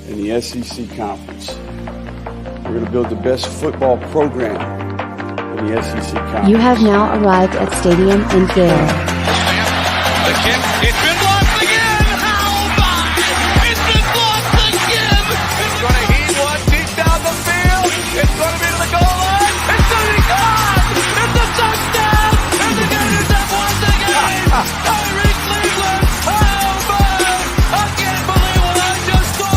in the SEC Conference. We're going to build the best football program in the SEC Conference. You have now arrived at Stadium in Gale. The kick, it's been blocked again! How about it? It's been blocked again! It's going to heat one deep down the field. It's going to be to the goal line. It's going to be gone! It's a touchdown! And the Gators have won the game! Tyree Cleveland! How about it? I can't believe what I just saw!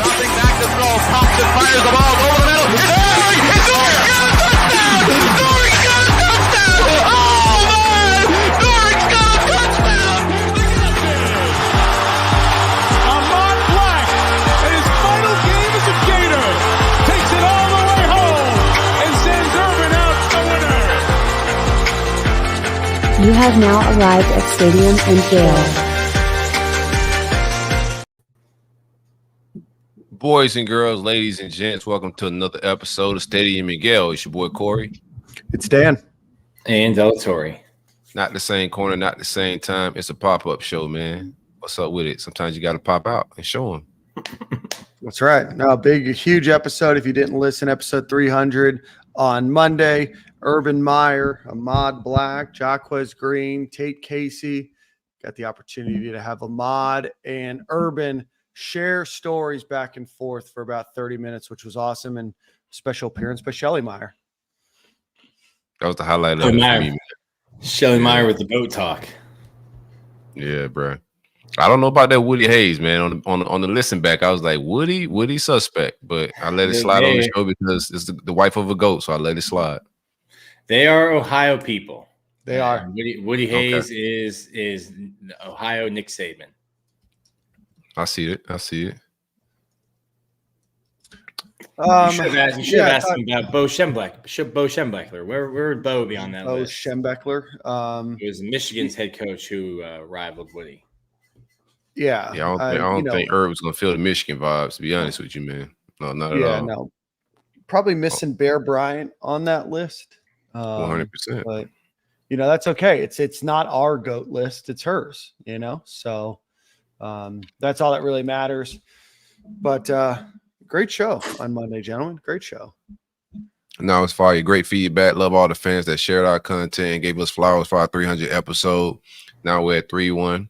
Dropping back to throw. Pops and fires the ball over the middle. It's Dory! It's Dory! Got a touchdown! Dory's got a touchdown! Oh, man! Dory's got a touchdown! Ahmad Black, in his final game as a Gator, takes it all the way home and sends Urban out the winner. You have now arrived at Stadium in Gale. Boys and girls, ladies and gents, welcome to another episode of Stadium and Gale. It's your boy Corey. It's Dan. And Delatorre. Not the same corner, not the same time. It's a pop-up show, man. What's up with it? Sometimes you got to pop out and show them. That's right. No, huge episode. If you didn't listen, episode 300 on Monday. Urban Meyer, Ahmad Black, Jaquez Green, Tate Casey. Got the opportunity to have Ahmad and Urban share stories back and forth for about 30 minutes, which was awesome. And special appearance by Shelly Meyer. That was the highlight of it for me, man. Shelly Meyer with the boat talk. Yeah, bro. I don't know about that Woody Hayes, man. On the listen back, I was like, Woody suspect, but I let it slide on the show because it's the wife of a goat, so I let it slide. They are Ohio people. They are. Woody Hayes is Ohio Nick Saban. I see it. You should have asked him about Bo Schembechler. Where would Bo be on that list? Schembechler. It was Michigan's head coach who rivaled Woody. Yeah. I don't think Herb was going to feel the Michigan vibes, to be honest with you, man. No, not at all. Yeah, no. Probably missing Bear Bryant on that list. 100%. But, that's okay. It's not our GOAT list. It's hers, So that's all that really matters. But great show on Monday, gentlemen. Great show. No, it's fire. Great feedback. Love all the fans that shared our content and gave us flowers for our 300 episode. Now we're at 301.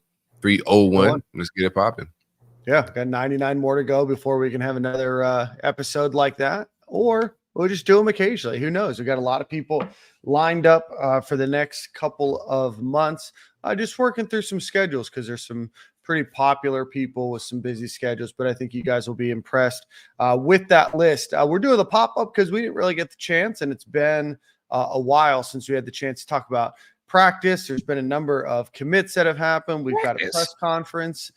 Let's get it popping. Yeah, got 99 more to go before we can have another episode like that. Or we'll just do them occasionally. Who knows? We got a lot of people lined up for the next couple of months. Just working through some schedules because there's some pretty popular people with some busy schedules, but I think you guys will be impressed with that list. We're doing the pop-up because we didn't really get the chance, and it's been a while since we had the chance to talk about practice. There's been a number of commits that have happened. We've got a press conference.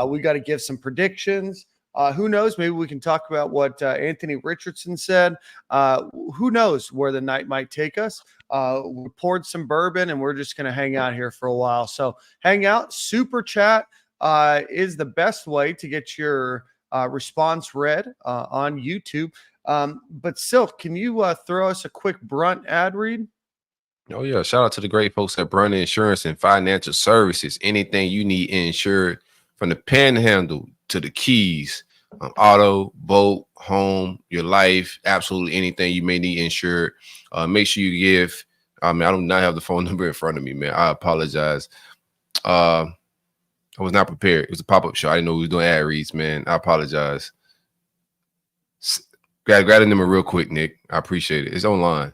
We got to give some predictions. Who knows? Maybe we can talk about what Anthony Richardson said. Who knows where the night might take us? We poured some bourbon, and we're just going to hang out here for a while. So hang out. Super chat is the best way to get your response read on YouTube. But Silk, can you throw us a quick Brunt ad read? Oh, yeah. Shout out to the great folks at Brunt Insurance and Financial Services. Anything you need insured, from the panhandle to the keys, auto, boat, home, your life, absolutely anything you may need insured. Make sure you give. I do not have the phone number in front of me, man. I apologize. I was not prepared. It was a pop-up show. I didn't know we was doing ad reads, man. I apologize. Grab the number real quick, Nick. I appreciate it. It's online.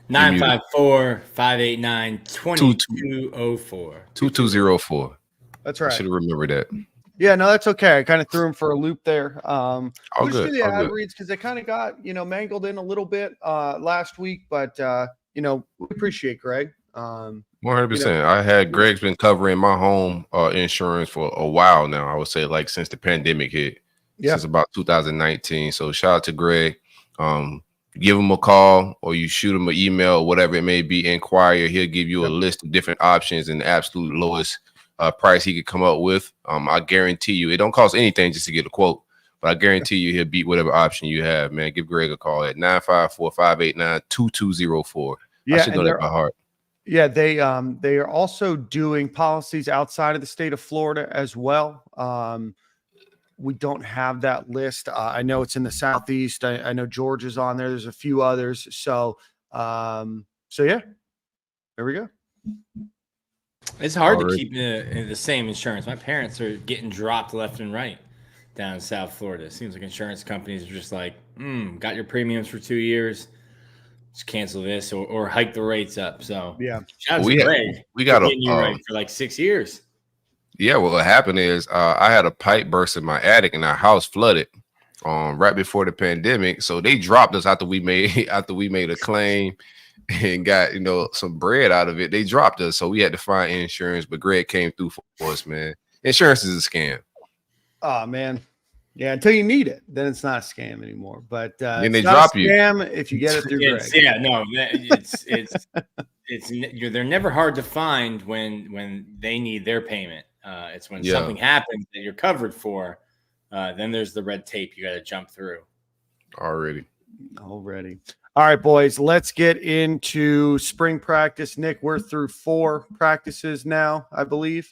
954-589-2204. 2204. That's right. I should have remembered that. Yeah, no, that's okay. I kind of threw him for a loop there. We'll just do the ad good. reads because they kind of got, mangled in a little bit last week, but, we appreciate Greg. 100%. I had Greg's been covering my home insurance for a while now. I would say like since the pandemic hit, since about 2019. So shout out to Greg. Give him a call or you shoot him an email or whatever it may be. Inquire. He'll give you a list of different options and the absolute lowest price he could come up with. I guarantee you it don't cost anything just to get a quote, but I guarantee you he'll beat whatever option you have, man. Give Greg a call at 954-589-2204. I should know that by heart. Yeah, they are also doing policies outside of the state of Florida as well. we don't have that list. I know it's in the Southeast. I know Georgia's on there. There's a few others. So yeah, there we go. It's hard to keep the same insurance. My parents are getting dropped left and right down in South Florida. It seems like insurance companies are just like, got your premiums for 2 years. Just cancel this or hike the rates up. So yeah, shout out to Greg. We got getting you right for like 6 years. Yeah, well, what happened is I had a pipe burst in my attic and our house flooded right before the pandemic. So they dropped us after we made a claim and got some bread out of it. They dropped us, so we had to find insurance. But Greg came through for us, man. Insurance is a scam. Oh man. Yeah, until you need it, then it's not a scam anymore. But then they drop you. Scam if you get it through Greg. Yeah, no, they're never hard to find when they need their payment. It's when something happens that you're covered for. Then there's the red tape you got to jump through. Already. All right, boys, let's get into spring practice. Nick, we're through 4 practices now, I believe.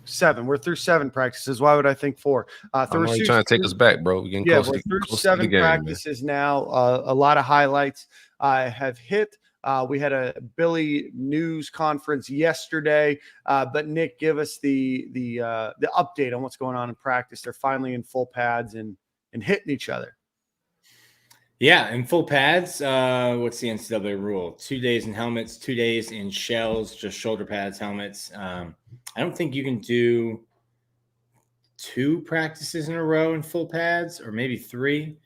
7. We're through 7 practices. Why would I think 4? You're trying to take us back, bro. We're through 7 practices now. A lot of highlights have hit. We had a Billy news conference yesterday, but Nick, give us the update on what's going on in practice. They're finally in full pads and hitting each other. Yeah, in full pads. What's the NCAA rule? 2 days in helmets, 2 days in shells, just shoulder pads, helmets. I don't think you can do 2 practices in a row in full pads, or maybe 3.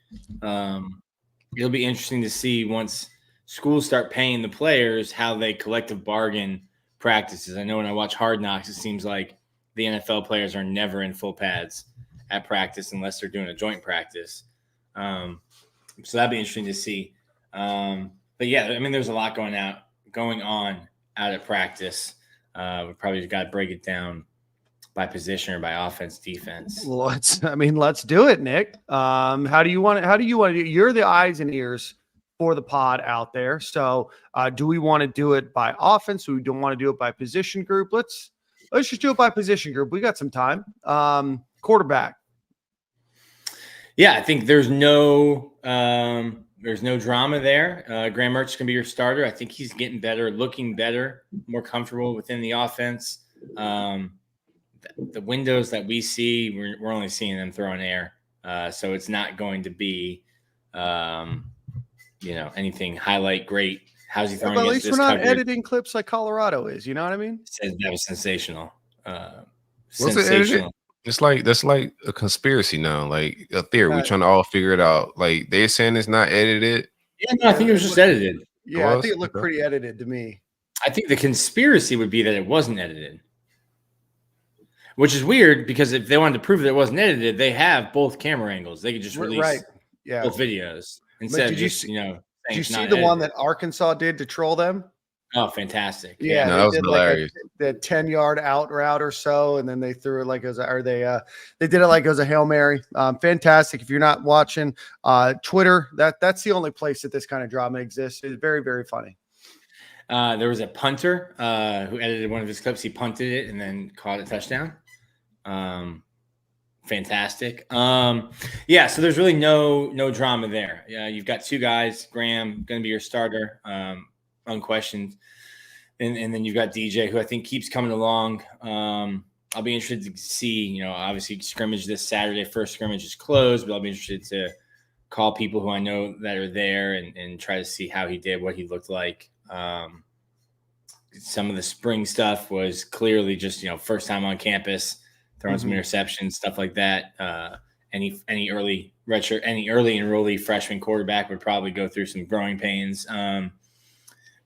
It'll be interesting to see once schools start paying the players how they collective bargain practices. I know when I watch Hard Knocks, it seems like the NFL players are never in full pads at practice unless they're doing a joint practice. So that'd be interesting to see. But yeah, I mean, there's a lot going on out at practice. We probably got to break it down by position or by offense, defense. Let's do it, Nick. How do you want to? You're the eyes and ears for the pod out there. So, do we want to do it by offense? Do we don't want to do it by position group? Let's just do it by position group. We got some time. Quarterback. Yeah, I think there's no drama there. Graham Mertz can be your starter. I think he's getting better, looking better, more comfortable within the offense. The windows that we see, we're only seeing them throwing air. So it's not going to be, anything highlight great. How's he throwing? But at least we're not editing clips like Colorado is. You know what I mean? That was sensational. Sensational. That's like a conspiracy now, like a theory. We're trying to all figure it out. Like they're saying it's not edited. Yeah, no, I think it was just edited. Yeah, I think it looked pretty edited to me. I think the conspiracy would be that it wasn't edited, which is weird because if they wanted to prove that it wasn't edited, they have both camera angles. They could just release both videos instead of just, did you see the one that Arkansas did to troll them? Oh, fantastic. Yeah, that was hilarious. Like the 10-yard out route or so, and then they threw it like they did it like it was a Hail Mary. Fantastic. If you're not watching Twitter, that's the only place that this kind of drama exists. It's very, very funny. There was a punter who edited one of his clips. He punted it and then caught a touchdown. Fantastic. Yeah, so there's really no drama there. Yeah, you've got 2 guys. Graham going to be your starter. Unquestioned. And then you've got DJ, who I think keeps coming along. I'll be interested to see, obviously scrimmage this Saturday. First scrimmage is closed, but I'll be interested to call people who I know that are there and try to see how he did, what he looked like. Some of the spring stuff was clearly just, first time on campus, throwing some interceptions, stuff like that. Any early enrollee freshman quarterback would probably go through some growing pains.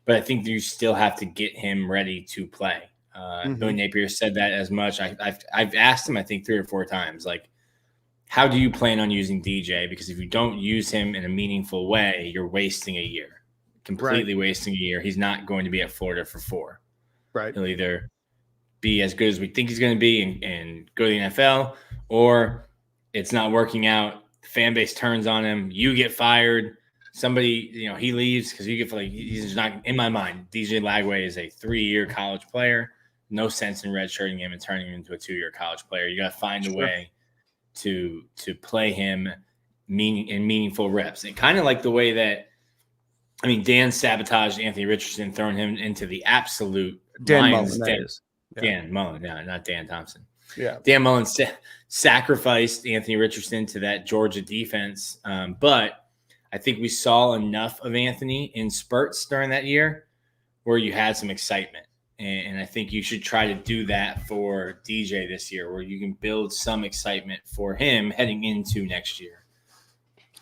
But I think you still have to get him ready to play. Billy Napier said that as much. I've asked him, I think 3 or 4 times, like, how do you plan on using DJ? Because if you don't use him in a meaningful way, you're wasting a year, completely wasting a year. He's not going to be at Florida for 4. Right. He'll either be as good as we think he's going to be and go to the NFL, or it's not working out. The fan base turns on him. You get fired. Somebody, he leaves because he's not, in my mind, DJ Lagway is a 3-year college player. No sense in redshirting him and turning him into a 2-year college player. You got to find a way to play him in meaningful reps. And kind of like the way that, I mean, Dan sabotaged Anthony Richardson, throwing him into the absolute Dan Lions. Mullen, Dan Mullen, no, not Dan Thompson. Yeah. Dan Mullen sacrificed Anthony Richardson to that Georgia defense. But I think we saw enough of Anthony in spurts during that year where you had some excitement. And I think you should try to do that for DJ this year, where you can build some excitement for him heading into next year.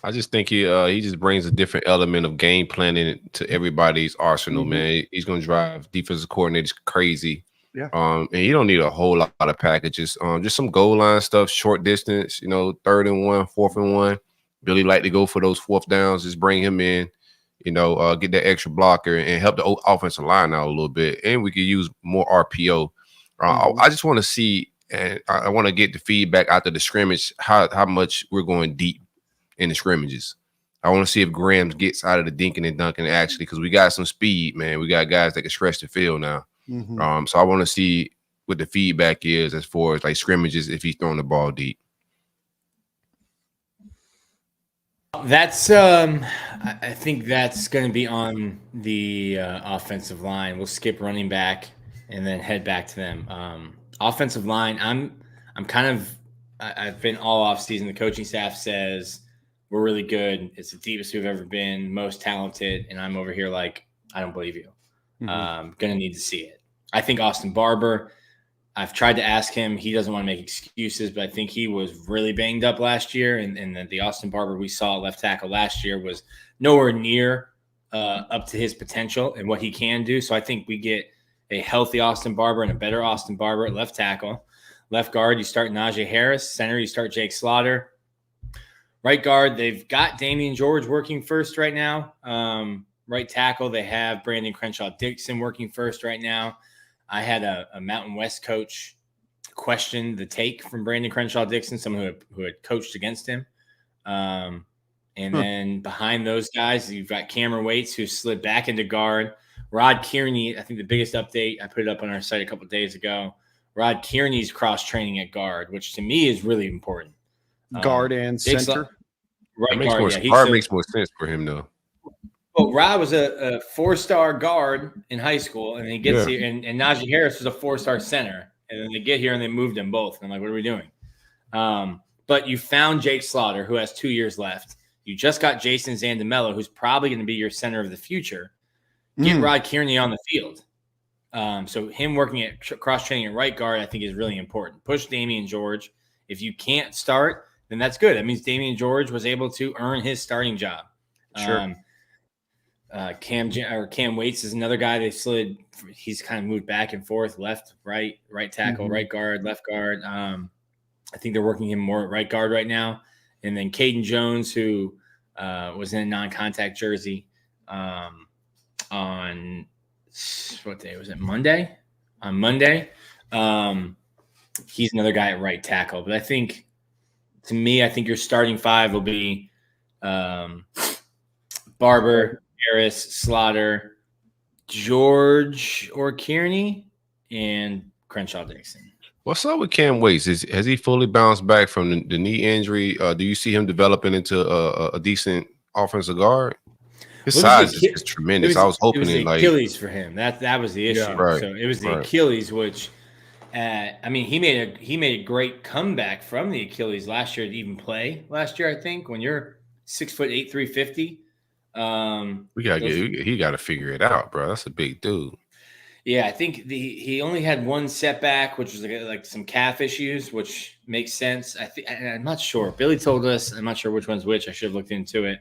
I just think he just brings a different element of game planning to everybody's arsenal, man. He's going to drive defensive coordinators crazy. Yeah. And you don't need a whole lot of packages. Just some goal line stuff, short distance, 3rd and 1, 4th and 1. Billy like to go for those 4th downs. Just bring him in, get that extra blocker and help the offensive line out a little bit. And we could use more RPO. I just want to see, and I want to get the feedback after the scrimmage, how much we're going deep in the scrimmages. I want to see if Graham gets out of the dinking and dunking actually, because we got some speed, man. We got guys that can stretch the field now. So I want to see what the feedback is as far as like scrimmages if he's throwing the ball deep. That's I think that's going to be on the offensive line. We'll skip running back and then head back to them. Offensive line, I've been all off season. The coaching staff says we're really good. It's the deepest we've ever been, most talented, and I'm over here like, I don't believe you. Gonna need to see it. I think Austin Barber, I've tried to ask him. He doesn't want to make excuses, but I think he was really banged up last year. And the Austin Barber we saw at left tackle last year was nowhere near up to his potential and what he can do. So I think we get a healthy Austin Barber and a better Austin Barber at left tackle. Left guard, you start Najee Harris. Center, you start Jake Slaughter. Right guard, they've got Damian George working first right now. Right tackle, they have Brandon Crenshaw-Dixon working first right now. I had a Mountain West coach question the take from Brandon Crenshaw-Dixon, someone who had coached against him. And then behind those guys, you've got Cameron Waits, who slid back into guard. Rod Kearney, I think the biggest update, I put it up on our site a couple of days ago. Rod Kearney's cross-training at guard, which to me is really important. Guard and center? Right guard. Yeah, guard makes more sense for him, though. Well, Rod was a 4-star guard in high school, and he gets here, and Najee Harris was a 4-star center, and then they get here and they moved them both. And I'm like, what are we doing? But you found Jake Slaughter, who has 2 years left. You just got Jason Zandamello, who's probably going to be your center of the future. Get Rod Kearney on the field. So him working at cross-training at right guard, I think, is really important. Push Damian George. If you can't start, then that's good. That means Damian George was able to earn his starting job. Sure. Cam Waits is another guy they slid. He's kind of moved back and forth, left, right tackle, right guard, left guard. I think they're working him more at right guard right now. And then Caden Jones, who was in a non-contact jersey on what day was it? Monday. On Monday, he's another guy at right tackle. But I think your starting 5 will be Barber, Harris, Slaughter, George or Kearney, and Crenshaw-Dixon. What's up with Cam Waits? Has he fully bounced back from the knee injury? Do you see him developing into a decent offensive guard? His size is tremendous. I was hoping it was Achilles for him. That was the issue. Yeah, right, so it was the Achilles, which he made a great comeback from the Achilles last year to even play last year. I think when you're 6'8", 350. He got to figure it out, bro. That's a big dude. Yeah, I think he only had one setback, which was like some calf issues, which makes sense. I'm not sure. Billy told us. I'm not sure which one's which. I should have looked into it.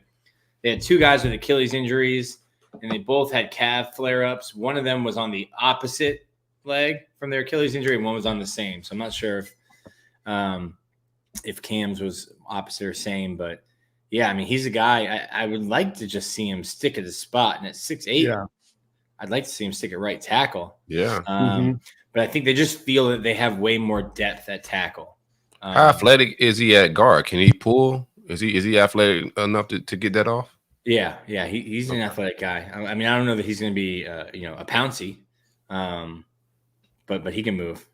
They had 2 guys with Achilles injuries, and they both had calf flare-ups. One of them was on the opposite leg from their Achilles injury, and one was on the same. So I'm not sure if Cam's was opposite or same, but yeah, I mean, he's a guy I would like to just see him stick at his spot, and at 6'8", I'd like to see him stick at right tackle. Yeah. But I think they just feel that they have way more depth at tackle. How athletic is he at guard? Can he pull? Is he athletic enough to get that off? Yeah. He's an athletic guy. I mean, I don't know that he's going to be a Pouncey, but he can move.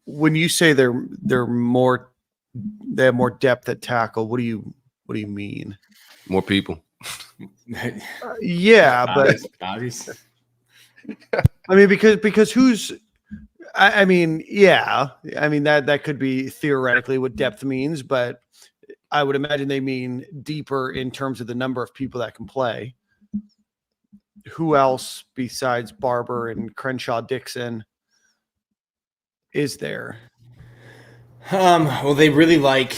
When you say they're more they have more depth at tackle. What do you mean? More people. Yeah, but bodies. I mean, because who's? I mean, yeah. I mean that could be theoretically what depth means, but I would imagine they mean deeper in terms of the number of people that can play. Who else besides Barber and Crenshaw Dixon is there? Well, they really like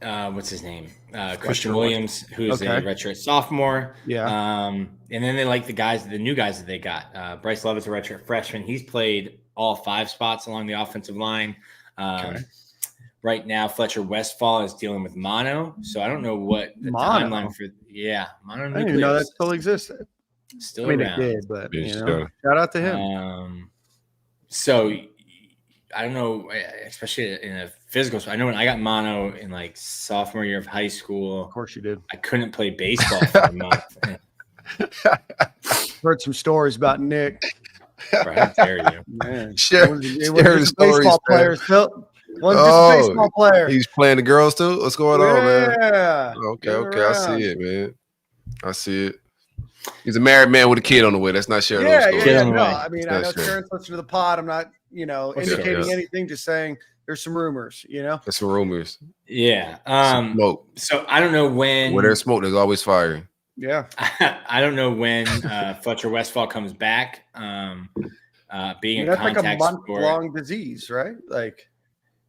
what's his name? Christian Williams, who's a redshirt sophomore. Yeah. And then they like the new guys that they got. Bryce Love is a redshirt freshman. He's played all 5 spots along the offensive line. Right now, Fletcher Westfall is dealing with mono. So I don't know what the timeline for. Yeah, mono. I didn't even know that still existed. Still around. It did, but shout out to him. So I don't know, especially in a physical. So I know when I got mono in like sophomore year of high school. Of course you did. I couldn't play baseball for a month. Heard some stories about Nick. Right, how dare you? Man, Share baseball players. Wasn't just a baseball player. He's playing the girls too. What's going on, man? Yeah. Okay. I see it, man. I see it. He's a married man with a kid on the way. That's not sharing those stories. Yeah. No, I mean, I know Terrence listen to the pod. I'm not, indicating anything. Just saying there's some rumors. There's some rumors. Yeah. Smoke. So I don't know when. Where there's smoke, there's always fire. Yeah. I don't know when Fletcher Westfall comes back. Being a that's contact like a month-long disease, right? Like.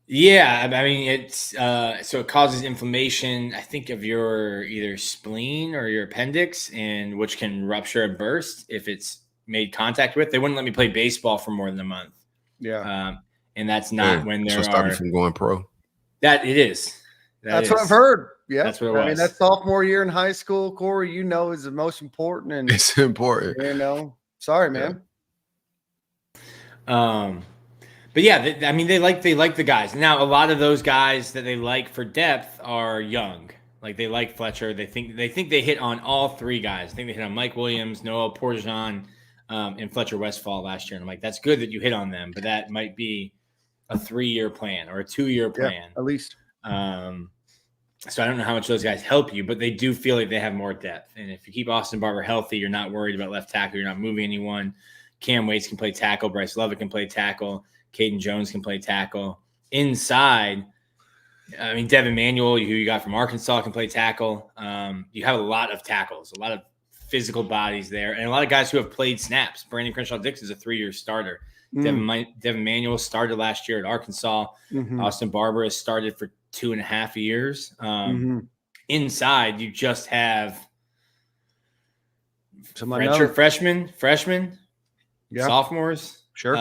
Yeah, I mean it's so it causes inflammation, I think, of your either spleen or your appendix, and which can rupture and burst if it's made contact with. They wouldn't let me play baseball for more than a month. Yeah, and that's not when there stop you from going pro. That it is. That's what I've heard. Yeah, that's what it was. I mean, that sophomore year in high school, Corey, is the most important, and it's important. Sorry, man. But yeah, they like the guys. Now, a lot of those guys that they like for depth are young. Like they like Fletcher. They think they hit on all 3 guys. I think they hit on Mike Williams, Noah Portejon, and Fletcher Westfall last year. And I'm like, that's good that you hit on them, but that might be a 3-year plan or a 2-year plan at least. So I don't know how much those guys help you, but they do feel like they have more depth. And if you keep Austin Barber healthy, you're not worried about left tackle. You're not moving anyone. Cam Waits can play tackle. Bryce Love can play tackle. Caden Jones can play tackle. Inside, I mean, Devin Manuel, who you got from Arkansas, can play tackle. You have a lot of tackles, a lot of physical bodies there, and a lot of guys who have played snaps. Brandon Crenshaw Dix is a 3-year starter. Devin Manuel started last year at Arkansas. Austin Barber has started for 2.5 years. Inside, you just have freshmen, sophomores. Sure.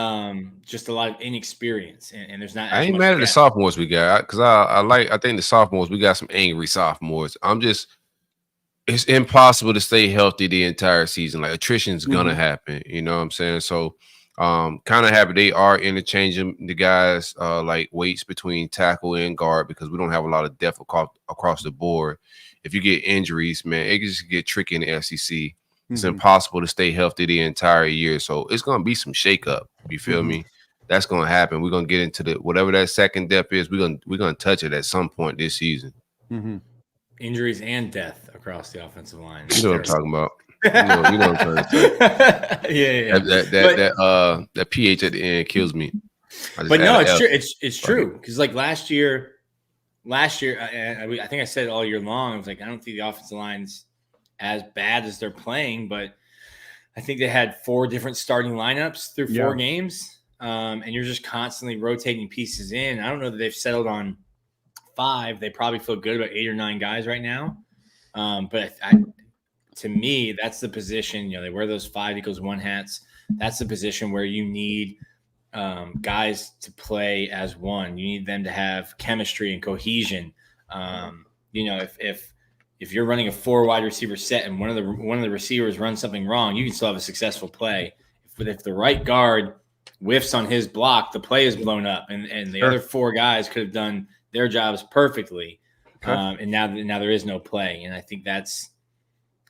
Just a lot of inexperience, and there's not. I ain't mad at the sophomores we got, because I think the sophomores, we got some angry sophomores. It's impossible to stay healthy the entire season. Like attrition's gonna happen. You know what I'm saying? So kind of happy they are interchanging the guys like weights between tackle and guard, because we don't have a lot of depth across the board. If you get injuries, man, it can just get tricky in the SEC. It's impossible to stay healthy the entire year. So it's going to be some shakeup. You feel me? That's going to happen. We're going to get into whatever that second depth is. We're going to touch it at some point this season. Injuries and death across the offensive line. You know what I'm talking about. You know what I'm trying to say. Yeah. That pH at the end kills me. But no, it's true. It's true, because like last year, I think I said it all year long. I was like, I don't think the offensive line's as bad as they're playing, but I think they had 4 different starting lineups through 4 games, and you're just constantly rotating pieces in. I don't know that they've settled on 5. They probably feel good about 8 or 9 guys right now, but to me, that's the position. They wear those 5=1 hats. That's the position where you need guys to play as one. You need them to have chemistry and cohesion. If you're running a 4 wide receiver set and one of the receivers runs something wrong, you can still have a successful play. If the right guard whiffs on his block, the play is blown up, and the other 4 guys could have done their jobs perfectly. And now there is no play, and I think that's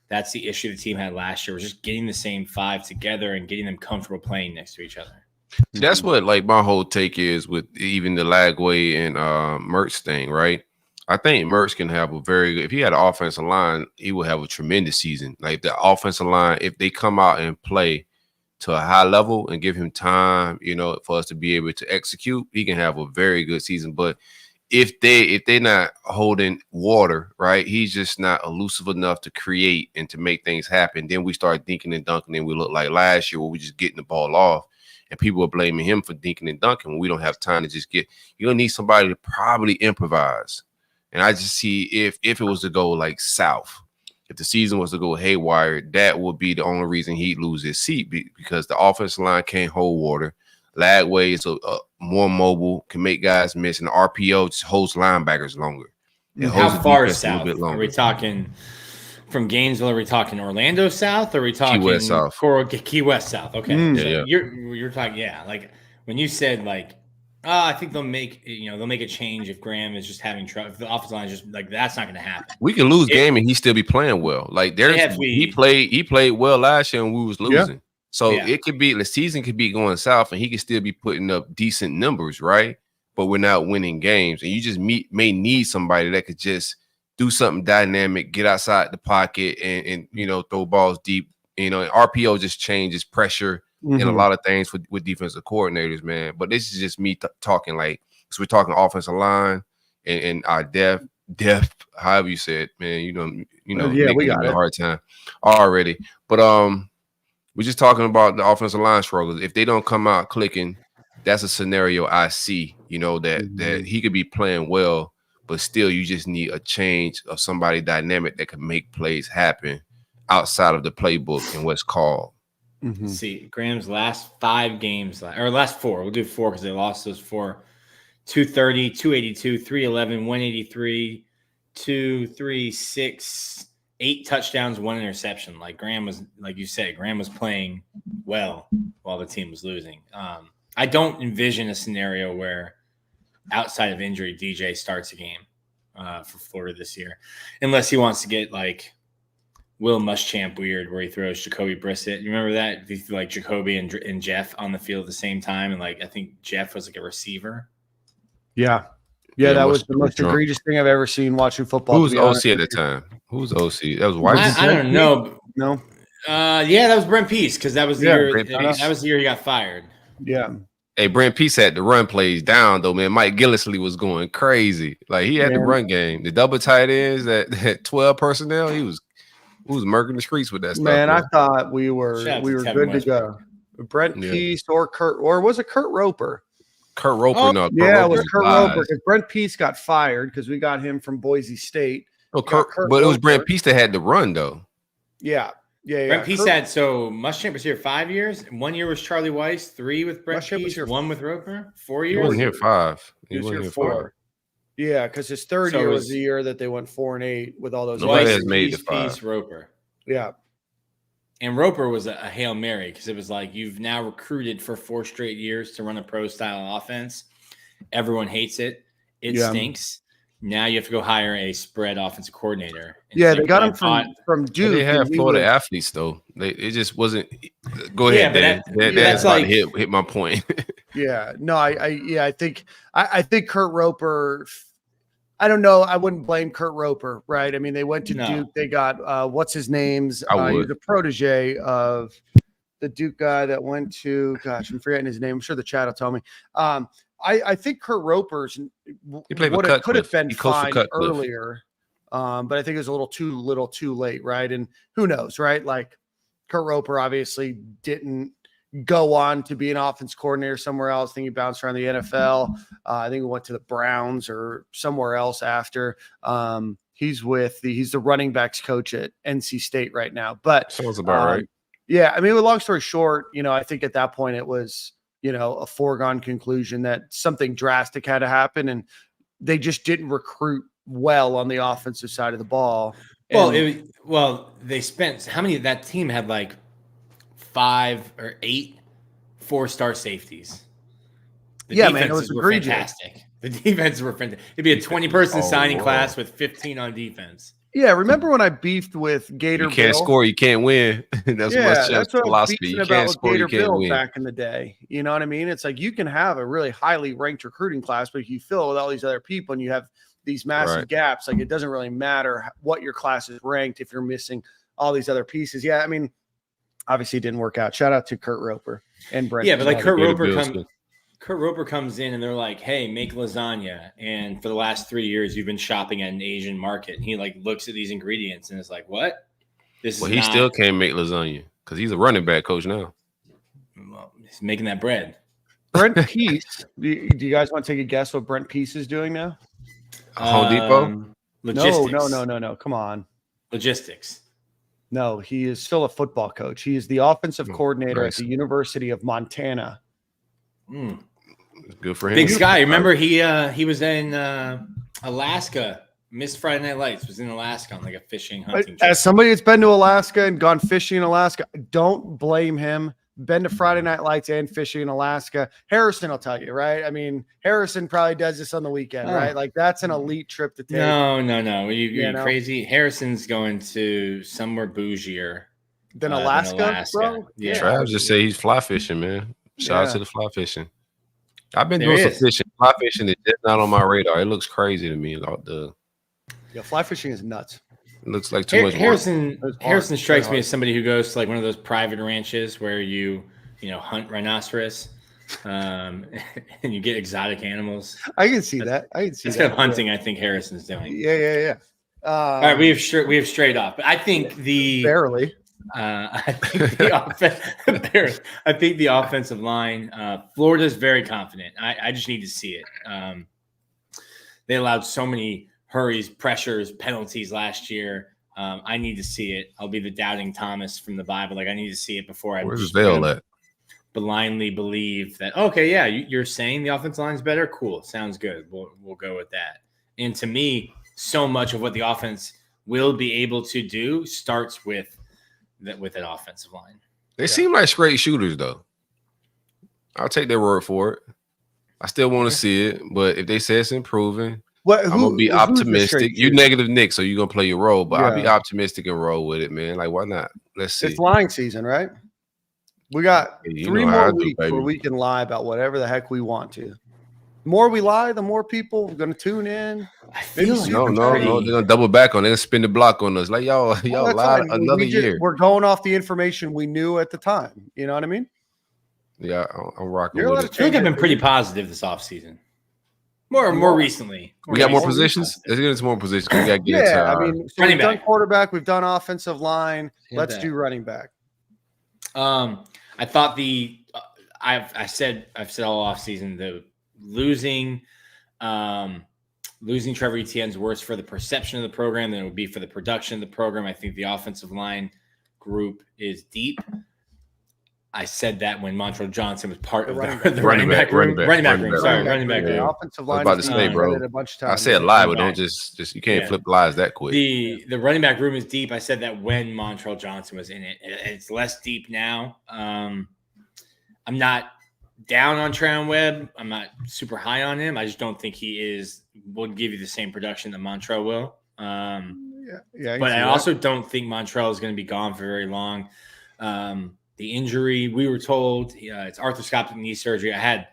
the issue the team had last year, was just getting the same 5 together and getting them comfortable playing next to each other. That's what like my whole take is with even the Lagway and Mertz thing, right? I think Mertz can have a very good. If he had an offensive line, he would have a tremendous season. Like the offensive line, if they come out and play to a high level and give him time, for us to be able to execute, he can have a very good season. But if they're not holding water, right, he's just not elusive enough to create and to make things happen. Then we start dinking and dunking, and we look like last year where we just getting the ball off, and people are blaming him for dinking and dunking when we don't have time to just get. You're gonna need somebody to probably improvise. And I just see if it was to go like south, if the season was to go haywire, that would be the only reason he'd lose his seat because the offensive line can't hold water. Lagway is a more mobile, can make guys miss, and the RPO just holds linebackers longer. How far south? Are we talking from Gainesville? Are we talking Orlando south? Or are we talking Key West south? Key West south. Okay, so you're talking like when you said like. I think they'll make a change if Graham is just having trouble. If the offensive line is just like that's not going to happen. We can lose game and he still be playing well. Like he played well last year and we was losing. Yeah. So it could be the season could be going south and he could still be putting up decent numbers, right? But we're not winning games, and you just may need somebody that could just do something dynamic, get outside the pocket, and throw balls deep. RPO just changes pressure. And a lot of things with defensive coordinators, man. But this is just me talking like, so we're talking offensive line and our depth, however you said, man. We got a hard time already. But we're just talking about the offensive line struggles. If they don't come out clicking, that's a scenario I see. That he could be playing well, but still, you just need a change of somebody dynamic that can make plays happen outside of the playbook and what's called. Mm-hmm. See, Graham's last 5 games, or last 4. We'll do 4 because they lost those 4. 230, 282, 311, 183, 2, 3, 6, 8 touchdowns, 1 interception. Like Graham was, like you said, Graham was playing well while the team was losing. I don't envision a scenario where outside of injury, DJ starts a game for Florida this year, unless he wants to get like Will Muschamp weird, where he throws Jacoby Brissett. You remember that? He threw like Jacoby and Jeff on the field at the same time, and like I think Jeff was like a receiver. Yeah, that was the most egregious thing I've ever seen watching football. Who was OC at the time? Who was OC? That was White. I don't know. No. That was Brent Pease because that was the year. That was the year he got fired. Yeah. Hey, Brent Pease had the run plays down though, man. Mike Gillisley was going crazy. Like he had the run game, the double tight ends, that 12 personnel. He was murking the streets with that stuff. Man, I thought we were good to go. Brent Pease or was it Kurt Roper? Kurt Roper, no. It was Kurt Roper because Brent Pease got fired because we got him from Boise State. Oh, but it was Brent Pease that had the run though. Yeah. Brent Pease had Muschamp was here 5 years. 1 year was Charlie Weiss, 3 with Brent Pease, 1 with Roper, 4 years. He wasn't here 5. He was here 4. Yeah, because his third year was the year that they went 4-8 with all those. Nobody has made the 5. Pease, Roper. Yeah. And Roper was a Hail Mary because it was like you've now recruited for 4 straight years to run a pro-style offense. Everyone hates it. It stinks. Now you have to go hire a spread offensive coordinator. Yeah, they got him from Duke. They have Florida athletes, though. It just wasn't. Go ahead, Dan. That's like hit my point. Yeah. No, I think Kurt Roper. I don't know. I wouldn't blame Kurt Roper, right? I mean, they went to Duke. They got what's his name's? He was a protege of the Duke guy that went to. Gosh, I'm forgetting his name. I'm sure the chat will tell me. I think Kurt Roper's could have been fine earlier, but I think it was a little too late, right? And who knows, right? Like Kurt Roper obviously didn't go on to be an offense coordinator somewhere else. I think he bounced around the NFL. I think he went to the Browns or somewhere else after. He's the running backs coach at NC State right now. But sounds about right. Yeah, I mean, long story short, I think at that point it was, a foregone conclusion that something drastic had to happen, and they just didn't recruit well on the offensive side of the ball. They spent how many? That team had like 5 or 8 4-star safeties. It was fantastic. The defenses were fantastic. It'd be a 20-person signing class with 15 on defense. Yeah, remember when I beefed with Gator You can't Bill? score, you can't win. That's That's what I was philosophy. beefing You about can't with score, Gator you can't Bill win. back in the day. You know what I mean? It's like you can have a really highly ranked recruiting class, but if you fill it with all these other people and you have these massive gaps, like it doesn't really matter what your class is ranked if you're missing all these other pieces. Yeah, I mean, obviously it didn't work out. Shout out to Kurt Roper and Brent. Yeah, but like Kurt Roper comes in and they're like, hey, make lasagna. And for the last 3 years, you've been shopping at an Asian market. And he like looks at these ingredients and is like, what? He still can't make lasagna because he's a running back coach now. Well, he's making that bread. Brent Peace. Do you guys want to take a guess what Brent Peace is doing now? Home Depot? Logistics. No. Come on. Logistics. No, he is still a football coach. He is the offensive coordinator at the University of Montana. Good for him. Big Sky. Remember he was in Alaska. Missed Friday Night Lights. Was in Alaska on like a fishing hunting trip. As somebody that's been to Alaska and gone fishing in Alaska, don't blame him. Been to Friday Night Lights and fishing in Alaska. Harrison will tell you, right? I mean, Harrison probably does this on the weekend, right? Like that's an elite trip to take. No. You're crazy. Harrison's going to somewhere bougier than Alaska, bro. Yeah, Travis just say he's fly fishing, man. Shout out to the fly fishing. I've been doing some fishing. Fly fishing is just not on my radar. It looks crazy to me. Fly fishing is nuts. It looks like too much Harrison strikes me as somebody who goes to like one of those private ranches where you hunt rhinoceros and you get exotic animals. I can see that. That's kind of hunting I think Harrison's doing. Yeah. All right, we have strayed off. But I think barely. I think the offensive line, Florida's very confident. I just need to see it. They allowed so many hurries, pressures, penalties last year. I need to see it. I'll be the doubting Thomas from the Bible. Like I need to see it before I Where's Gale at? Blindly believe that. Okay, yeah, you're saying the offensive line's better. Cool, sounds good. We'll go with that. And to me, so much of what the offense will be able to do starts with that offensive line. They seem like straight shooters, though. I'll take their word for it. I still want to see it, but if they say it's improving, I'm gonna be optimistic. You negative Nick, so you're gonna play your role, but I'll be optimistic and roll with it, man. Like, why not? Let's see. It's lying season, right? We got 3 more weeks where we can lie about whatever the heck we want to. The more we lie, the more people are gonna tune in. I feel like no. They're gonna double back on it. They're gonna spin the block on us. Like y'all lied another year. We're going off the information we knew at the time. You know what I mean? Yeah, I'm rocking with it. I feel like I've been pretty positive this offseason. More recently. We got more positions. Let's get into more positions. We got to get into I mean, so we've done quarterback, we've done offensive line. Let's do running back. I thought I've said all offseason the losing Trevor Etienne's worse for the perception of the program than it would be for the production of the program. I think the offensive line group is deep. I said that when Montrell Johnson was part of the running back room. Running back room. Offensive line. I was about to say, bro. I said lie, but don't just you can't flip lies that quick. The running back room is deep. I said that when Montrell Johnson was in it. It's less deep now. I'm not down on Trayon Webb. I'm not super high on him. I just don't think he will give you the same production that Montrell will. But I also don't think Montrell is going to be gone for very long. The injury, we were told it's arthroscopic knee surgery. I had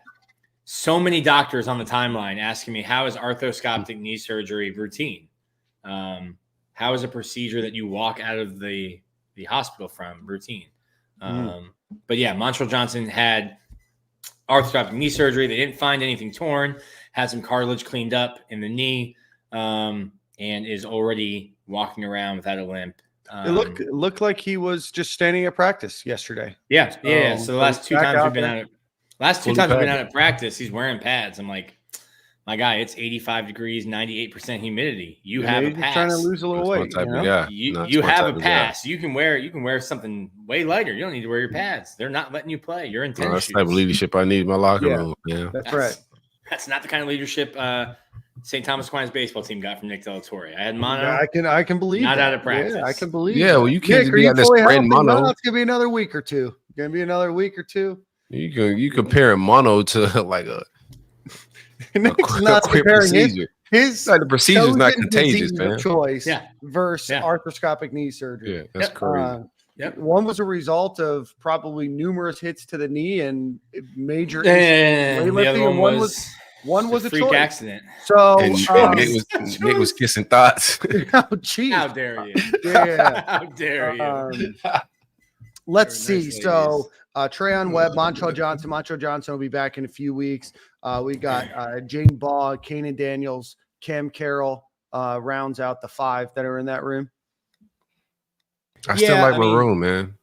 so many doctors on the timeline asking me, how is arthroscopic knee surgery routine? How is a procedure that you walk out of the hospital from routine? But yeah, Montrell Johnson had arthroscopic knee surgery. They didn't find anything torn, had some cartilage cleaned up in the knee, and is already walking around without a limp. It looked like he was just standing at practice yesterday. Yeah. So the last two times we've been out at practice, he's wearing pads. I'm like, my guy, it's 85 degrees, 98% humidity. You have a pass. Trying to lose a little weight. You have a pass. You can wear something way lighter. You don't need to wear your pads. They're not letting you play. You're in tennis that's shoes. the type of leadership I need in my locker room. Yeah, that's right. That's not the kind of leadership St. Thomas Aquinas baseball team got from Nick Delatorre. I had mono. I can believe not that. out of practice. Yeah, I can believe. Yeah, well, you can't be on this brand mono. It's gonna be another week or two. You comparing mono to like a Nick's not comparing his. his Like the procedure's not chosen contagious, disease man. of choice Yeah. versus Yeah. arthroscopic knee surgery. Yeah, that's crazy. Yep. One was a result of probably numerous hits to the knee and major And the other weightlifting, and one was a freak choice. accident. So And Nick was kissing thoughts. oh geez. How dare you? Yeah. How dare you? Let's Very see. nice So Trayon Webb, Montrell Johnson will be back in a few weeks. We got Jaden Ball, Kanan Daniels, Cam Carroll rounds out the 5 that are in that room. I still like Maroon, man.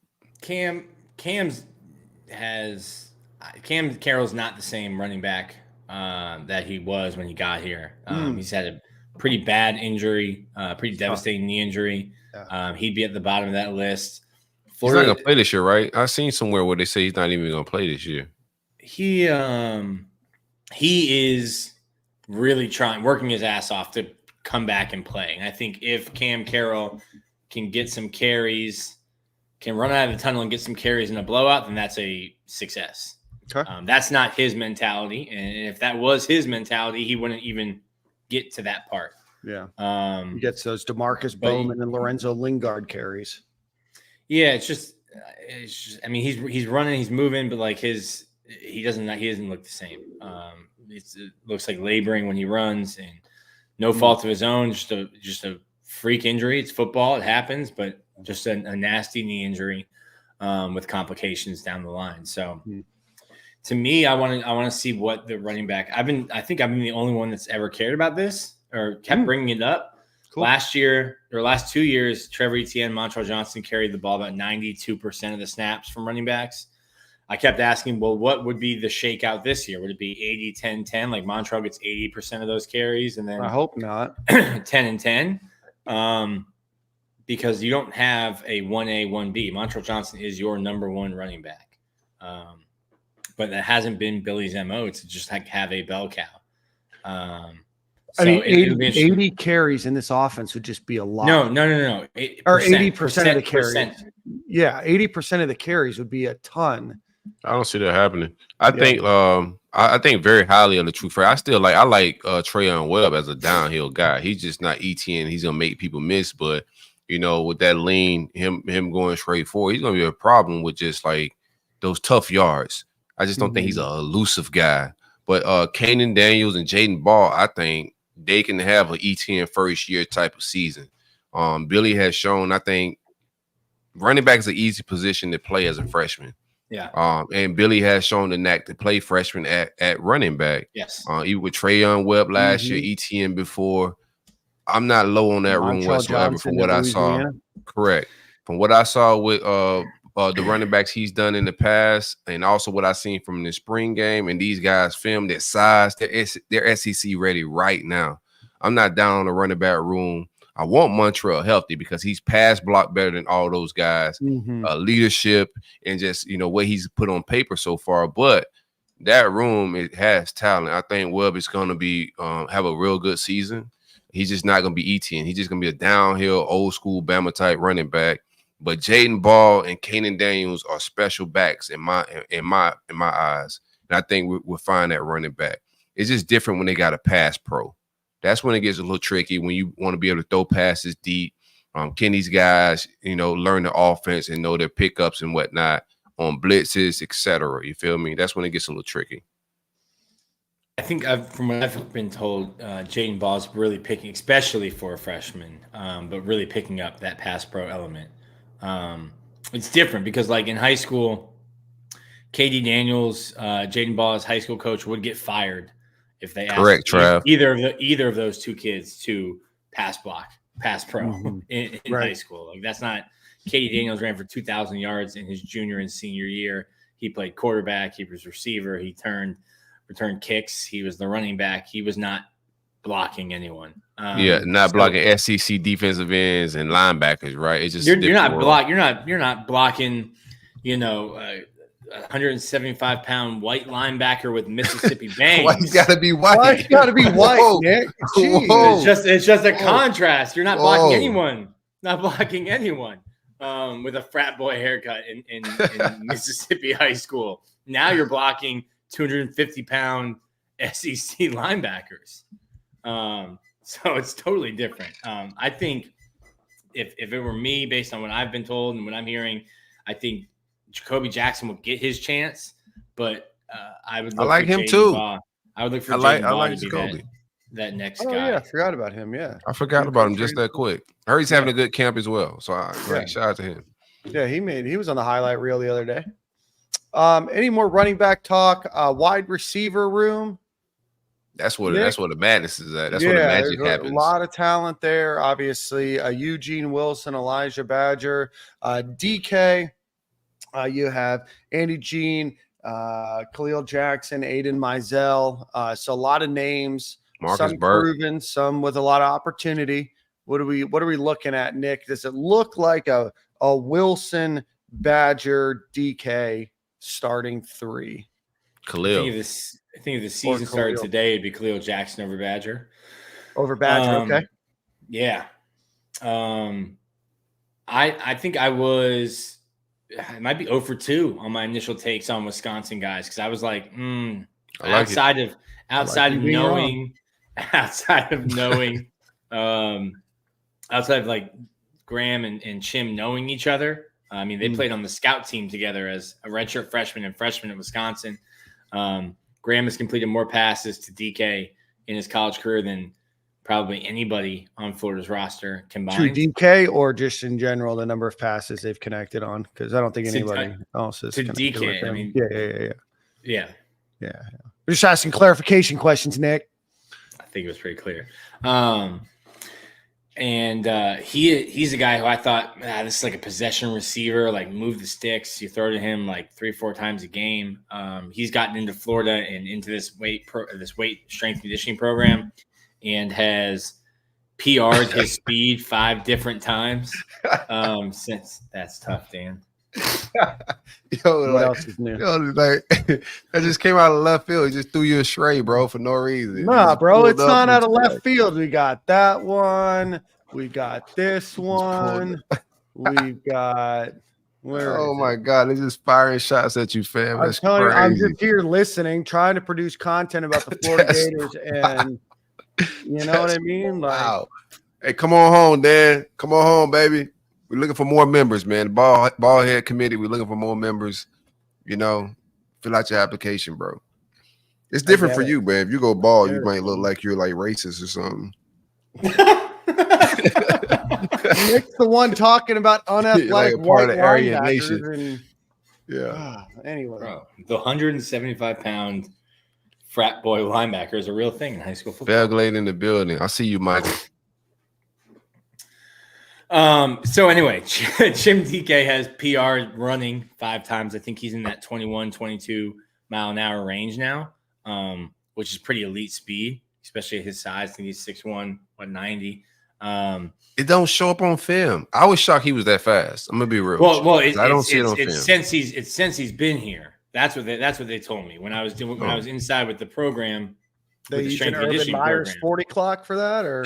Cam Carroll's not the same running back that he was when he got here. He's had a pretty bad injury, pretty devastating knee injury. Yeah. He'd be at the bottom of that list. He's not gonna play this year, right? I seen somewhere where they say he's not even gonna play this year. He is really working his ass off to come back and play. And I think if Cam Carroll can get some carries, can run out of the tunnel and get some carries in a blowout, then that's a success. Okay. That's not his mentality. And if that was his mentality, he wouldn't even get to that part. Yeah. He gets those DeMarcus Bowman and Lorenzo Lingard carries. Yeah, it's just I mean, he's running, he's moving, but like he doesn't look the same. It looks like laboring when he runs, and no fault of his own, just a freak injury. It's football, it happens, but just a nasty knee injury with complications down the line. So to me, I want to see what the running back. I think I've been the only one that's ever cared about this or kept bringing it up. Cool. Last 2 years, Trevor Etienne, Montrell Johnson carried the ball about 92% of the snaps from running backs. I kept asking, well, what would be the shakeout this year? Would it be 80-10-10? Like Montrell gets 80% of those carries, and then I hope not 10-10, because you don't have a 1A, 1B. Montrell Johnson is your number one running back, but that hasn't been Billy's MO to just like have a bell cow. I mean, 80 carries in this offense would just be a lot. No. Or 80% of the carries. Yeah, 80% of the carries would be a ton. I don't see that happening. I think very highly of the true fair. I like Trayon Webb as a downhill guy. He's just not ETN. He's gonna make people miss, but with that lean, him going straight forward, he's gonna be a problem with just like those tough yards. I just don't think he's an elusive guy. But Kanan Daniels and Jaden Ball, I think they can have an ETN first year type of season. Billy has shown, I think, running back is an easy position to play as a freshman. Yeah. And Billy has shown the knack to play freshman at running back. Yes. Even with Trayon Webb last year, ETN before. I'm not low on that room whatsoever from what I saw. Correct. From what I saw with the running backs he's done in the past, and also what I seen from the spring game, and these guys filmed at size, they're SEC ready right now. I'm not down on the running back room. I want Montrell healthy because he's pass block better than all those guys. Leadership and just what he's put on paper so far. But that room, it has talent. I think Webb is going to be have a real good season. He's just not going to be ETN. He's just going to be a downhill, old school Bama type running back. But Jaden Ball and Kanan Daniels are special backs in my eyes, and I think we'll find that running back. It's just different when they got a pass pro. That's when it gets a little tricky when you want to be able to throw passes deep. Can these guys, learn the offense and know their pickups and whatnot on blitzes, etc. You feel me? That's when it gets a little tricky. I think from what I've been told, Jaden Ball's really picking, especially for a freshman, but really picking up that pass pro element. It's different because like in high school, KD Daniels, Jaden Ball's high school coach would get fired if they asked either of those two kids to pass pro in high school. Like that's not KD Daniels ran for 2,000 yards in his junior and senior year. He played quarterback. He was receiver. He returned kicks. He was the running back. He was not blocking anyone. Not blocking SEC defensive ends and linebackers, right? It's just you're not blocking, 175-pound white linebacker with Mississippi bangs. Why you gotta be white? Why you gotta be white, Nick? It's just a contrast. You're not blocking anyone. Not blocking anyone with a frat boy haircut in Mississippi high school. Now you're blocking 250-pound SEC linebackers. So it's totally different. I think if it were me, based on what I've been told and what I'm hearing, I think Jacoby Jackson will get his chance, but I would look like for him Jaden too. Baugh. I would look for I Jaden Baugh like to be Jacoby. that next Oh guy. yeah, I forgot about him. Yeah, I forgot about him just that quick. I heard he's having a good camp as well. So shout out to him. Yeah, he was on the highlight reel the other day. Any more running back talk? Wide receiver room. That's where the madness is at. That's where the magic happens. A lot of talent there. Obviously, Eugene Wilson, Elijah Badger, DK. You have Andy Jean, Khalil Jackson, Aiden Mizell. So a lot of names. Marcus some Burke. proven, some with a lot of opportunity. What are we looking at, Nick? Does it look like a Wilson, Badger, DK starting three? Khalil. I think if the season started today, it'd be Khalil Jackson over Badger. Over Badger, okay. Yeah. I think I might be 0 for 2 on my initial takes on Wisconsin guys, because I was like, outside of like Graham and Chim knowing each other. I mean, they played on the scout team together as a redshirt freshman and freshman at Wisconsin. Graham has completed more passes to DK in his college career than probably anybody on Florida's roster combined. To DK or just in general, the number of passes they've connected on? Because I don't think anybody else is. To DK, I mean. Yeah. We're just asking clarification questions, Nick. I think it was pretty clear. And he's a guy who I thought, this is like a possession receiver, like move the sticks. You throw to him like 3-4 times a game. He's gotten into Florida and into this weight strength conditioning program and has PR'd his speed 5 different times. Since that's tough, Dan. What else is new? That just came out of left field. He just threw you a stray, bro, for no reason. Nah, bro, it's not out of left field. We got that one. We got this one. We've got oh my God, they're just firing shots at you, fam. That's crazy. I'm just here listening, trying to produce content about the Florida Gators, and you know what I mean? Wow. Hey, come on home, Dan. Come on home, baby. We're looking for more members, man. The ball head committee, we're looking for more members. Fill out your application, bro. It's different for you, man. If you go ball, you might look like you're like racist or something. Nick's the one talking about unathletic like part of the Aryan Nation. Anyway, bro, the 175-pound frat boy linebacker is a real thing in high school football. Tailgate in the building. I see you, Michael. So anyway, Chim DK has PR running 5 times. I think he's in that 21, 22 mile an hour range now, which is pretty elite speed, especially at his size. I think he's 6'1", 190. It don't show up on film. I was shocked he was that fast. I'm gonna be real. Well, I don't see it on film. Since he's been here. That's what they told me when I was inside with the program. They used an Urban Meyer's 40 clock for that, or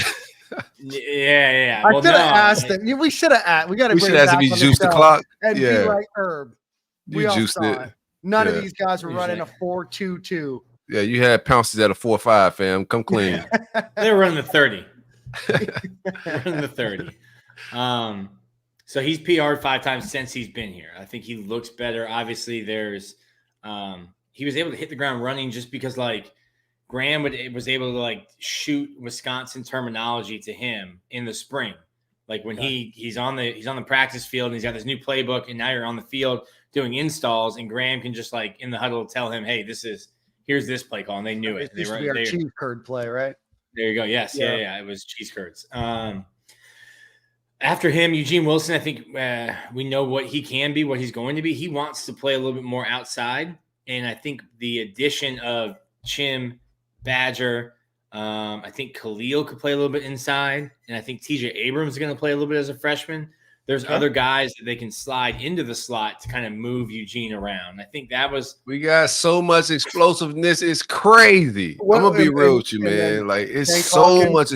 yeah. I should have asked him. We should have asked. We got to. We should ask if he juiced the clock. And be like Herb. We all saw it. None of these guys were running a 4.22. Yeah, you had pounces at a 4.5, fam. Come clean. They were running the 30. Running the 30. So he's PR'd 5 times since he's been here. I think he looks better. Obviously, he was able to hit the ground running just because like Graham was able to like shoot Wisconsin terminology to him in the spring. Like when he's on the practice field and he's got this new playbook, and now you're on the field doing installs, and Graham can just like in the huddle tell him, hey, here's this play call, and they knew it. This would be our cheese curd play, right? There you go. Yes. Yeah. It was cheese curds. After him, Eugene Wilson, I think we know what he can be, what he's going to be. He wants to play a little bit more outside. And I think the addition of Chim, Badger, I think Khalil could play a little bit inside. And I think TJ Abrams is going to play a little bit as a freshman. There's other guys that they can slide into the slot to kind of move Eugene around. I think we got so much explosiveness. It's crazy. I'm going to be real with you, man. Like, it's so much.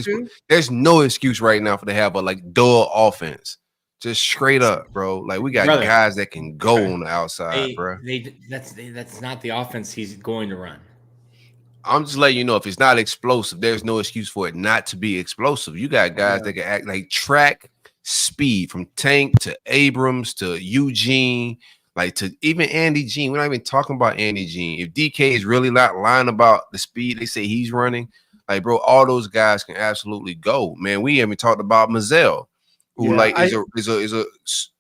There's no excuse right now for to have a like dull offense. Just straight up, bro. Like, we got guys that can go on the outside, bro. That's not the offense he's going to run. I'm just letting you know if it's not explosive, there's no excuse for it not to be explosive. You got guys that can act like track speed from Tank to Abrams to Eugene, like to even Andy Jean. We're not even talking about Andy Jean. If DK is really not lying about the speed they say he's running, like, bro, all those guys can absolutely go. Man, we haven't talked about Mazzell, who is a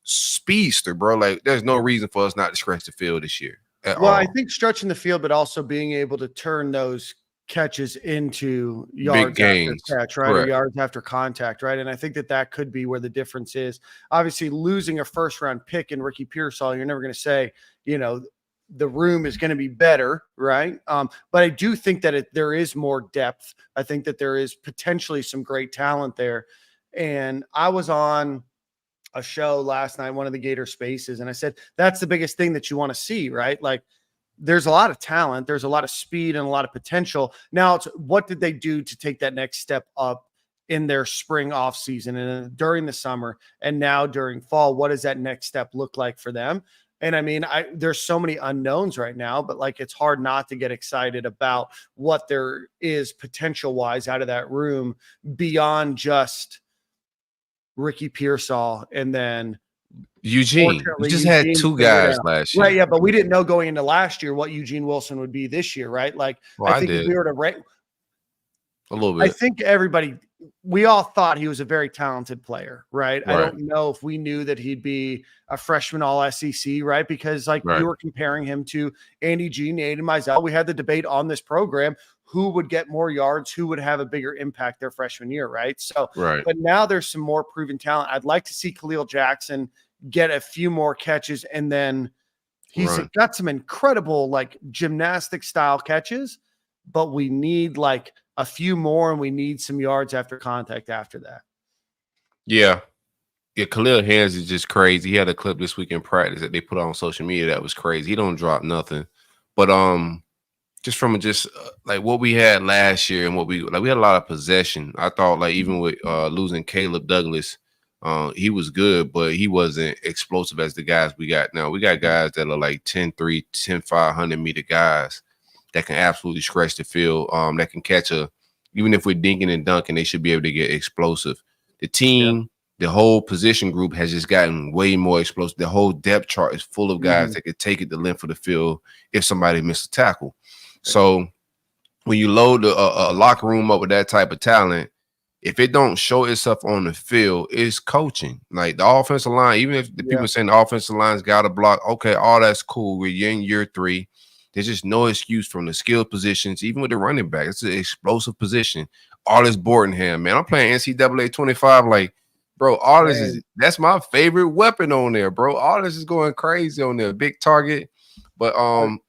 speedster, bro. Like, there's no reason for us not to stretch the field this year. I think stretching the field, but also being able to turn those catches into yards after catch, right? Or yards after contact, right? And I think that could be where the difference is. Obviously, losing a first-round pick in Ricky Pearsall, you're never going to say, the room is going to be better, right? But I do think that there is more depth. I think that there is potentially some great talent there. And I was on a show last night, one of the Gator Spaces, and I said, that's the biggest thing that you want to see, right? Like, there's a lot of talent, there's a lot of speed and a lot of potential. Now it's what did they do to take that next step up in their spring off season and during the summer and now during fall? What does that next step look like for them? And I mean, there's so many unknowns right now, but like, it's hard not to get excited about what there is potential wise out of that room beyond just Ricky Pearsall and then Eugene. We just had two guys last year. Right, yeah, but we didn't know going into last year what Eugene Wilson would be this year, right? Like, I think if we were to rank a little bit. I think we all thought he was a very talented player, right? I don't know if we knew that he'd be a freshman all SEC, right? Because we were comparing him to Andy Jean, Aiden Mizell. We had the debate on this program. Who would get more yards? Who would have a bigger impact their freshman year, right? So, but now there's some more proven talent. I'd like to see Khalil Jackson get a few more catches, and then he's got some incredible gymnastic style catches, but we need a few more, and we need some yards after contact after that. Yeah, Khalil Hands is just crazy. He had a clip this week in practice that they put on social media that was crazy. He don't drop nothing, but just from what we had last year and what we had a lot of possession. I thought even with losing Caleb Douglas, he was good, but he wasn't explosive as the guys we got now. We got guys that are 10-3, 10-5, 100-meter guys that can absolutely stretch the field, that can catch even if we're dinking and dunking, they should be able to get explosive. The team, the whole position group has just gotten way more explosive. The whole depth chart is full of guys that could take it the length of the field if somebody missed a tackle. So when you load a locker room up with that type of talent, if it don't show itself on the field, it's coaching. Like the offensive line, even if the people saying the offensive line's got to block, okay, all that's cool. We're in year 3. There's just no excuse from the skilled positions, even with the running back. It's an explosive position. All this Bordenham, man. I'm playing NCAA 25. Bro, all this that's my favorite weapon on there, bro. All this is going crazy on there. Big target. But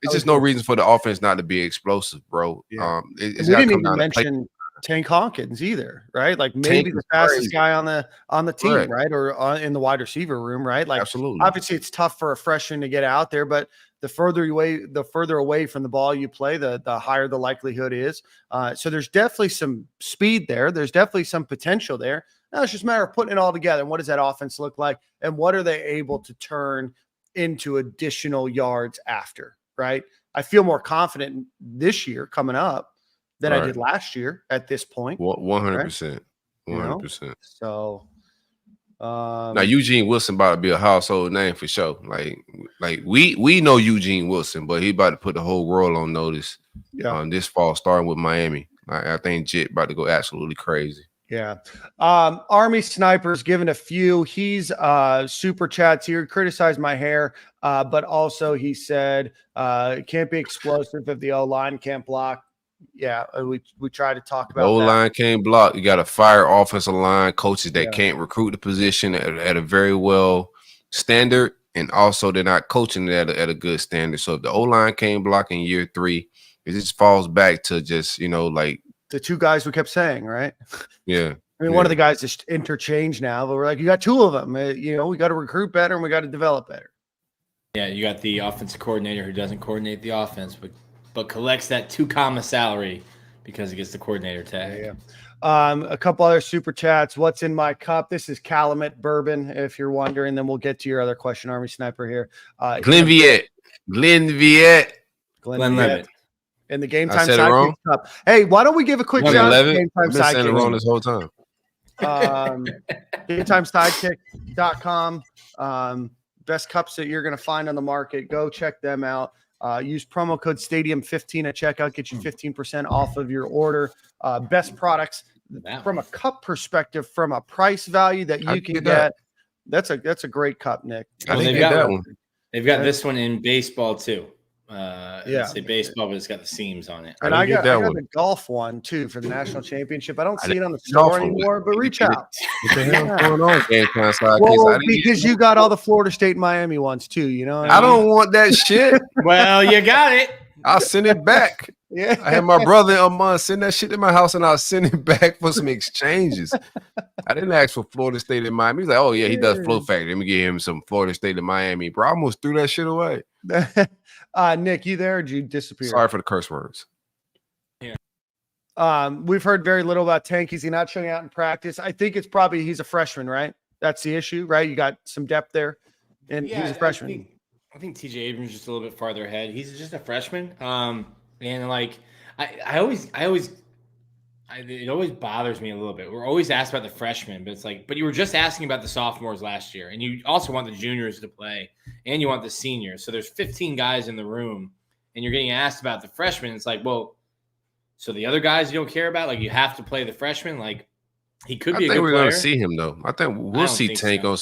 it's just no reason for the offense not to be explosive, bro. Yeah. We didn't even mention Tank Hawkins either, right? Maybe the fastest guy on the team, right? Or in the wide receiver room, right? Absolutely. Obviously, it's tough for a freshman to get out there, but the further away from the ball you play, the higher the likelihood is. So there's definitely some speed there. There's definitely some potential there. Now it's just a matter of putting it all together. And what does that offense look like? And what are they able to turn into additional yards after, right? I feel more confident this year coming up than I did last year at this point. 100%. 100%. So now Eugene Wilson about to be a household name for sure. We know Eugene Wilson, but he about to put the whole world on notice this fall, starting with Miami. I think Jit about to go absolutely crazy. Yeah. Army Snipers giving a few. He's super chats here, criticized my hair, but also he said it can't be explosive if the O-line can't block. Yeah, we try to talk about the O-line can't block. You got to fire offensive line coaches that can't recruit the position at a very well standard, and also they're not coaching it at a good standard. So if the O-line can't block in year 3, it just falls back to just, the two guys we kept saying, right? Yeah. I mean, one of the guys just interchanged now, but we're like, you got 2 of them. We got to recruit better and we got to develop better. Yeah, you got the offensive coordinator who doesn't coordinate the offense, but collects that 2 comma salary because he gets the coordinator tag. Yeah. A couple other super chats. What's in my cup? This is Calumet bourbon, if you're wondering. Then we'll get to your other question, Army Sniper here. Glenn Viet. Glenn Levitt. in the Game I Time said it wrong? Sidekicks Cup. Hey, why don't we give a quick shout out to Game Time I've been saying it wrong Sidekicks? this whole time. GameTimeSidekick.com. Best cups that you're going to find on the market. Go check them out. Use promo code Stadium15 at checkout. Get you 15% off of your order. Best products from a cup perspective, from a price value that you can get. That's a great cup, Nick. I didn't get that one. They've got this one in baseball too. It's a baseball, but it's got the seams on it. And I got the golf one too for the national championship. I don't see it on the store anymore, but reach out. What the hell going on, Game Time Sidekicks? Well, because you got all the Florida State and Miami ones too, you know. I don't want that shit. Well, you got it. I'll send it back. Yeah, I had my brother in a month send that shit to my house, and I'll send it back for some exchanges. I didn't ask for Florida State and Miami. He's like, oh yeah, he does Flow Factory. Let me get him some Florida State and Miami. Bro, I almost threw that shit away. Nick, you there? Or did you disappear? Sorry for the curse words. Yeah. We've heard very little about Tank. Is he not showing out in practice? I think it's probably he's a freshman, right? That's the issue, right? You got some depth there, and he's a freshman. I think TJ Abrams is just a little bit farther ahead. He's just a freshman. And like it always bothers me a little bit. We're always asked about the freshmen, but it's like, but you were just asking about the sophomores last year, and you also want the juniors to play, and you want the seniors. So there's 15 guys in the room, and you're getting asked about the freshmen. It's like, well, so the other guys you don't care about, like you have to play the freshman. Like he could be. I think we're going to see him though. I think we'll see Tank on.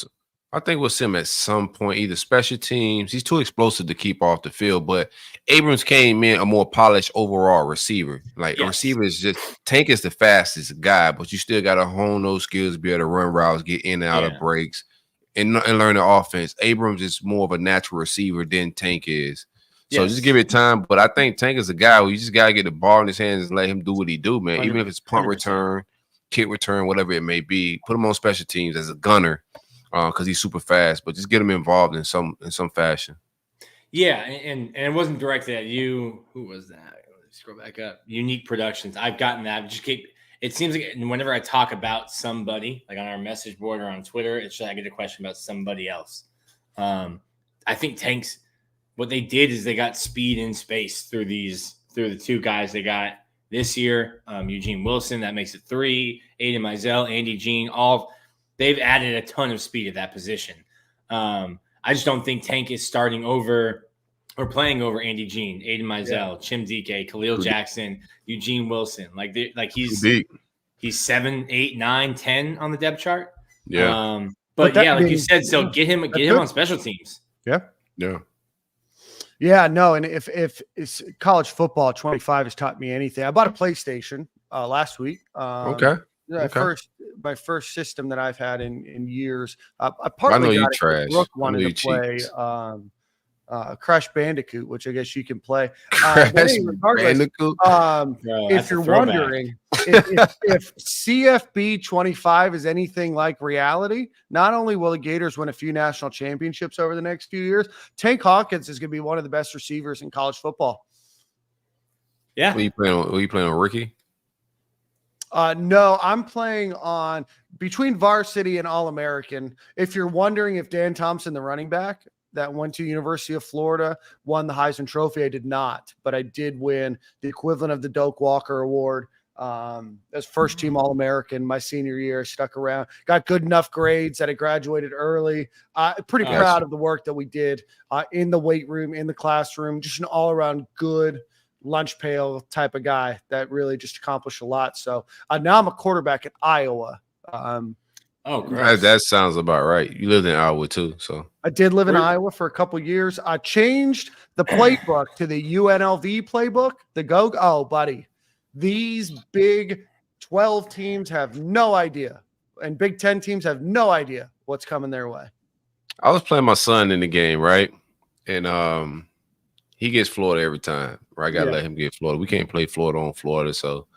I think we'll see him at some point, either special teams. He's too explosive to keep off the field, but Abrams came in a more polished overall receiver. Like a receiver is just Tank is the fastest guy, but you still got to hone those skills, be able to run routes, get in and out of breaks, and learn the offense. Abrams is more of a natural receiver than Tank is. So just give it time. But I think Tank is a guy where you just got to get the ball in his hands and let him do what he do, man. 100%. Even if it's punt return, kick return, whatever it may be, put him on special teams as a gunner. Because he's super fast, but just get him involved in some fashion. Yeah, and it wasn't directed at you. Who was that? Scroll back up. Unique Productions. I've gotten that. Just keep. It seems like whenever I talk about somebody, like on our message board or on Twitter, it's just I get a question about somebody else. I think Tanks. What they did is they got speed in space through the two guys they got this year. Eugene Wilson, that makes it 3. Aiden Mizell, Andy Jean, all. They've added a ton of speed at that position. I just don't think Tank is starting over or playing over Andy Jean, Aiden Mizell, Chim Dike, Khalil Jackson, Eugene Wilson. He's 7, 8, 9, 10 on the depth chart. Yeah. But yeah, like you said, so get him on special teams. Yeah. Yeah. Yeah, no, and if it's college football 25 has taught me anything. I bought a PlayStation last week. Okay. My first system that I've had in years. I know you trash. Brooke wanted to play Crash Bandicoot, which I guess you can play. Bandicoot. If you're wondering if CFB 25 is anything like reality, not only will the Gators win a few national championships over the next few years, Tank Hawkins is going to be one of the best receivers in college football. Yeah. Are you playing on Ricky? No, I'm playing on between varsity and All-American. If you're wondering if Dan Thompson, the running back that went to University of Florida, won the Heisman Trophy, I did not, but I did win the equivalent of the Doak Walker Award as first team All-American my senior year. Stuck around, got good enough grades that I graduated early. Pretty proud of the work that we did in the weight room, in the classroom, just an all-around good lunch pail type of guy that really just accomplished a lot. So now I'm a quarterback at Iowa. That sounds about right. You lived in Iowa too, so I did live in Iowa for a couple years. I changed the playbook to the UNLV playbook. Buddy, these Big 12 teams have no idea, and Big 10 teams have no idea what's coming their way. I was playing my son in the game, right, and he gets Florida every time. Right, I gotta let him get Florida. We can't play Florida on Florida, so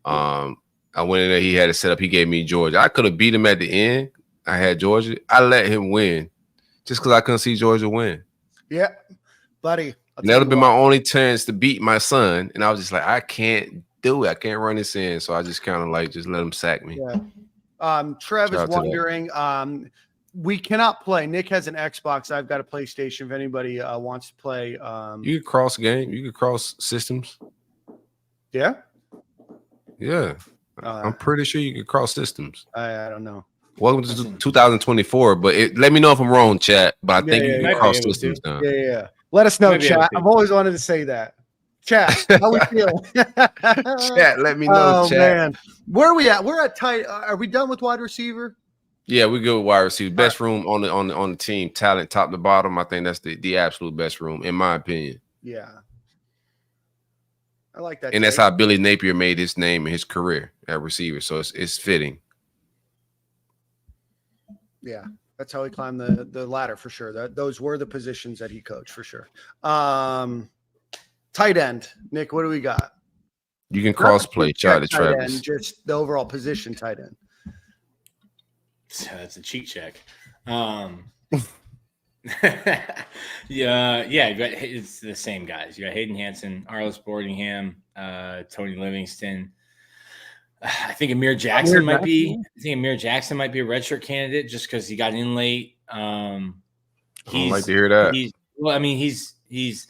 I went in there. He had it set up. He gave me Georgia. I could have beat him at the end. I had Georgia. I let him win just because I couldn't see Georgia win. Yeah, buddy. That would have been my only chance to beat my son, and I was just like, I can't do it. I can't run this in, so I just kind of just let him sack me. Yeah. Trev is wondering. We cannot play. Nick has an Xbox. I've got a PlayStation. If anybody wants to play, you could cross game. You could cross systems. Yeah. Yeah. I'm pretty sure you can cross systems. I don't know. Welcome to 2024, but let me know if I'm wrong, chat. But I think you can cross systems now. Yeah. Let us know, chat. I've always wanted to say that. Chat, how we feel? Chat, let me know. Oh chat. Man, where are we at? We're at tight. Are we done with wide receiver? Yeah, we go with wide receiver. Best room on the team, talent top to bottom. I think that's the absolute best room, in my opinion. Yeah, I like that. And that's how Billy Napier made his name and his career at receiver. So it's fitting. Yeah, that's how he climbed the ladder for sure. Those were the positions that he coached for sure. Tight end, Nick. What do we got? You can cross play. Shout out to Travis. End, just the overall position, tight end. So that's a cheat check. Yeah. It's the same guys. You got Hayden Hansen, Arliss Boardingham, Tony Livingston. I think Amir Jackson might be. I think Amir Jackson might be a redshirt candidate just because he got in late. I'd like to hear that. He's.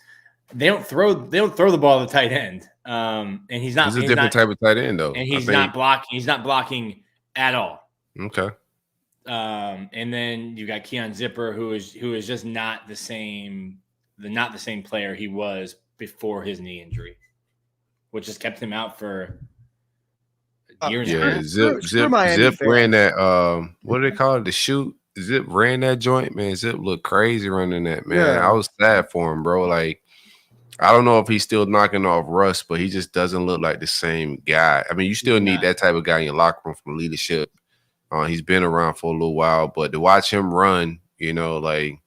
They don't throw the ball to the tight end. And he's not. He's a different type of tight end though. And he's not blocking. He's not blocking at all. Okay. And then you got Keon Zipper, who is just not the same player he was before his knee injury, which has kept him out for years. Yeah, Zip ran that. What do they call it? The shoot. Zip ran that joint, man. Zip looked crazy running that, man. Yeah. I was sad for him, bro. Like, I don't know if he's still knocking off Russ, but he just doesn't look like the same guy. I mean, you still need that type of guy in your locker room from leadership. He's been around for a little while, but to watch him run, like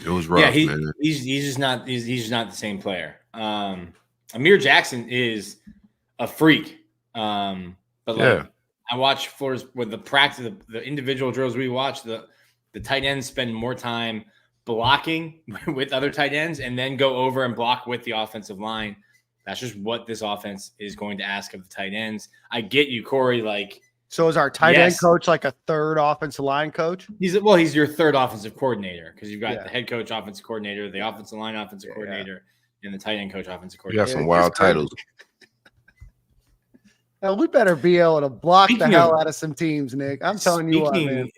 it was rough. Yeah, man. he's just not the same player. Amir Jackson is a freak. But I watch Florida's with the practice, the individual drills we watch. The tight ends spend more time blocking with other tight ends and then go over and block with the offensive line. That's just what this offense is going to ask of the tight ends. I get you, Corey. So is our tight end coach like a third offensive line coach? He's your third offensive coordinator because you've got the head coach, offensive coordinator, the offensive line offensive coordinator, and the tight end coach, offensive coordinator. You got some wild titles. Now, we better be able to block the hell out of some teams, Nick. I'm telling you what, man.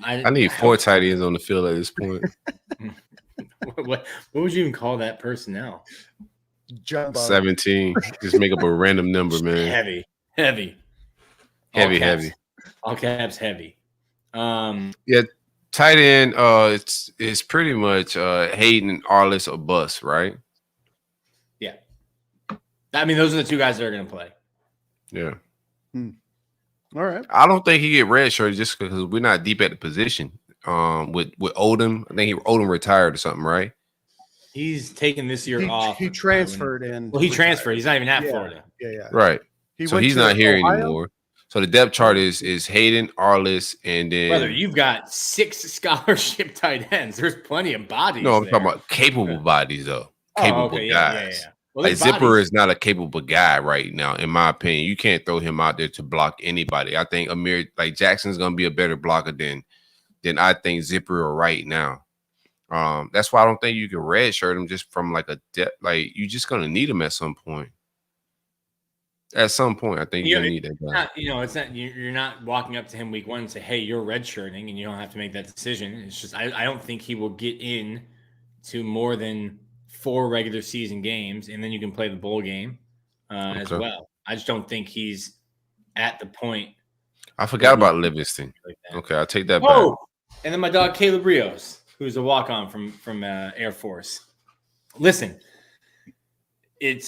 I need 4 tight ends on the field at this point. What would you even call that personnel? Jumbo. 17. Just make up a random number, man. Heavy. All caps heavy. Yeah, tight end. It's pretty much Hayden, Arliss, or bust, right? Yeah. I mean, those are the 2 guys that are going to play. Yeah. All right. I don't think he get redshirted just because we're not deep at the position. With Odom, I think Odom retired or something, right? He's taken this year off. He transferred in. Well, he transferred. He's not even at Florida. Yeah. Right. So he's not here anymore. So the depth chart is Hayden, Arliss, and then brother, you've got 6 scholarship tight ends. There's plenty of bodies. No, I'm talking about capable bodies though. Capable guys. Yeah. Well, like Zipper is not a capable guy right now, in my opinion. You can't throw him out there to block anybody. I think Amir, Jackson's gonna be a better blocker than I think Zipper are right now. That's why I don't think you can redshirt him just from like a depth. Like you're just gonna need him at some point. At some point, I think you're gonna need that guy. It's not you're not walking up to him week 1 and say, "Hey, you're redshirting," and you don't have to make that decision. It's just I don't think he will get in to more than 4 regular season games, and then you can play the bowl game as well. I just don't think he's at the point. I forgot about Livingston. Like okay, I'll take that back. And then my dog Caleb Rios, who's a walk-on from Air Force. Listen,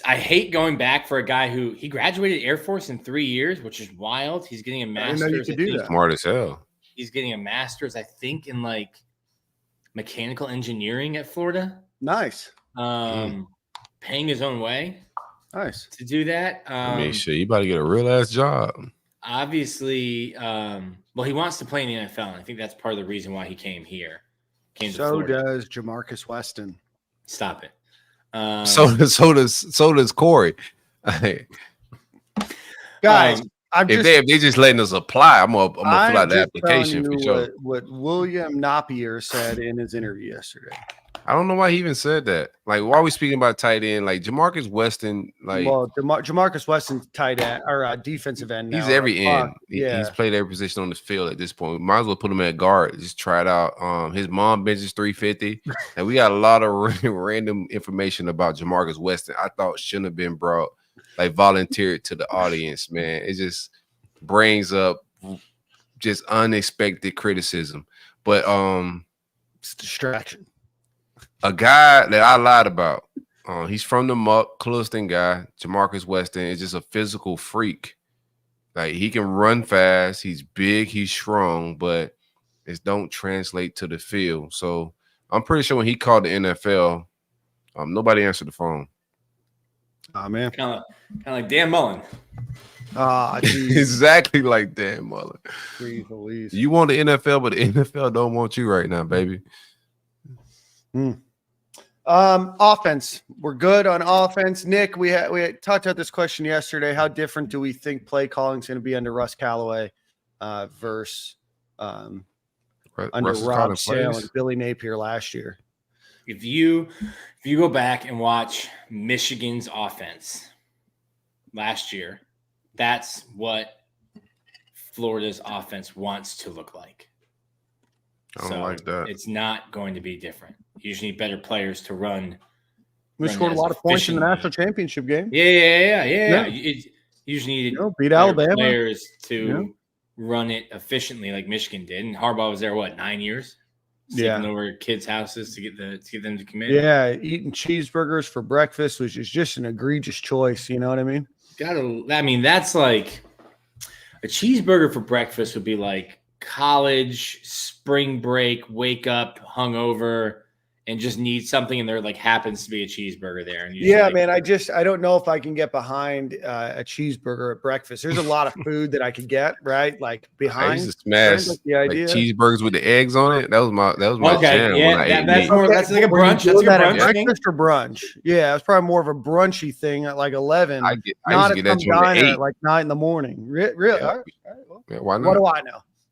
I hate going back for a guy who he graduated Air Force in 3 years, which is wild. He's getting a master's. I didn't know you could do that. Smart as hell. He's getting a master's, I think, in mechanical engineering at Florida. Nice. Paying his own way. Nice to do that. Shit, you about to get a real ass job. Obviously, well, he wants to play in the NFL, and I think that's part of the reason why he came here. So does Jamarcus Weston. Stop it. So does Corey. Guys, if they just letting us apply, I'm gonna fill out the application for sure. What William Napier said in his interview yesterday. I don't know why he even said that. Like, why are we speaking about tight end? Like, Jamarcus Weston, like, well, Jamarcus Weston's tight end or defensive end. he's now, every end. Yeah, He's played every position on the field at this point. We might as well put him at guard. Just try it out. His mom benches 350. And we got a lot of random information about Jamarcus Weston. I thought shouldn't have been brought, like volunteered to the audience, man. It just brings up just unexpected criticism. But it's a distraction. a guy that I lied about. He's from the Muck, Clueston guy. Jamarcus Weston is just a physical freak. Like, he can run fast. He's big. He's strong, but it don't translate to the field. So I'm pretty sure when he called the NFL, nobody answered the phone. Oh man, kind of like Dan Mullen. Exactly like Dan Mullen. Please. You want the NFL, but the NFL don't want you right now, baby. Offense. We're good on offense. Nick, we had talked about this question yesterday. How different do we think play calling is going to be under Russ Callaway versus under Rob Sale and Billy Napier last year? If you go back and watch Michigan's offense last year, that's what Florida's offense wants to look like. I don't like that. It's not going to be different. You just need better players to run. We scored a lot of points in the national championship game. Yeah. You just need beat Alabama players to run it efficiently like Michigan did. And Harbaugh was there, 9 years? Sleeping over kids' houses to get them to commit. Yeah, eating cheeseburgers for breakfast, which is just an egregious choice. You know what I mean? That's like a cheeseburger for breakfast would be like college, spring break, wake up, hungover, and just need something, and there like happens to be a cheeseburger there. And man, I don't know if I can get behind a cheeseburger at breakfast. There's a lot of food that I could get right, like behind. I used to smash the idea. Like cheeseburgers with the eggs on it. That was my jam. Yeah, that's like a brunch. That's your brunch breakfast or brunch. Yeah, it's probably more of a brunchy thing at like 11. I used to get that diner at like 9 in the morning. Really? All right. Well, yeah, why not?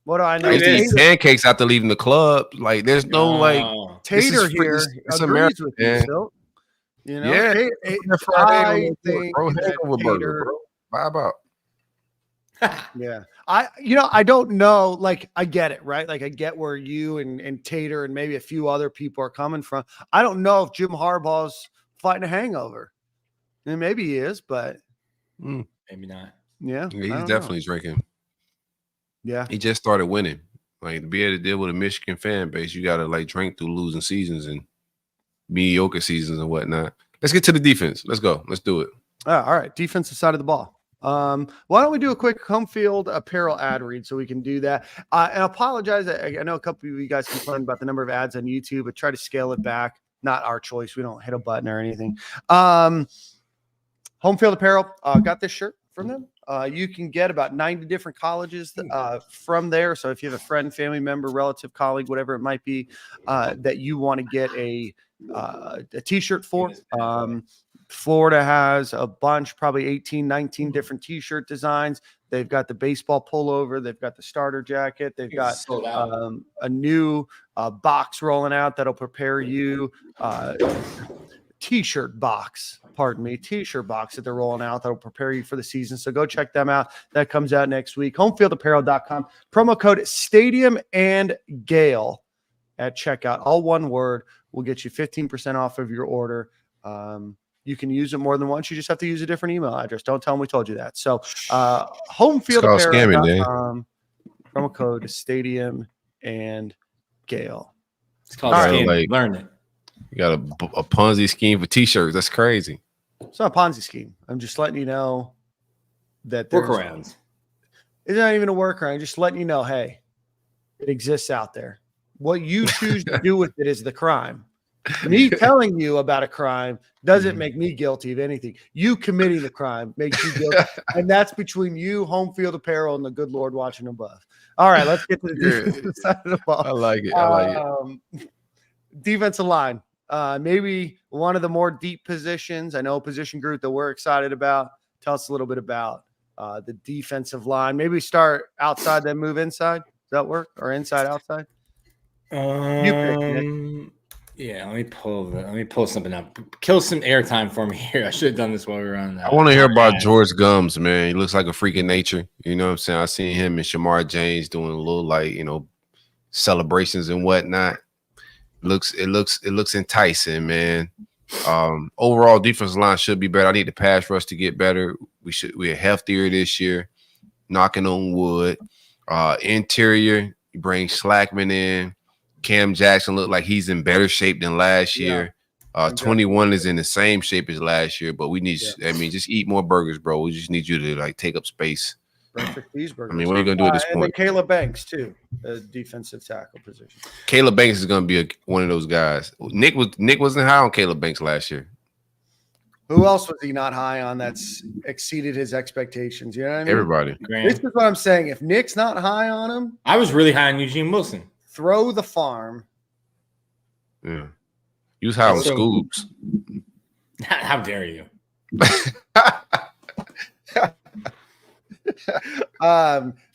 What do I know? I used to eat pancakes after leaving the club. Like, there's no like Tater here. It's American, with you, still. You know, I think Tater. How about? Yeah, I don't know. Like, I get it, right? Like, I get where you and Tater and maybe a few other people are coming from. I don't know if Jim Harbaugh's fighting a hangover. And maybe he is, but maybe not. Yeah, he's definitely drinking. Yeah, he just started winning. Like, to be able to deal with a Michigan fan base, you got to like drink through losing seasons and mediocre seasons and whatnot. Let's get to the defense. Let's go. Let's do it. All right, defensive side of the ball. Why don't we do a quick home field apparel ad read so we can do that? And I apologize. I know a couple of you guys complained about the number of ads on YouTube, but try to scale it back. Not our choice. We don't hit a button or anything. Home field apparel. Got this shirt from them. You can get about 90 different colleges from there. So if you have a friend, family member, relative, colleague, whatever it might be, that you want to get a t-shirt for, Florida has a bunch, probably 18, 19 different t-shirt designs. They've got the baseball pullover. They've got the starter jacket. They've got a new box rolling out that'll prepare you t-shirt box that they're rolling out that'll prepare you for the season. So go check them out. That comes out next week. Homefieldapparel.com. Promo code Stadium and Gale at checkout. All one word will get you 15% off of your order. You can use it more than once. You just have to use a different email address. Don't tell them we told you that. So homefieldapparel.com. Promo code Stadium and Gale. It's called scamming. Learn it. You got a Ponzi scheme for t-shirts. That's crazy. It's not a Ponzi scheme. I'm just letting you know that workarounds. It's not even a workaround. I'm just letting you know, hey, it exists out there. What you choose to do with it is the crime. Me telling you about a crime doesn't make me guilty of anything. You committing the crime makes you guilty. And that's between you, Home Field Apparel, and the good Lord watching above. All right, let's get to the defensive side of the ball. I like it. Defensive line. Maybe one of the more deep positions. I know a position group that we're excited about. Tell us a little bit about the defensive line. Maybe start outside, then move inside. Does that work? Or inside, outside? You pick, Nick. Yeah, let me pull something up. Kill some airtime for me here. I should have done this while we were on that. I want to hear about George Gums, man. He looks like a freak of nature. You know what I'm saying? I seen him and Shamar James doing a little celebrations and whatnot. It looks enticing, man. Overall defensive line should be better. I need the pass rush to get better. We're healthier this year. Knocking on wood. Interior, you bring Slackman in. Cam Jackson looked like he's in better shape than last year. 21 is in the same shape as last year, but we need, just eat more burgers, bro. We just need you to take up space. Breakfast cheeseburgers. I mean, what are you going to do at this point? And Caleb Banks, too, the defensive tackle position. Caleb Banks is going to be one of those guys. Nick wasn't high on Caleb Banks last year. Who else was he not high on that's exceeded his expectations? You know what I mean? Everybody. This is what I'm saying. If Nick's not high on him, I was really high on Eugene Wilson. Throw the farm. Yeah. You was high on Scoobs. How dare you?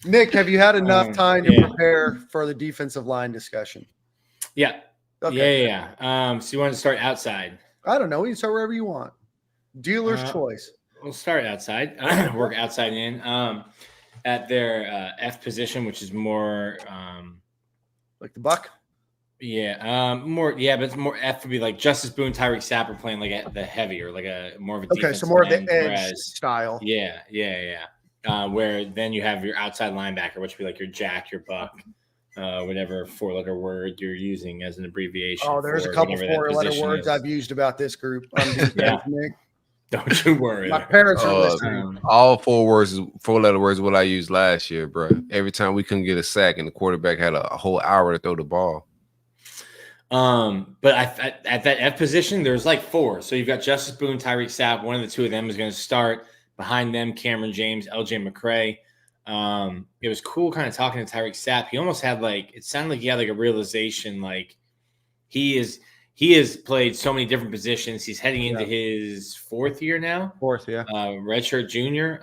Nick, have you had enough time to prepare for the defensive line discussion? Yeah. Okay. Yeah. So you want to start outside? I don't know. You can start wherever you want. Dealer's choice. We'll start outside. Work outside in. At their F position, which is more like the buck. Yeah. More. Yeah, but it's more F would be like Justice Boone, Tyreek Sapp are playing like at the heavier, like a more of a okay. So more of the edge style. Yeah. Where then you have your outside linebacker, which would be like your Jack, your Buck, whatever 4-letter word you're using as an abbreviation. Oh, there's a couple 4-letter words I've used about this group. Nick. Don't you worry. My parents are listening. All 4-letter words what I used last year, bro. Every time we couldn't get a sack and the quarterback had a whole hour to throw the ball. But at that F position, there's like 4. So you've got Justice Boone, Tyreek Sapp. One of the two of them is going to start. Behind them, Cameron James, LJ McCray. It was cool kind of talking to Tyreek Sapp. He almost had it sounded like he had a realization he has played so many different positions. He's heading into his 4th year now. 4th, yeah. Redshirt junior.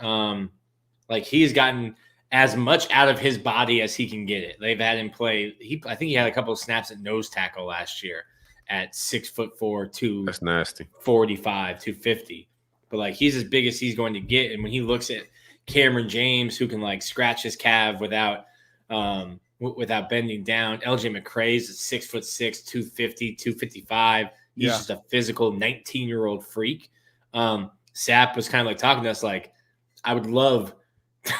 He's gotten as much out of his body as he can get it. They've had him play. I think he had a couple of snaps at nose tackle last year at 6'4", That's nasty. 45, 250. But he's as big as he's going to get. And when he looks at Cameron James, who can scratch his calf without bending down, LJ McCray's 6'6", 250, 255. He's just a physical 19-year-old freak. Sapp was kind of talking to us I would love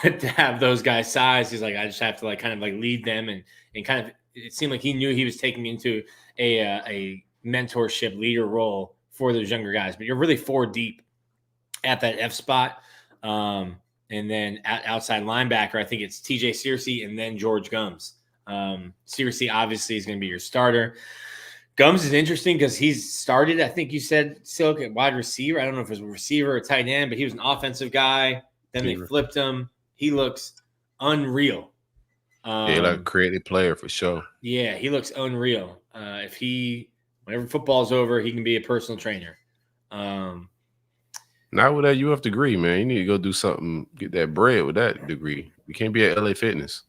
to have those guys' size. He's I just have to kind of lead them and kind of. It seemed like he knew he was taking me into a mentorship leader role for those younger guys. But you're really 4 deep at that F spot. And then at outside linebacker, I think it's TJ Searcy and then George Gums. Searcy obviously is going to be your starter. Gums is interesting because he's started, I think you said, Silk, at wide receiver. I don't know if it was a receiver or tight end, but he was an offensive guy. Then they flipped him. He looks unreal. A creative player for sure. Yeah, he looks unreal. Whenever football's over, he can be a personal trainer. Not with that UF degree, man. You need to go do something, get that bread with that degree. You can't be at LA Fitness.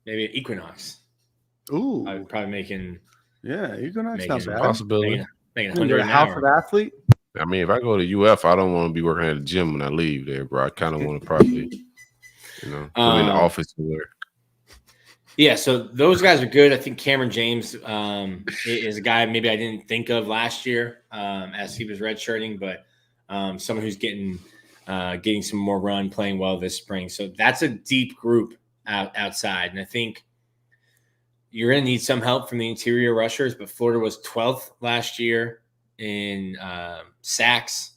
Maybe at Equinox. Ooh. I'm probably making. Yeah, Equinox not bad. Possibility. Making 100 an house hour. of athlete. I mean, if I go to UF, I don't want to be working at the gym when I leave there, bro. I kind of want to probably, go in the office somewhere. Yeah, so those guys are good. I think Cameron James is a guy maybe I didn't think of last year as he was redshirting, but someone who's getting some more run, playing well this spring. So that's a deep group outside. And I think you're going to need some help from the interior rushers, but Florida was 12th last year in sacks,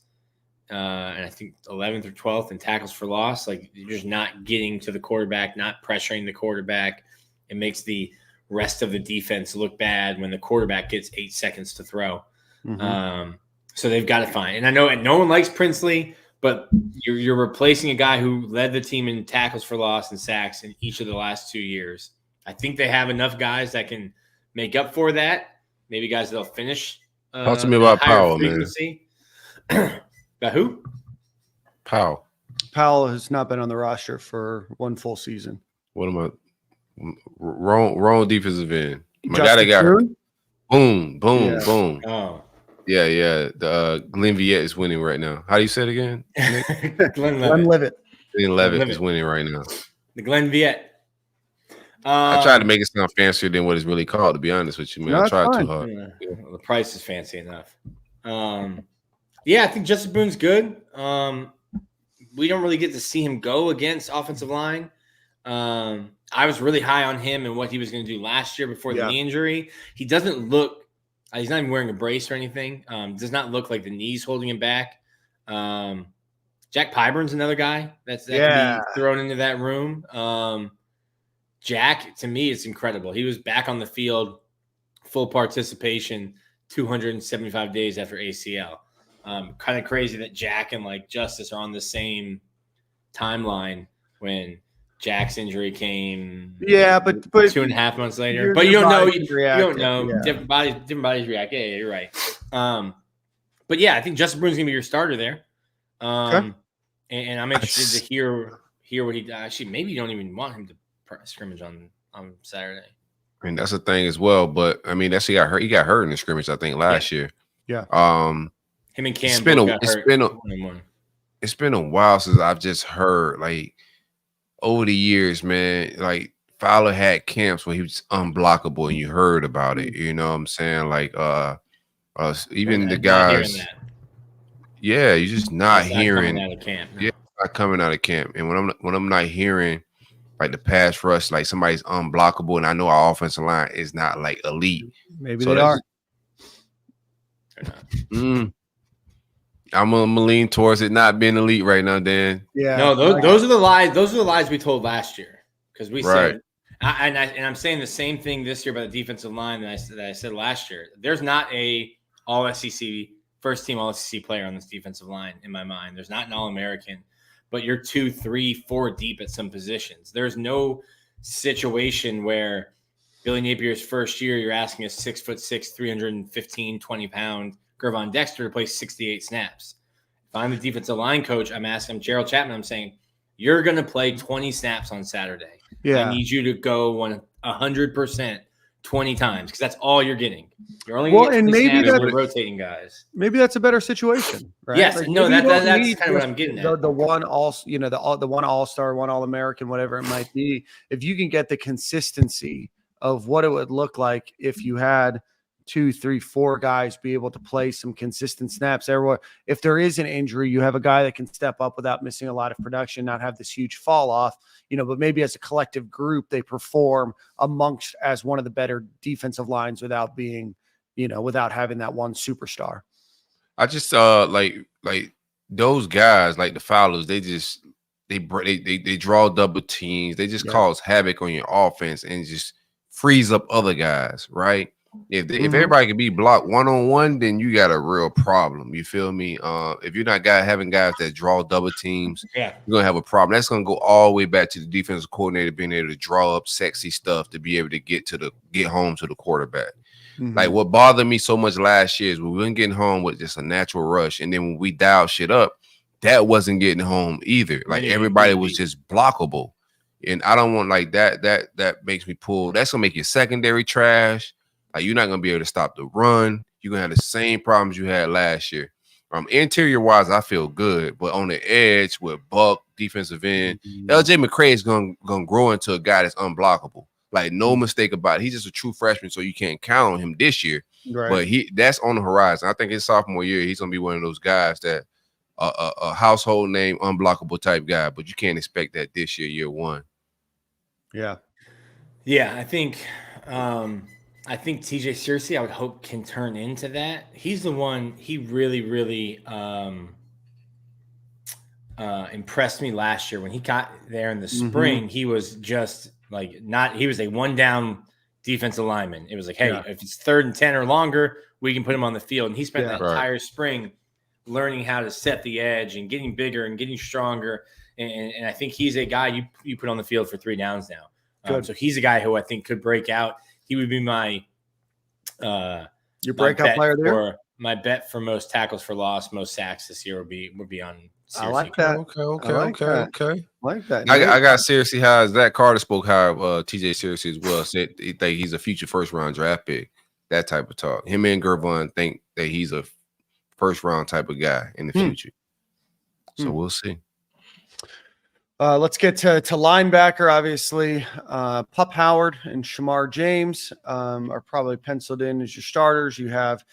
and I think 11th or 12th in tackles for loss. You're just not getting to the quarterback, not pressuring the quarterback. It makes the rest of the defense look bad when the quarterback gets 8 seconds to throw. Mm-hmm. So they've got to find. And I know no one likes Princely, but you're replacing a guy who led the team in tackles for loss and sacks in each of the last 2 years. I think they have enough guys that can make up for that. Maybe guys that'll finish. Talk to me about Powell, frequency. Man. About who? Powell. Powell has not been on the roster for one full season. What am I? Wrong defensive end. My guy that got hurt. Boom, boom, Yeah. boom. Oh, Yeah. The Glenn Viette is winning right now. How do you say it again? Glenn Glenn Levitt. Levitt. Glenn Levitt Levitt. is winning right now. The Glenn Viette. I tried to make it sound fancier than what it's really called, to be honest with you, man. No, I it's tried fine. too hard. Well, the price is fancy enough. Yeah, I think Justice Boone's good. We don't really get to see him go against offensive line. I was really high on him and what he was going to do last year before the knee injury. He doesn't look – he's not even wearing a brace or anything. Does not look like the knee's holding him back. Jack Pyburn's another guy that can be thrown into that room. Jack, to me, it's incredible. He was back on the field, full participation, 275 days after ACL. Kind of crazy that Jack and like Justice are on the same timeline when Jack's injury came. Yeah, but 2.5 months later. But you don't know. You don't know. Yeah. Different bodies react. Yeah, you're right. But yeah, I think Justice Brune's gonna be your starter there. And I'm interested to hear what he actually. Maybe you don't even want him to scrimmage on Saturday. I mean, that's the thing as well. But I mean, he got hurt. He got hurt in the scrimmage, I think, last year. Yeah. Him and Cam. It's been a while since I've just heard like over the years, man. Like Fowler had camps where he was unblockable, and you heard about it. You know what I'm saying? Like even the guys. Yeah, you're just not hearing. Coming out of camp. Yeah, not coming out of camp. And when I'm not hearing like the pass rush, like somebody's unblockable, and I know our offensive line is not like elite. Maybe they are. I'm gonna lean towards it not being elite right now, Dan. Yeah. No, those are the lies. Those are the lies we told last year because we Right. said, and I'm saying the same thing this year about the defensive line that I said last year. There's not a All SEC first team All SEC player on this defensive line in my mind. There's not an All American, but you're 2, 3, 4 deep at some positions. There's no situation where Billy Napier's first year, you're asking a 6'6", 315, 20-pound Gervon Dexter to play 68 snaps. If I'm the defensive line coach, I'm asking Gerald Chapman, I'm saying, you're going to play 20 snaps on Saturday. Yeah. I need you to go 100% 20 times because that's all you're getting. You're only getting you're rotating guys. Maybe that's a better situation, right? Yes, like, no, that's kind of what I'm getting at. The one the one All-Star, one All-American, whatever it might be. If you can get the consistency of what it would look like if you had 2, 3, 4 guys be able to play some consistent snaps everywhere. If there is an injury, you have a guy that can step up without missing a lot of production, not have this huge fall off, but maybe as a collective group, they perform amongst as one of the better defensive lines without being, without having that one superstar. I just like those guys, like the Fowlers, they draw double teams. They just cause havoc on your offense and just frees up other guys, right? If everybody can be blocked one-on-one, then you got a real problem. You feel me? If you're not having guys that draw double teams, you're gonna have a problem. That's gonna go all the way back to the defensive coordinator being able to draw up sexy stuff to be able to get home to the quarterback. Mm-hmm. Like what bothered me so much last year is we weren't getting home with just a natural rush, and then when we dialed shit up, that wasn't getting home either. Like everybody was just blockable, and I don't want like that. That makes me pull. That's gonna make your secondary trash. Like you're not gonna be able to stop the run. You're gonna have the same problems you had last year. Interior wise, I feel good, but on the edge with Buck, defensive end, LJ McCray is gonna grow into a guy that's unblockable. Like no mistake about it. He's just a true freshman, so you can't count on him this year. Right. But that's on the horizon. I think his sophomore year, he's gonna be one of those guys that a household name, unblockable type guy. But you can't expect that this year 1. Yeah. I think TJ Searcy, I would hope, can turn into that. He's the one. He really, really impressed me last year when he got there in the spring. He was just he was a one-down defensive lineman. It was like, hey, if it's 3rd and 10 or longer, we can put him on the field. And he spent that entire spring learning how to set the edge and getting bigger and getting stronger. And I think he's a guy you put on the field for 3 downs now. So he's a guy who I think could break out. He would be my your breakout player there. My bet for most tackles for loss, most sacks this year would be on Searcy. I like that. Okay. Like that. I got Searcy high. Zach Carter spoke high of TJ Searcy as well. Said he think he's a future first-round draft pick. that type of talk. Him and Gervon think that he's a first round type of guy in the future. So we'll see. Let's get to linebacker. Obviously, Pup Howard and Shamar James are probably penciled in as your starters. You have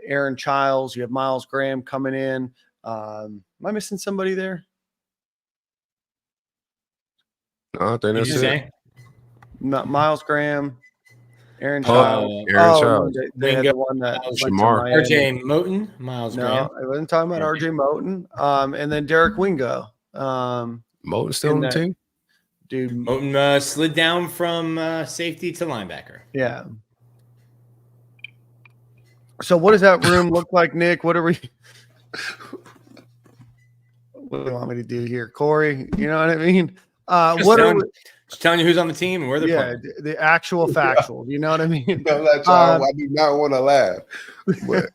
Aaron Childs. You have Myles Graham coming in. Am I missing somebody there? No, I think that's it. Myles Graham, Aaron Childs. They had the one that Shamar. RJ Moten, Myles Graham. I wasn't talking about RJ Moten. And then Derek Wingo. Moten still on the team? Dude, Moten slid down from safety to linebacker. Yeah. So what does that room look like, Nick? What do you want me to do here, Corey? You know what I mean? Just telling you who's on the team and where they're playing. The actual factual. You know what I mean? I do not want to laugh. But.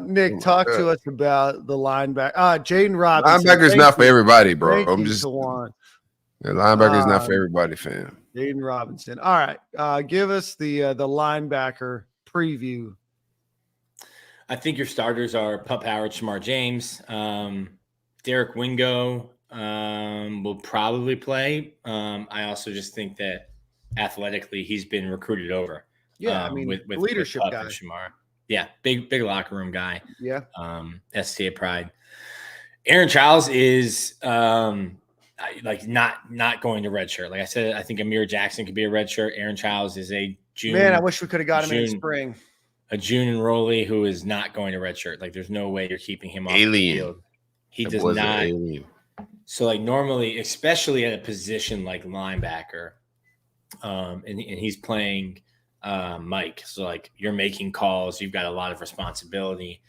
Nick, talk to us about the linebacker. Jaden Robinson. Linebacker is not for everybody, bro. I'm just the linebacker is not for everybody, fam. Jaden Robinson. All right, give us the linebacker preview. I think your starters are Pup Howard, Shamar James, Derek Wingo. Will probably play. I also just think that athletically he's been recruited over. Yeah, with leadership with guy. Shamar. Yeah, big locker room guy. Yeah. STA pride. Aaron Childs is not going to redshirt. Like I said, I think Amir Jackson could be a redshirt. Aaron Childs is a June. Man, I wish we could have got him in the spring. A June enrollee who is not going to redshirt. Like there's no way you're keeping him off the field. He does not. So like normally, especially at a position like linebacker, and he's playing Mike. So like you're making calls, you've got a lot of responsibility.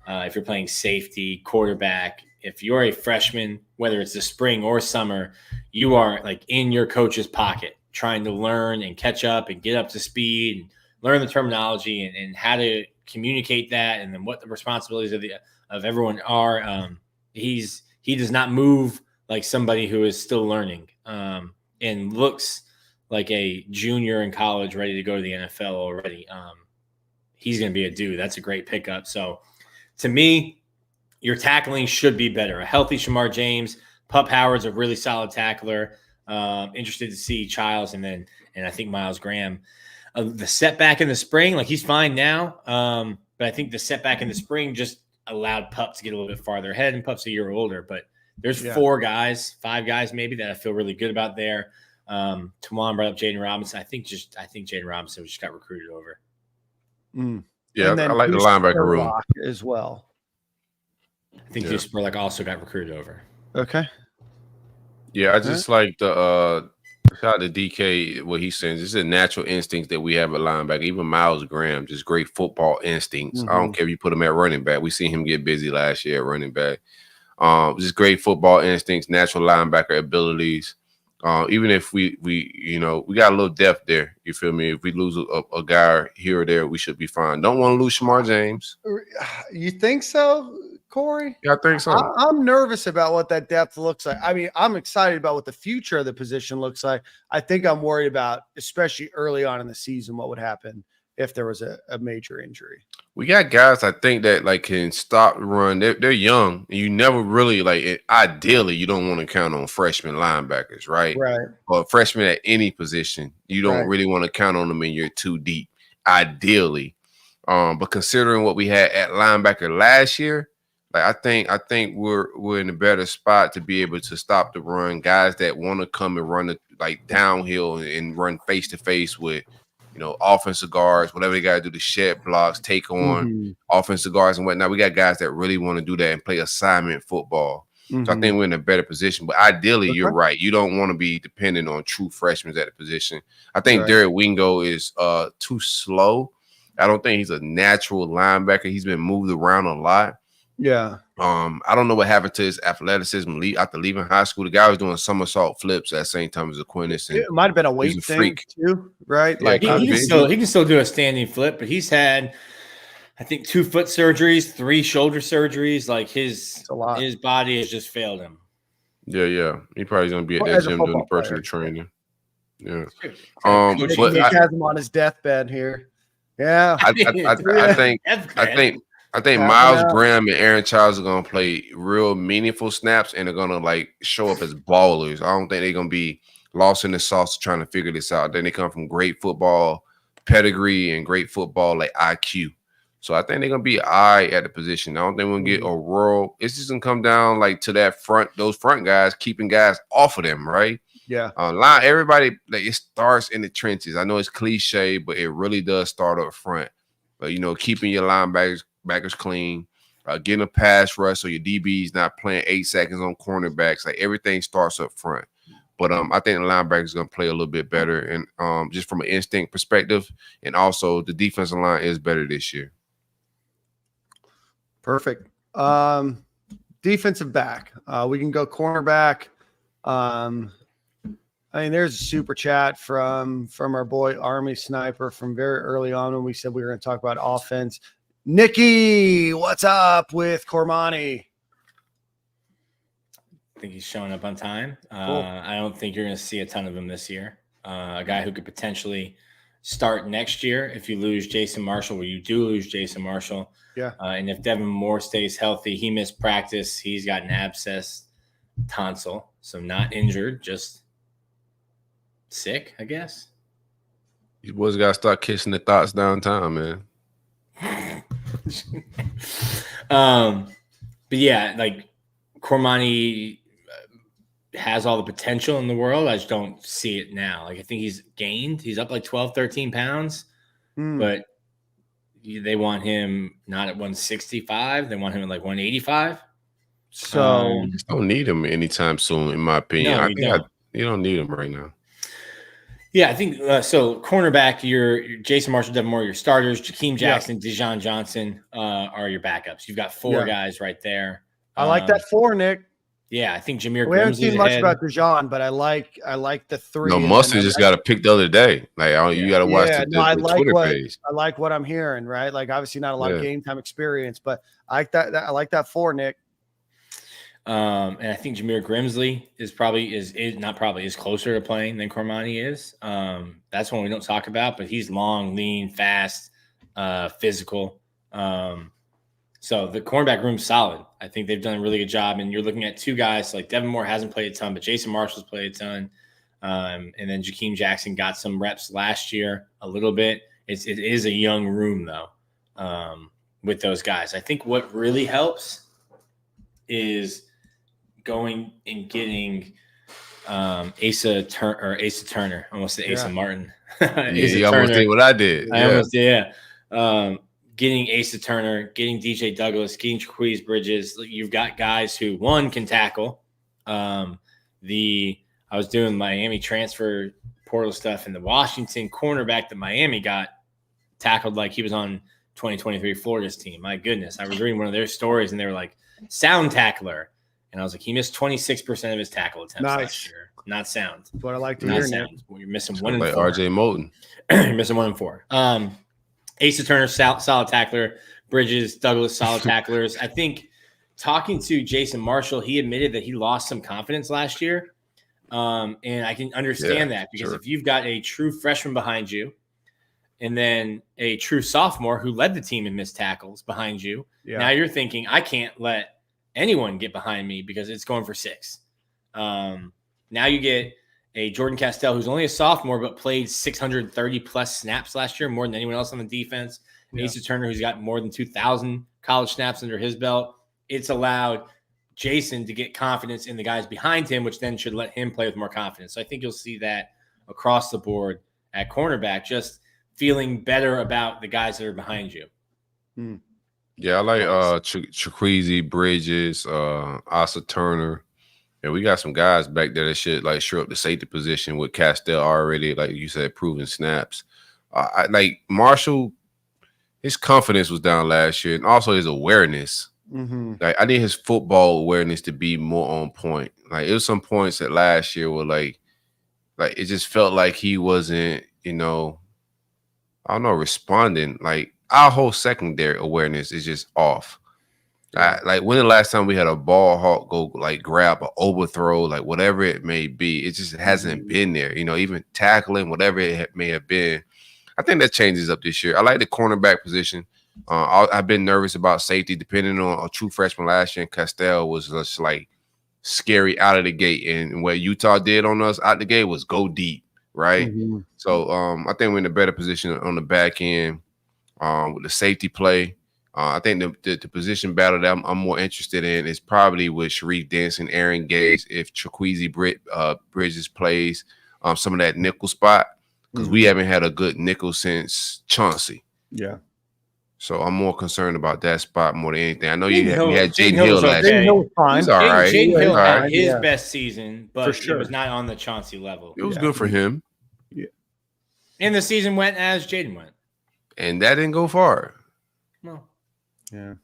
If you're playing safety, quarterback, if you're a freshman, whether it's the spring or summer, you are like in your coach's pocket trying to learn and catch up and get up to speed and learn the terminology and how to communicate that and then what the responsibilities of everyone are. He does not move like somebody who is still learning and looks like a junior in college ready to go to the NFL already. He's going to be a dude. That's a great pickup. So to me, your tackling should be better. A healthy Shamar James. Pup Howard's a really solid tackler. Interested to see Childs and I think Myles Graham. The setback in the spring, like he's fine now. But I think the setback in the spring just allowed Pup to get a little bit farther ahead, and Pup's a year older. But there's 5 guys maybe that I feel really good about there. Tawan brought up Jaden Robinson. I think Jaden Robinson just got recruited over. Yeah, I like the linebacker room as well. I think Deuce Spurlock also got recruited over. Okay. Yeah, I just like the shout out to DK, what he's saying. This is a natural instinct that we have at linebacker. Even Myles Graham, just great football instincts. I don't care if you put him at running back. We seen him get busy last year at running back. Just great football instincts, natural linebacker abilities. Even if we got a little depth there. You feel me? If we lose a guy here or there, we should be fine. Don't want to lose Shamar James. You think so, Corey? Yeah, I think so. I'm nervous about what that depth looks like. I mean, I'm excited about what the future of the position looks like. I think I'm worried about, especially early on in the season, what would happen if there was a major injury. We got guys I think that like can stop the run. They're young. And you never really ideally you don't want to count on freshman linebackers, right? Right. Or freshmen at any position. You don't really want to count on them in your too deep, ideally. But considering what we had at linebacker last year, like I think we're in a better spot to be able to stop the run. Guys that want to come and run downhill and run face to face with offensive guards, whatever they got to do to shed blocks, take on offensive guards and whatnot. We got guys that really want to do that and play assignment football. So I think we're in a better position. But ideally, you're right. You don't want to be dependent on true freshmen at a position. I think Derek Wingo is too slow. I don't think he's a natural linebacker. He's been moved around a lot. Yeah. I don't know what happened to his athleticism after leaving high school. The guy was doing somersault flips at St. Thomas Aquinas. It might have been a weight thing too, right? Yeah, like he can still do a standing flip, but he's had, I think, 2 foot surgeries, 3 shoulder surgeries. Like his body has just failed him. Yeah. He probably gonna be at that gym doing personal training. Yeah. He has him on his deathbed here. Yeah. I think Myles Graham and Aaron Childs are gonna play real meaningful snaps and they're gonna like show up as ballers. I don't think they're gonna be lost in the sauce trying to figure this out. Then they come from great football pedigree and great football like IQ. So I think they're gonna be at the position. I don't think we're gonna get a rural. It's just gonna come down like to that those front guys, keeping guys off of them, right? Yeah. Everybody, like, it starts in the trenches. I know it's cliche, but it really does start up front. But keeping your linebackers clean, getting a pass rush so your DB's not playing 8 seconds on cornerbacks. Like everything starts up front. But I think the linebackers are gonna play a little bit better, and just from an instinct perspective, and also the defensive line is better this year. Perfect. Defensive back. We can go cornerback. There's a super chat from our boy Army Sniper from very early on when we said we were going to talk about offense. Nikki, what's up with Cormani? I think he's showing up on time. Cool. I don't think you're going to see a ton of him this year. A guy who could potentially start next year if you lose Jason Marshall, or you do lose Jason Marshall. Yeah. And if Devin Moore stays healthy, he missed practice. He's got an abscess tonsil, so not injured, just sick, I guess. You boys got to start kissing the thoughts downtown, man. But yeah, like Cormani has all the potential in the world. I just don't see it now. Like I think he's gained. He's up like 12, 13 pounds, but they want him not at 165. They want him at like 185. So just don't need him anytime soon, in my opinion. You don't need him right now. Yeah, I think so. Cornerback, your Jason Marshall, Devin Moore, your starters. Jakeem Jackson, Dijon Johnson are your backups. You've got 4 guys right there. I like that 4, Nick. Yeah, I think Jameer. We haven't seen much about Dijon, but I like the 3. No, Mustard just got a pick the other day. Like you got to watch the Twitter page. I like what I'm hearing. Right, like obviously not a lot of game time experience, but I like that. I like that 4, Nick. And I think Jameer Grimsley is closer to playing than Cormani is. That's one we don't talk about, but he's long, lean, fast, physical. So the cornerback room's solid. I think they've done a really good job. And you're looking at 2 guys like Devin Moore hasn't played a ton, but Jason Marshall's played a ton. And then Jakeem Jackson got some reps last year a little bit. It is a young room though, with those guys. I think what really helps is going and getting Asa Turner. I almost said Asa Martin. You almost did what I did. I almost did, yeah. Getting Asa Turner, getting DJ Douglas, getting Traquise Bridges. You've got guys who, one, can tackle. I was doing Miami transfer portal stuff, and the Washington cornerback that Miami got tackled like he was on 2023 Florida's team. My goodness. I was reading one of their stories, and they were like, sound tackler. And I was like, he missed 26% of his tackle attempts last year. Not sound. That's what I like to hear. Sound. Well, you're missing 1 and 4. RJ Moulton. You're missing 1 and 4. Asa Turner, solid tackler. Bridges, Douglas, solid tacklers. I think talking to Jason Marshall, he admitted that he lost some confidence last year. And I can understand that because if you've got a true freshman behind you and then a true sophomore who led the team in missed tackles behind you, now you're thinking, I can't let anyone get behind me because it's going for 6. Now you get a Jordan Castell who's only a sophomore but played 630 plus snaps last year, more than anyone else on the defense. Asa Turner, who's got more than 2,000 college snaps under his belt. It's allowed Jason to get confidence in the guys behind him, which then should let him play with more confidence. So I think you'll see that across the board at cornerback, just feeling better about the guys that are behind you. Yeah, I like Traquise Bridges, Asa Turner. And we got some guys back there that should like sure up the safety position with Castell already, like you said, proven snaps. I like Marshall, his confidence was down last year, and also his awareness. Like I need his football awareness to be more on point. Like it was some points that last year were like it just felt like he wasn't, responding. Like our whole secondary awareness is just off. Like when the last time we had a ball hawk go like grab an overthrow, like whatever it may be, it just hasn't been there. Even tackling, whatever it may have been. I think that changes up this year. I like the cornerback position. I've been nervous about safety, depending on a true freshman last year. And Castell was just like scary out of the gate, and what Utah did on us out the gate was go deep, right? Mm-hmm. So I think we're in a better position on the back end with the safety play. I think the position battle that I'm more interested in is probably with Sharif Denson, Aaron Gage, if Chiqueezy Bridges plays some of that nickel spot, because we haven't had a good nickel since Chauncey. Yeah. So I'm more concerned about that spot more than anything. I know you had Jaden Hill Hill last year. Hill was fine. He's all right. Jaden Hill All had right. his best season, but sure. it was not on the Chauncey level. It was good for him. Yeah. And the season went as Jaden went. And that didn't go far. No. Yeah.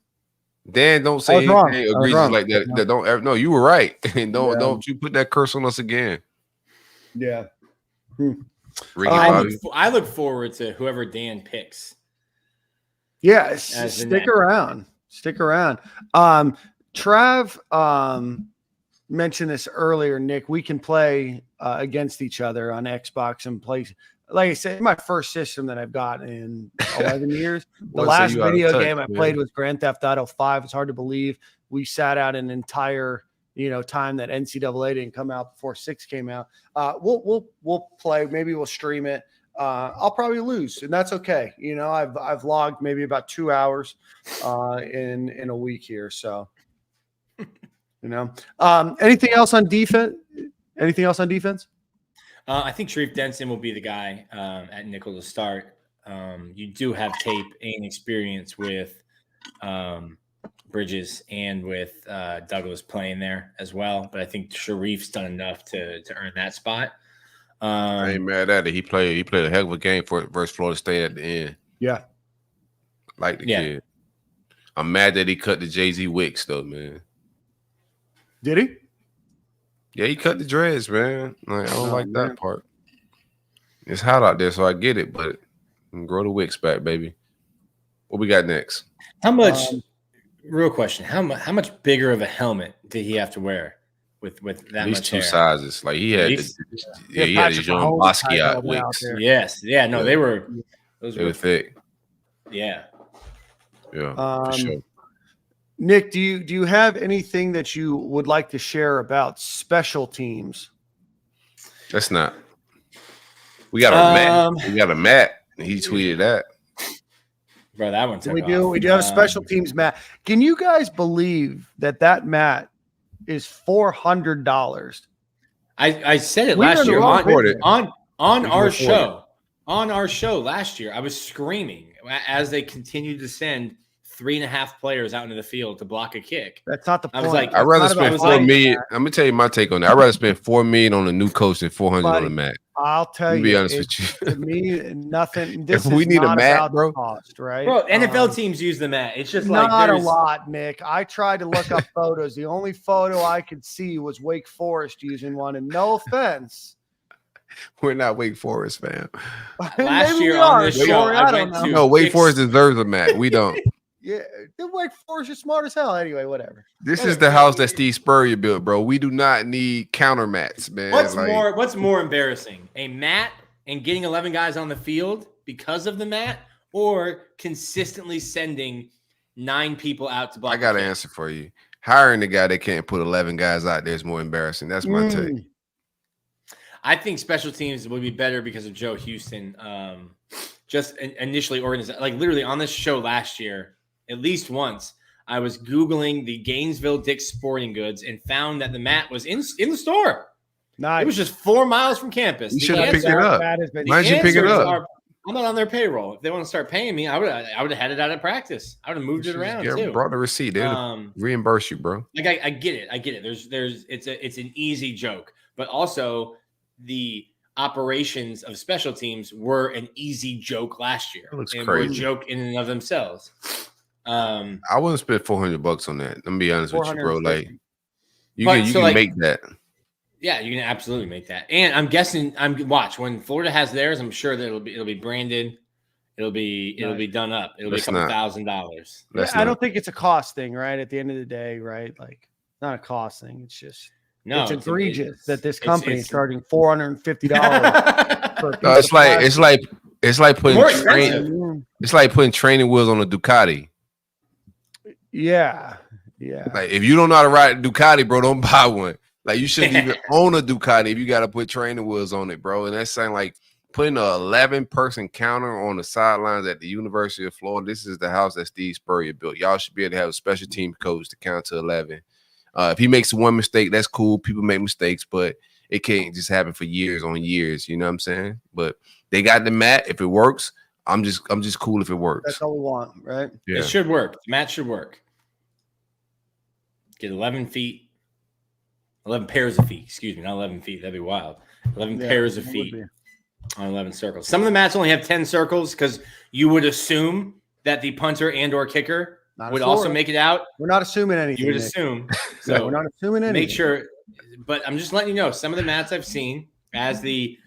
Dan, don't say anything egregious like that. No. That don't ever, no, you were right. And don't you put that curse on us again. Yeah. Ricky I look forward to whoever Dan picks. Yeah, As the stick net. around. Stick around. Trav mentioned this earlier, Nick. We can play against each other on Xbox and play. Like I said, my first system that I've got in 11 years. The last video game I played was Grand Theft Auto 5. It's hard to believe we sat out an entire time that NCAA didn't come out before 6 came out. We'll play. Maybe we'll stream it. I'll probably lose, and that's okay. I've logged maybe about 2 hours in a week here. So, anything else on defense? Anything else on defense? I think Sharif Denson will be the guy at nickel to start. You do have tape and experience with Bridges and with Douglas playing there as well, but I think Sharif's done enough to earn that spot. I ain't mad at it. He played a heck of a game versus Florida State at the end. Yeah. Like the kid. I'm mad that he cut the Jay-Z Wicks though, man. Did he? Yeah, he cut the dreads, man. Like, I don't like that part. It's hot out there, so I get it, but grow the wicks back, baby. What we got next? How much? Real question: How much bigger of a helmet did he have to wear with that These much two hair? sizes. Like he had, he had his John Basquiat wicks. Yes, yeah, no, they were. They were thick. Yeah, for sure. Nick, do you have anything that you would like to share about special teams? That's not. We got a Matt. We got a Matt. And he tweeted that. Bro, that one took We off. do have a special teams mat. Can you guys believe that mat is $400? I said it last year on our show. On our show last year, I was screaming as they continued to send 3.5 players out into the field to block a kick. That's not the point. I was like, I'd rather spend $4 million. I'm gonna tell you my take on that. I'd rather spend $4 million on a new coach than $400 on a mat. I'll tell you. Be honest with you. To me, nothing. This if we is need not a mat, about bro. the cost, right? Bro, NFL teams use the mat. It's just not like a lot, Nick. I tried to look up photos. The only photo I could see was Wake Forest using one. And no offense, we're not Wake Forest, fam. Last year on this show, I went to no, Wake Forest deserves a mat. We don't. Yeah, the Wake Forest is smart as hell. Anyway, whatever. This is the house that Steve Spurrier built, bro. We do not need counter mats, man. What's more embarrassing? A mat and getting 11 guys on the field because of the mat, or consistently sending 9 people out to block? I got an answer for you. Hiring the guy that can't put 11 guys out there is more embarrassing. That's my take. I think special teams would be better because of Joe Houston. Just initially organized, like literally on this show last year, at least once, I was Googling the Gainesville Dick's Sporting Goods and found that the mat was in the store. Nice. It was just 4 miles from campus. You should have picked it up. Why did you pick it up? I'm not on their payroll. If they want to start paying me, I would have had it out of practice. I would have moved it around too. Brought the receipt. They'll reimburse you, bro. Like I get it. There's it's an easy joke, but also the operations of special teams were an easy joke last year. That looks and crazy. were a joke in and of themselves. I wouldn't spend $400 on that. Let me be honest with you, bro. Like you But, can make that. Yeah, you can absolutely make that. And I'm guessing watch when Florida has theirs, I'm sure that it'll be branded. It'll be done up. It'll be a couple $1,000. Yeah, I don't think it's a cost thing, right? At the end of the day, right? Like not a cost thing. It's just it's egregious that this company is charging $450 for no, it's like It's like putting More expensive. it's like putting training wheels on a Ducati. Yeah. Like if you don't know how to ride a Ducati, bro, don't buy one. Like you shouldn't even own a Ducati if you got to put training wheels on it, bro. And that's saying like putting an 11-person counter on the sidelines at the University of Florida. This is the house that Steve Spurrier built. Y'all should be able to have a special team coach to count to 11. If he makes one mistake, that's cool. People make mistakes, but it can't just happen for years on years. You know what I'm saying? But they got the mat. If it works, I'm just cool if it works. That's all we want, right? Yeah. It should work. The mat should work. Get 11 feet. 11 pairs of feet. Excuse me, not 11 feet. That'd be wild. 11 pairs of feet on 11 circles. Some of the mats only have 10 circles because you would assume that the punter and or kicker would also make it out. We're not assuming anything. You would assume. So we're not assuming anything. make sure. But I'm just letting you know, some of the mats I've seen as the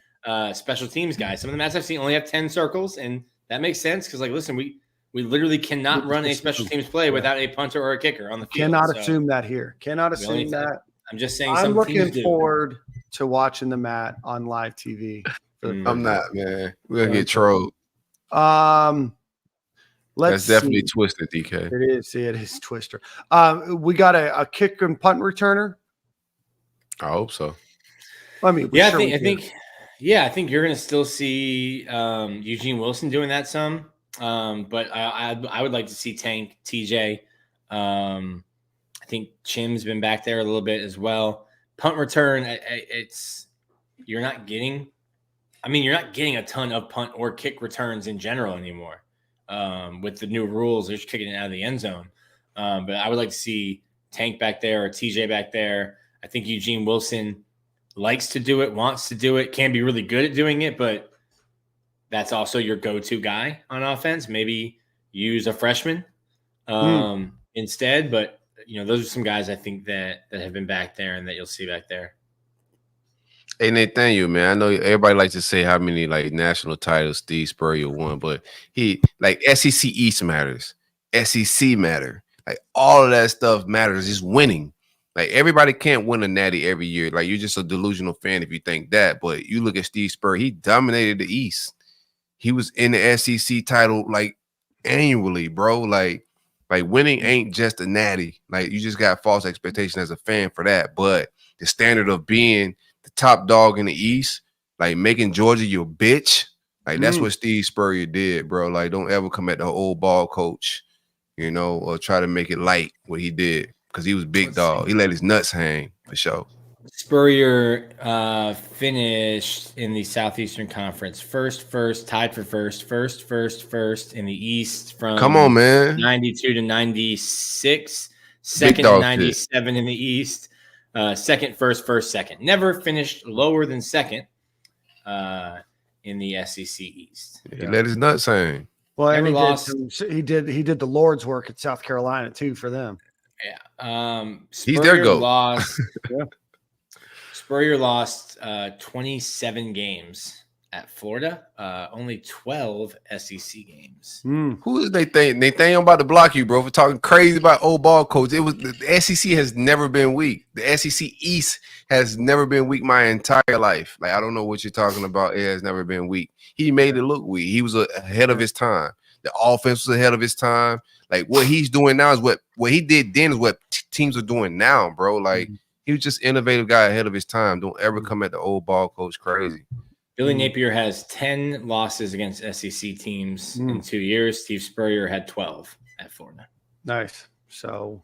special teams guy, some of the mats I've seen only have 10 circles, and that makes sense because, like, listen, we literally cannot run a special teams play without a punter or a kicker on the field. Cannot assume that here. Cannot assume that. I'm just saying. I'm looking forward to watching the mat on live TV. I'm not, man. We're gonna get trolled. That's definitely Twister, DK. It is. It is Twister. We got a kick and punt returner. I hope so. I mean, I think you're going to still see Eugene Wilson doing that some. But I would like to see Tank, TJ. I think Chim's been back there a little bit as well. Punt return, you're not getting a ton of punt or kick returns in general anymore. With the new rules, they're just kicking it out of the end zone. But I would like to see Tank back there or TJ back there. I think Eugene Wilson likes to do it, wants to do it, can be really good at doing it, but that's also your go-to guy on offense. Maybe use a freshman instead. But, those are some guys I think that have been back there and that you'll see back there. Hey, Nathaniel, man, I know everybody likes to say how many national titles Steve Spurrier won, but he SEC East matters, SEC matter, all of that stuff matters. Just winning. Everybody can't win a natty every year. You're just a delusional fan if you think that. But you look at Steve Spurrier, he dominated the East. He was in the SEC title annually, bro. Winning ain't just a natty. You just got false expectation as a fan for that. But the standard of being the top dog in the East, making Georgia your bitch, that's what Steve Spurrier did, bro. Don't ever come at the old ball coach, or try to make it light what he did. Because he was big dog. He let his nuts hang for sure. Spurrier finished in the Southeastern Conference first, tied for first in the East from come on, man, 92 to 96, second to 97 in the East, second, first, second. Never finished lower than second in the SEC East. He let his nuts hang. Well, and he did the Lord's work at South Carolina too for them. Yeah. He's their goat. Spurrier lost 27 games at Florida, only 12 SEC games. Who is Nathaniel? Nathaniel about to block you, bro, for talking crazy about old ball coach. It was the SEC has never been weak. The SEC East has never been weak my entire life. I don't know what you're talking about. It has never been weak. He made it look weak. He was ahead of his time. The offense was ahead of his time. What he's doing now is what he did then is what teams are doing now, bro. He was just innovative guy ahead of his time. Don't ever come at the old ball coach crazy. Billy Napier has 10 losses against SEC teams in 2 years. Steve Spurrier had 12 at Florida. Nice. So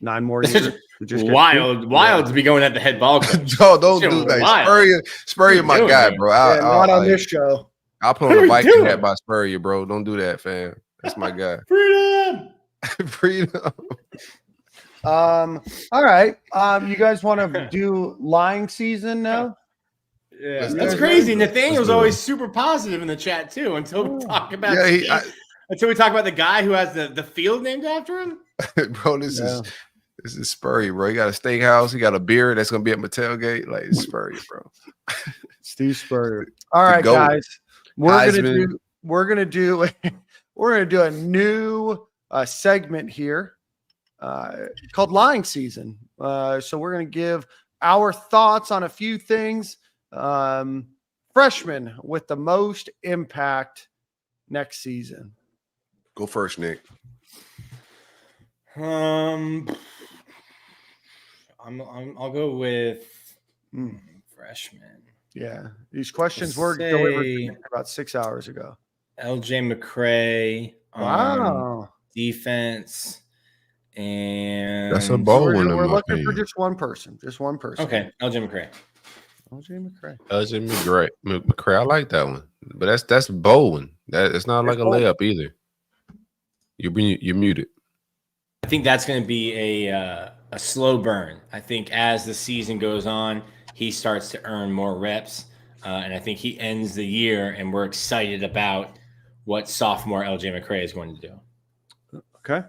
9 more years. Wild to be going at the head ball coach. Don't do that. Spurrier my guy, bro. Not on this show. I'll put on a Viking hat by Spurrier, bro. Don't do that, fam. That's my guy. Freedom. All right. You guys want to do lying season now? Yeah, that's crazy. Nathaniel's always super positive in the chat too until we talk about the guy who has the field named after him. Bro, this is Spurrier, bro. He got a steakhouse. He got a beer that's gonna be at my tailgate. It's Spurrier, bro. Steve Spurrier. All right, guys. We're gonna do a new segment here called Lying Season. So we're gonna give our thoughts on a few things from freshman with the most impact next season. Go first, Nick. I'll go with freshman. Yeah, these questions were delivered about 6 hours ago. LJ McCray. Wow. Defense. And that's a bold one. We're looking for just one person. Just one person. Okay, LJ McCray. LJ McCray. I like that one, but that's a bold one. It's not like a layup either. You're muted. I think that's going to be a slow burn. I think as the season goes on, he starts to earn more reps, and I think he ends the year, and we're excited about what sophomore LJ McCray is going to do. Okay.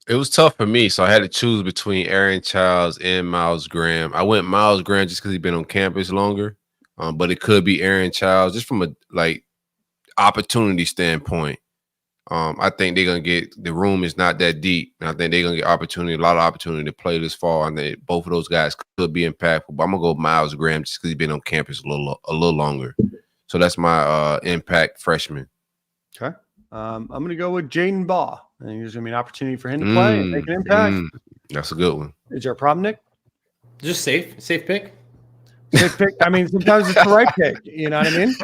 It was tough for me, so I had to choose between Aaron Childs and Myles Graham. I went Myles Graham just because he's been on campus longer, but it could be Aaron Childs just from a opportunity standpoint. I think they're gonna get the room is not that deep, and I think they're gonna get a lot of opportunity to play this fall. And they, both of those guys could be impactful. But I'm gonna go Myles Graham just because he's been on campus a little longer. So that's my impact freshman. Okay. I'm gonna go with Jaden Baugh. I think there's gonna be an opportunity for him to play and make an impact. That's a good one. Is there a problem, Nick? Just safe pick. Safe pick. I mean, sometimes it's the right pick. You know what I mean?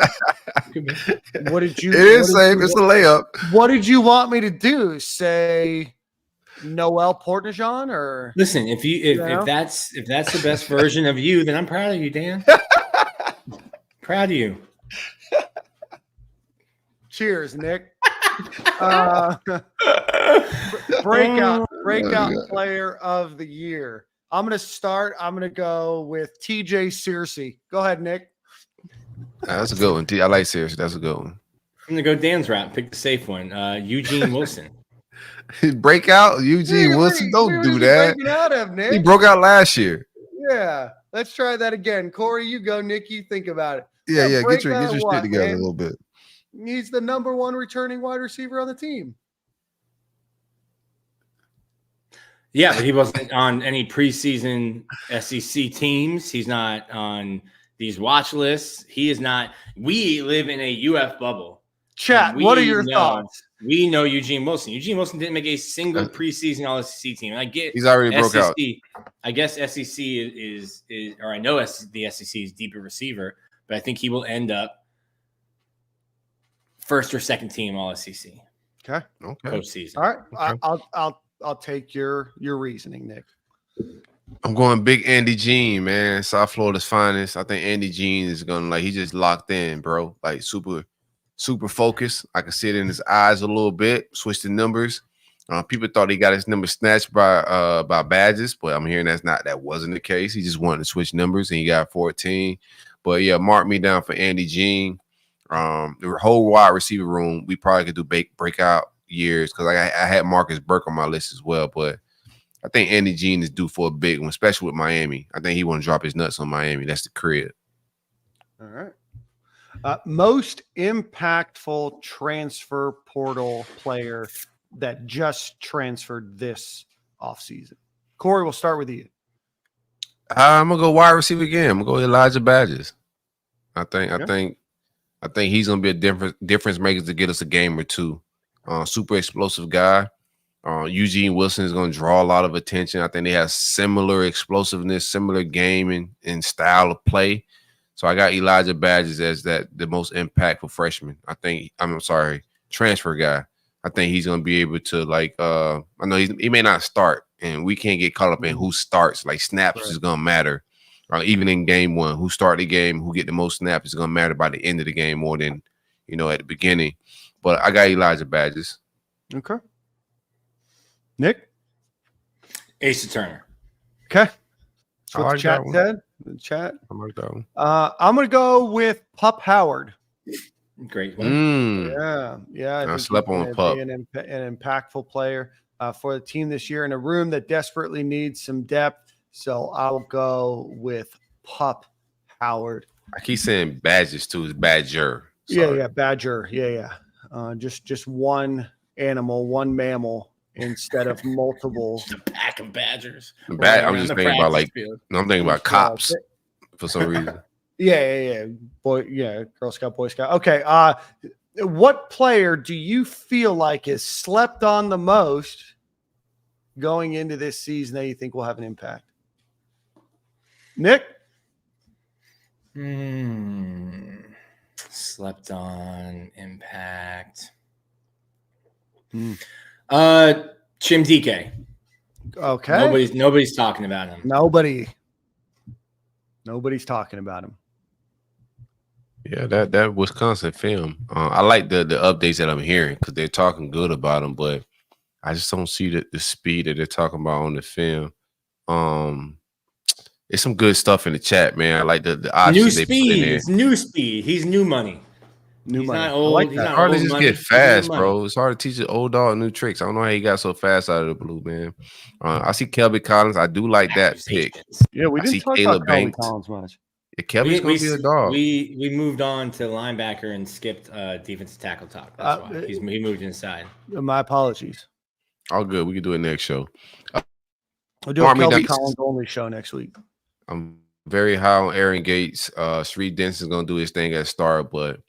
What did you? It is safe. It's a layup. What did you want me to do? Say Noel Portnajon or listen? If that's the best version of you, then I'm proud of you, Dan. Proud of you. Cheers, Nick. Breakout player of the year. I'm going to start. I'm going to go with TJ Searcy. Go ahead, Nick. That's a good one. I like Searcy. That's a good one. I'm going to go Dan's route. Pick the safe one. Eugene Wilson. Breakout? Eugene Wilson? Don't do that. Out of, Nick. He broke out last year. Yeah. Let's try that again. Corey, you go. Nick, you think about it. Yeah. Get your shit together a little bit. He's the number one returning wide receiver on the team. Yeah, but he wasn't on any preseason SEC teams. He's not on these watch lists. He is not. We live in a UF bubble. Chat, what are your thoughts? We know Eugene Wilson. Eugene Wilson didn't make a single preseason All-SEC team. I get he's already broke out. I guess SEC is or I know the SEC is deeper receiver, but I think he will end up first or second team All-SEC. Okay. Postseason. All right. I'll take your reasoning, Nick. I'm going big Andy Jean, man. South Florida's finest. I think Andy Jean is gonna he just locked in, bro. Like super focused. I can see it in his eyes a little bit. Switch the numbers. People thought he got his number snatched by badges, but I'm hearing that wasn't the case. He just wanted to switch numbers and he got 14. But yeah, mark me down for Andy Jean. The whole wide receiver room, we probably could do breakout years because I had Marcus Burke on my list as well, but I think Andy Jean is due for a big one, especially with Miami. I think he want to drop his nuts on Miami. That's the crib. All right. Most impactful transfer portal player that just transferred this offseason. Corey, we'll start with you. I'm gonna go wide receiver again. I'm gonna go Elijah Badges. I think he's gonna be a difference maker to get us a game or two. Super explosive guy. Eugene Wilson is going to draw a lot of attention. I think they have similar explosiveness, similar game and style of play. So I got Elijah Badges as the most impactful freshman. Transfer guy. I think he's going to be able to I know he may not start, and we can't get caught up in who starts. Like snaps is going to matter. Even in game one, who start the game, who get the most snaps is going to matter by the end of the game more than at the beginning. But I got Elijah Badges. Okay. Nick? Asa Turner. Okay. That's what the chat said. The chat. I like that one. I'm going to go with Pup Howard. Great one. Yeah. I slept on Pup. An impactful player for the team this year in a room that desperately needs some depth. So I'll go with Pup Howard. I keep saying Badges too. It's Badger. Sorry. Yeah. Badger. Yeah. Just one animal, one mammal instead of multiple. Just a pack of badgers. I'm just thinking about I'm thinking about cops for some reason. Yeah. Girl Scout, Boy Scout. Okay. What player do you feel like is slept on the most going into this season that you think will have an impact? Nick? Slept on impact. Chim DK. Okay. Nobody's talking about him. Nobody's talking about him. Yeah, that Wisconsin film. I like the updates that I'm hearing because they're talking good about him, but I just don't see the speed that they're talking about on the film. It's some good stuff in the chat, man. I like the options they put in there. It's new speed. He's new money. He's not old. He's not It's hard to old just money. get fast, bro. It's hard to teach an old dog new tricks. I don't know how he got so fast out of the blue, man. I see Kelby Collins. I do like that pick. Yeah, we didn't talk about Kelby Collins much. Yeah, Kelby's going to be a dog. We moved on to linebacker and skipped defensive tackle talk. That's why he moved inside. My apologies. All good. We can do it next show. We'll do a Kelby Collins only show next week. I'm very high on Aaron Gates. Sreed Denson is going to do his thing at start, but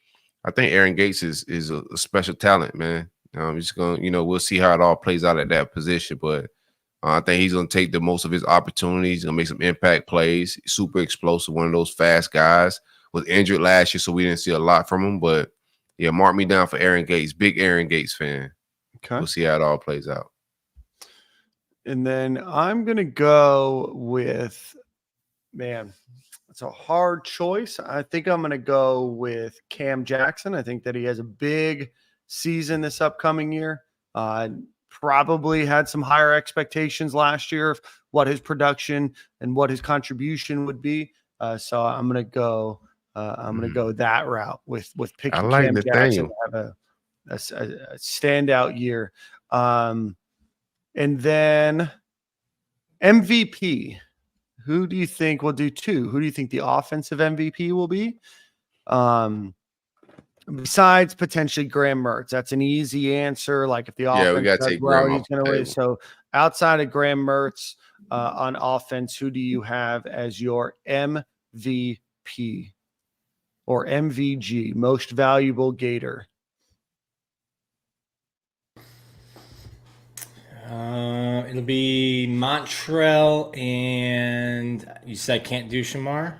I think Aaron Gates is a special talent, man. He's going to, we'll see how it all plays out at that position, but I think he's going to take the most of his opportunities. He's going to make some impact plays. Super explosive, one of those fast guys. Was injured last year, so we didn't see a lot from him, but yeah, mark me down for Aaron Gates. Big Aaron Gates fan. Okay. We'll see how it all plays out. And then I'm going to go with, man, it's a hard choice. I think I'm going to go with Cam Jackson. I think that he has a big season this upcoming year. Probably had some higher expectations last year of what his production and what his contribution would be. So I'm going to go. I'm going to go that route with picking Cam Jackson to have a standout year. And then MVP. Who do you think will do two? Who do you think the offensive MVP will be? Besides potentially Graham Mertz. That's an easy answer. Like if the offense we gotta does take well, Graham he's going to win. So outside of Graham Mertz on offense, who do you have as your MVP or MVG, most valuable Gator? It'll be Montrell, and you said can't do Shamar?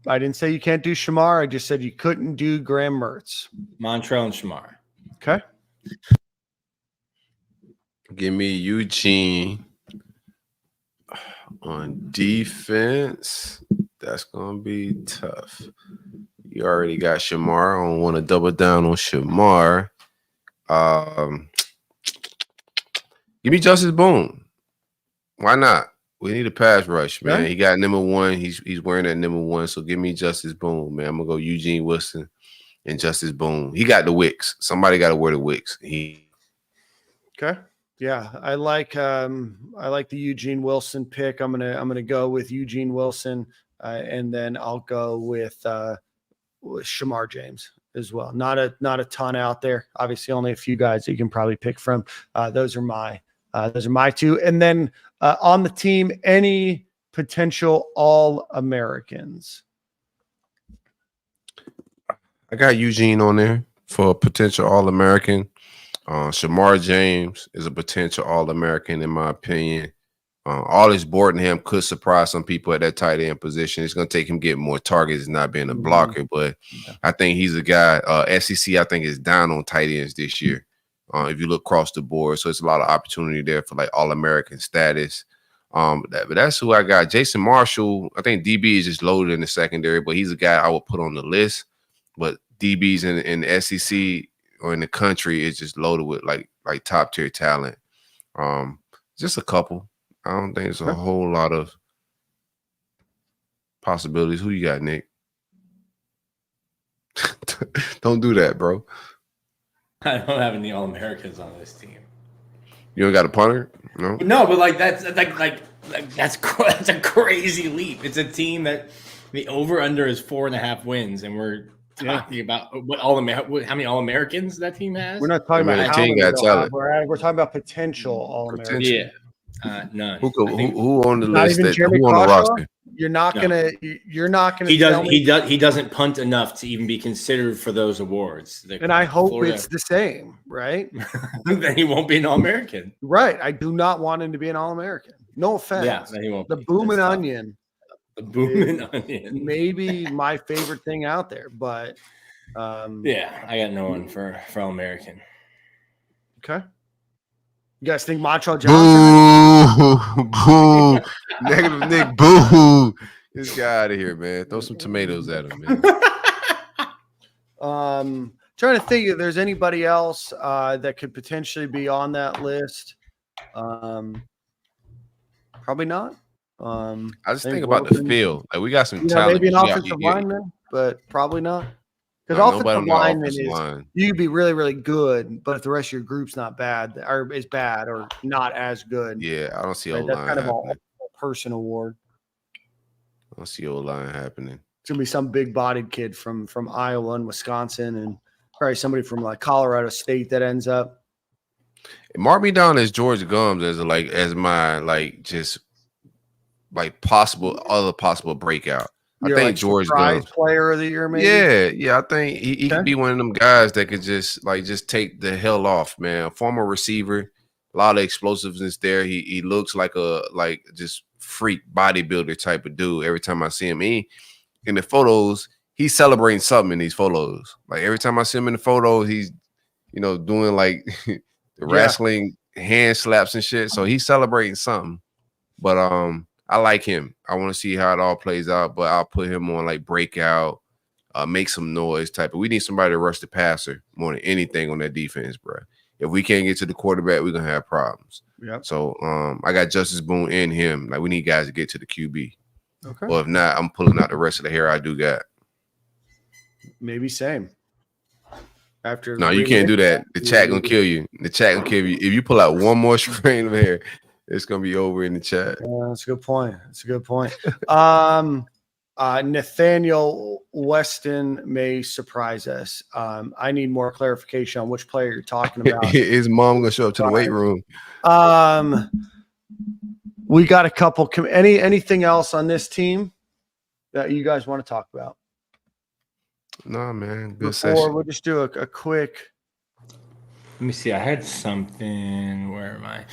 I didn't say you can't do Shamar. I just said you couldn't do Graham Mertz. Montrell and Shamar. Okay. Give me Eugene on defense. That's going to be tough. You already got Shamar. I don't want to double down on Shamar. Give me Justice Boone. Why not? We need a pass rush, man. Yeah. He got number one. He's wearing that number one. So give me Justice Boone, man. I'm gonna go Eugene Wilson and Justice Boone. He got the wicks. Somebody got to wear the wicks. Okay. Yeah, I like the Eugene Wilson pick. I'm gonna go with Eugene Wilson, and then I'll go with Shamar James as well. Not a ton out there. Obviously, only a few guys that you can probably pick from. Those are my two. And then on the team, any potential All-Americans? I got Eugene on there for a potential All-American. Shamar James is a potential All-American in my opinion. Aldis Bordenham could surprise some people at that tight end position. It's going to take him getting more targets and not being a blocker, but I think he's a guy. SEC, I think, is down on tight ends this year. If you look across the board, so it's a lot of opportunity there for like All-American status. But that's who I got. Jason Marshall, I think DB is just loaded in the secondary, but he's a guy I would put on the list. But DBs in the SEC or in the country is just loaded with like top tier talent. Just a couple. I don't think there's a whole lot of possibilities. Who you got, Nick? Don't do that, bro. I don't have any All-Americans on this team. You don't got a punter? No, but like that's a crazy leap. It's a team that the over/under is 4.5 wins, and we're talking about how many All-Americans that team has. We're not talking about team got talent. We're talking about potential All-Americans. Yeah. None. Who on the Not list? even Jeremy Who on the Crawshaw? roster? You're not gonna. You're not gonna. He doesn't punt enough to even be considered for those awards. And I hope it's the same, right? Then he won't be an All-American. Right. I do not want him to be an All-American. No offense. Yeah, then he won't. The Boomin' Onion. The Boomin' Onion. Maybe my favorite thing out there, but yeah, I got no one for All-American. Okay. You guys think Montreal Johnson? Boo, negative Nick. Boo, this guy out of here, man. Throw some tomatoes at him, man. Trying to think if there's anybody else that could potentially be on that list. Probably not. I just think about the field. Like we got some talent. Maybe an offensive lineman, but probably not. Because offensive lineman you could be really, really good, but if the rest of your group's not bad or is bad or not as good. Yeah, I don't see right? O-line That's kind of happening. a person award. I don't see O-line happening. It's gonna be some big-bodied kid from Iowa and Wisconsin, and probably somebody from like Colorado State that ends up. Mark me down as George Gums as my possible breakout. I think George Gums player of the year, maybe. Yeah. I think he could be one of them guys that could just take the hell off, man. Former receiver, a lot of explosiveness there. He looks like a just freak bodybuilder type of dude. Every time I see him, in the photos, he's celebrating something in these photos. Like every time I see him in the photos, he's doing like the wrestling hand slaps and shit. So he's celebrating something. But I like him. I want to see how it all plays out, but I'll put him on like breakout, make some noise type. But we need somebody to rush the passer more than anything on that defense, bro. If we can't get to the quarterback, we're gonna have problems. Yeah. So I got Justice Boone in him. Like we need guys to get to the QB. Okay. Well, if not, I'm pulling out the rest of the hair I do got. Maybe same. No, you can't do that. The chat gonna kill you. The chat gonna kill you. If you pull out one more strain of hair, it's gonna be over in the chat. That's a good point. Nathaniel Weston may surprise us. I need more clarification on which player you're talking about. His mom gonna show up to the weight room. We got a couple. Anything else on this team that you guys want to talk about? No, man. Good session. We'll just do a quick. Let me see. I had something. Where am I?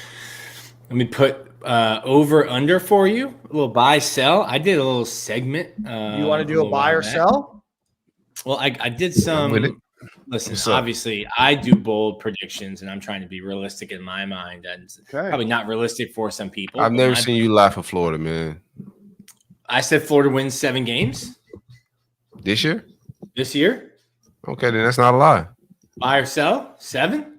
Let me put over under for you. A little buy sell. I did a little segment. You want to do a buy or sell? Well, I did some. Listen, obviously, I do bold predictions, and I'm trying to be realistic in my mind, and probably not realistic for some people. I've never seen you lie for Florida, man. I said Florida wins 7 games this year. This year. Okay, then that's not a lie. Buy or sell 7.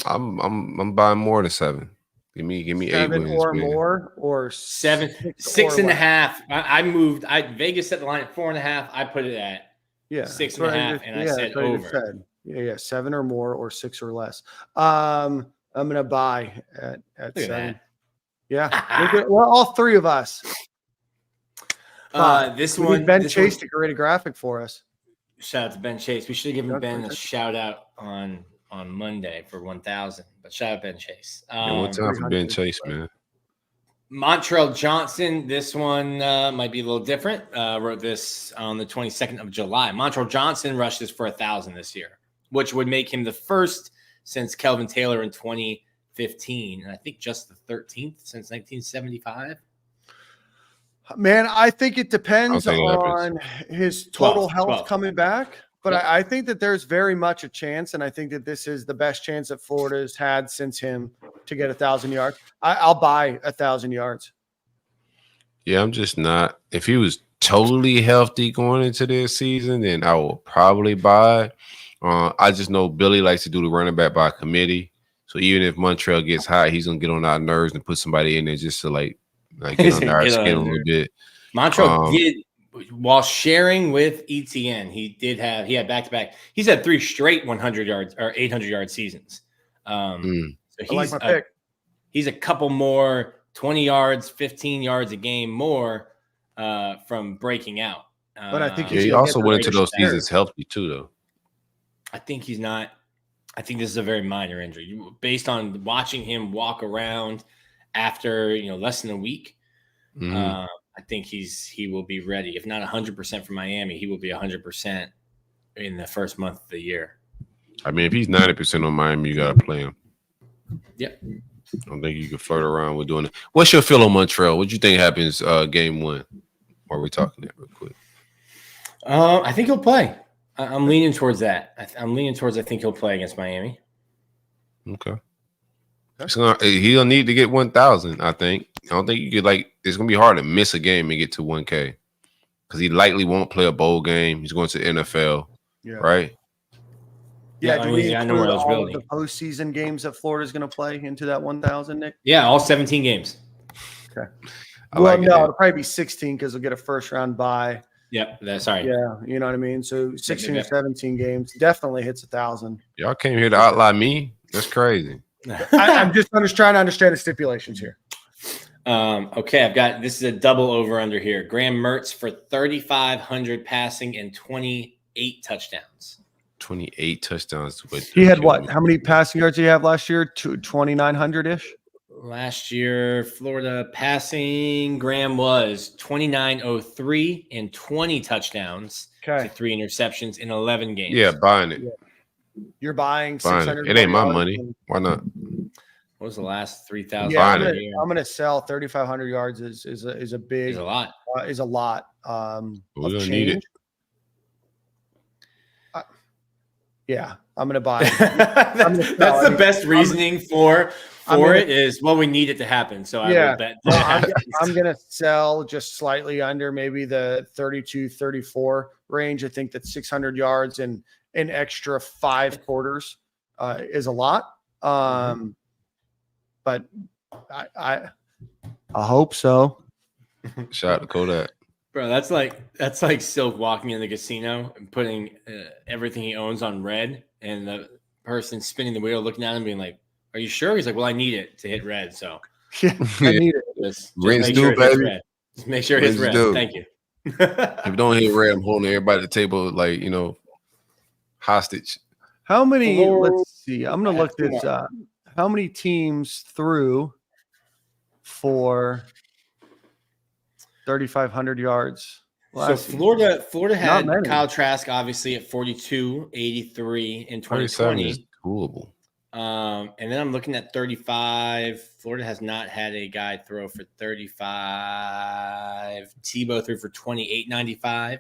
I'm buying more than 7. Give me 8 wins or more or 7, 6.5. I moved. Vegas set the line at 4.5. I put it at 6.5, and I said over. Yeah, 7 or more or 6 or less. I'm gonna buy at 7. Yeah, well, all 3 of us. This one, Ben Chase to create a graphic for us. Shout out to Ben Chase. We should have given Ben a shout out on Monday for 1,000, but shout out Ben Chase. One time for Ben Chase, man. Montreal Johnson. This one might be a little different. Wrote this on the 22nd of July. Montreal Johnson rushes for 1,000 this year, which would make him the first since Kelvin Taylor in 2015, and I think just the 13th since 1975. Man, I think it depends on his total health coming back. But I think that there's very much a chance, and I think that this is the best chance that Florida's had since him to get 1,000 yards. I'll buy 1,000 yards. Yeah, I'm just not. If he was totally healthy going into this season, then I will probably buy. I just know Billy likes to do the running back by committee. So even if Montreal gets high, he's gonna get on our nerves and put somebody in there just to like get on our skin a little bit. Montreal did. While sharing with ETN, he had back-to-back. He's had 3 straight 100 yards or 800 yard seasons. So he's I like my pick. He's a couple more 20 yards, 15 yards a game more from breaking out. But I think he also went into those seasons healthy too, though. I think he's not. I think this is a very minor injury. Based on watching him walk around after less than a week, I think he will be ready. If not 100% for Miami, he will be 100% in the first month of the year. I mean, if he's 90% on Miami, you got to play him. Yep. I don't think you can flirt around with doing it. What's your feel on Montreal? What do you think happens game 1? While we're talking that real quick. I think he'll play. I'm leaning towards that. I think he'll play against Miami. Okay. He'll need to get 1,000, I think. I don't think you could, it's going to be hard to miss a game and get to 1K. Because he likely won't play a bowl game. He's going to the NFL, right? Yeah, do we include all of eligibility. the postseason games that Florida's going to play into that 1,000, Nick? Yeah, all 17 games. Okay. It'll probably be 16 because we'll get a first-round bye. Yep, sorry. Yeah, you know what I mean? So 16 or 17 games definitely hits 1,000. Y'all came here to outlie me? That's crazy. I'm just trying to understand the stipulations here. Okay, I've got – this is a double over-under here. Graham Mertz for 3,500 passing and 28 touchdowns. 28 touchdowns. He had what? How many passing yards did he have last year? 2,900-ish? Last year, Florida passing, Graham was 2,903 and 20 touchdowns to 3 interceptions in 11 games. Yeah, buying it. Yeah. You're buying 600. It ain't my money. Why not? What was the last 3,000? Yeah, I'm gonna sell 3,500 yards is a big. Is a lot. Is a lot. We're gonna need it. Yeah, I'm gonna buy. That's the best reasoning for it is we need it to happen. So I will bet. I'm gonna sell just slightly under maybe the 32, 34 range. I think that 600 yards and an extra 5 quarters is a lot. But I hope so. Shout out to Kodak. Bro, that's like Silk walking in the casino and putting everything he owns on red, and the person spinning the wheel looking at him being like, "Are you sure?" He's like, "Well, I need it to hit red, so I need it. Just rinse make do, sure it baby. hits red. Just make sure it hits red. Do. Thank you." If you don't hit red, I'm holding everybody at the table hostage. How many? Let's see. I'm gonna look this up. How many teams threw for 3,500 yards? So Florida had Kyle Trask obviously at 42, 83 in 2020. Is doable. And then I'm looking at 35. Florida has not had a guy throw for 35. Tebow threw for 28.95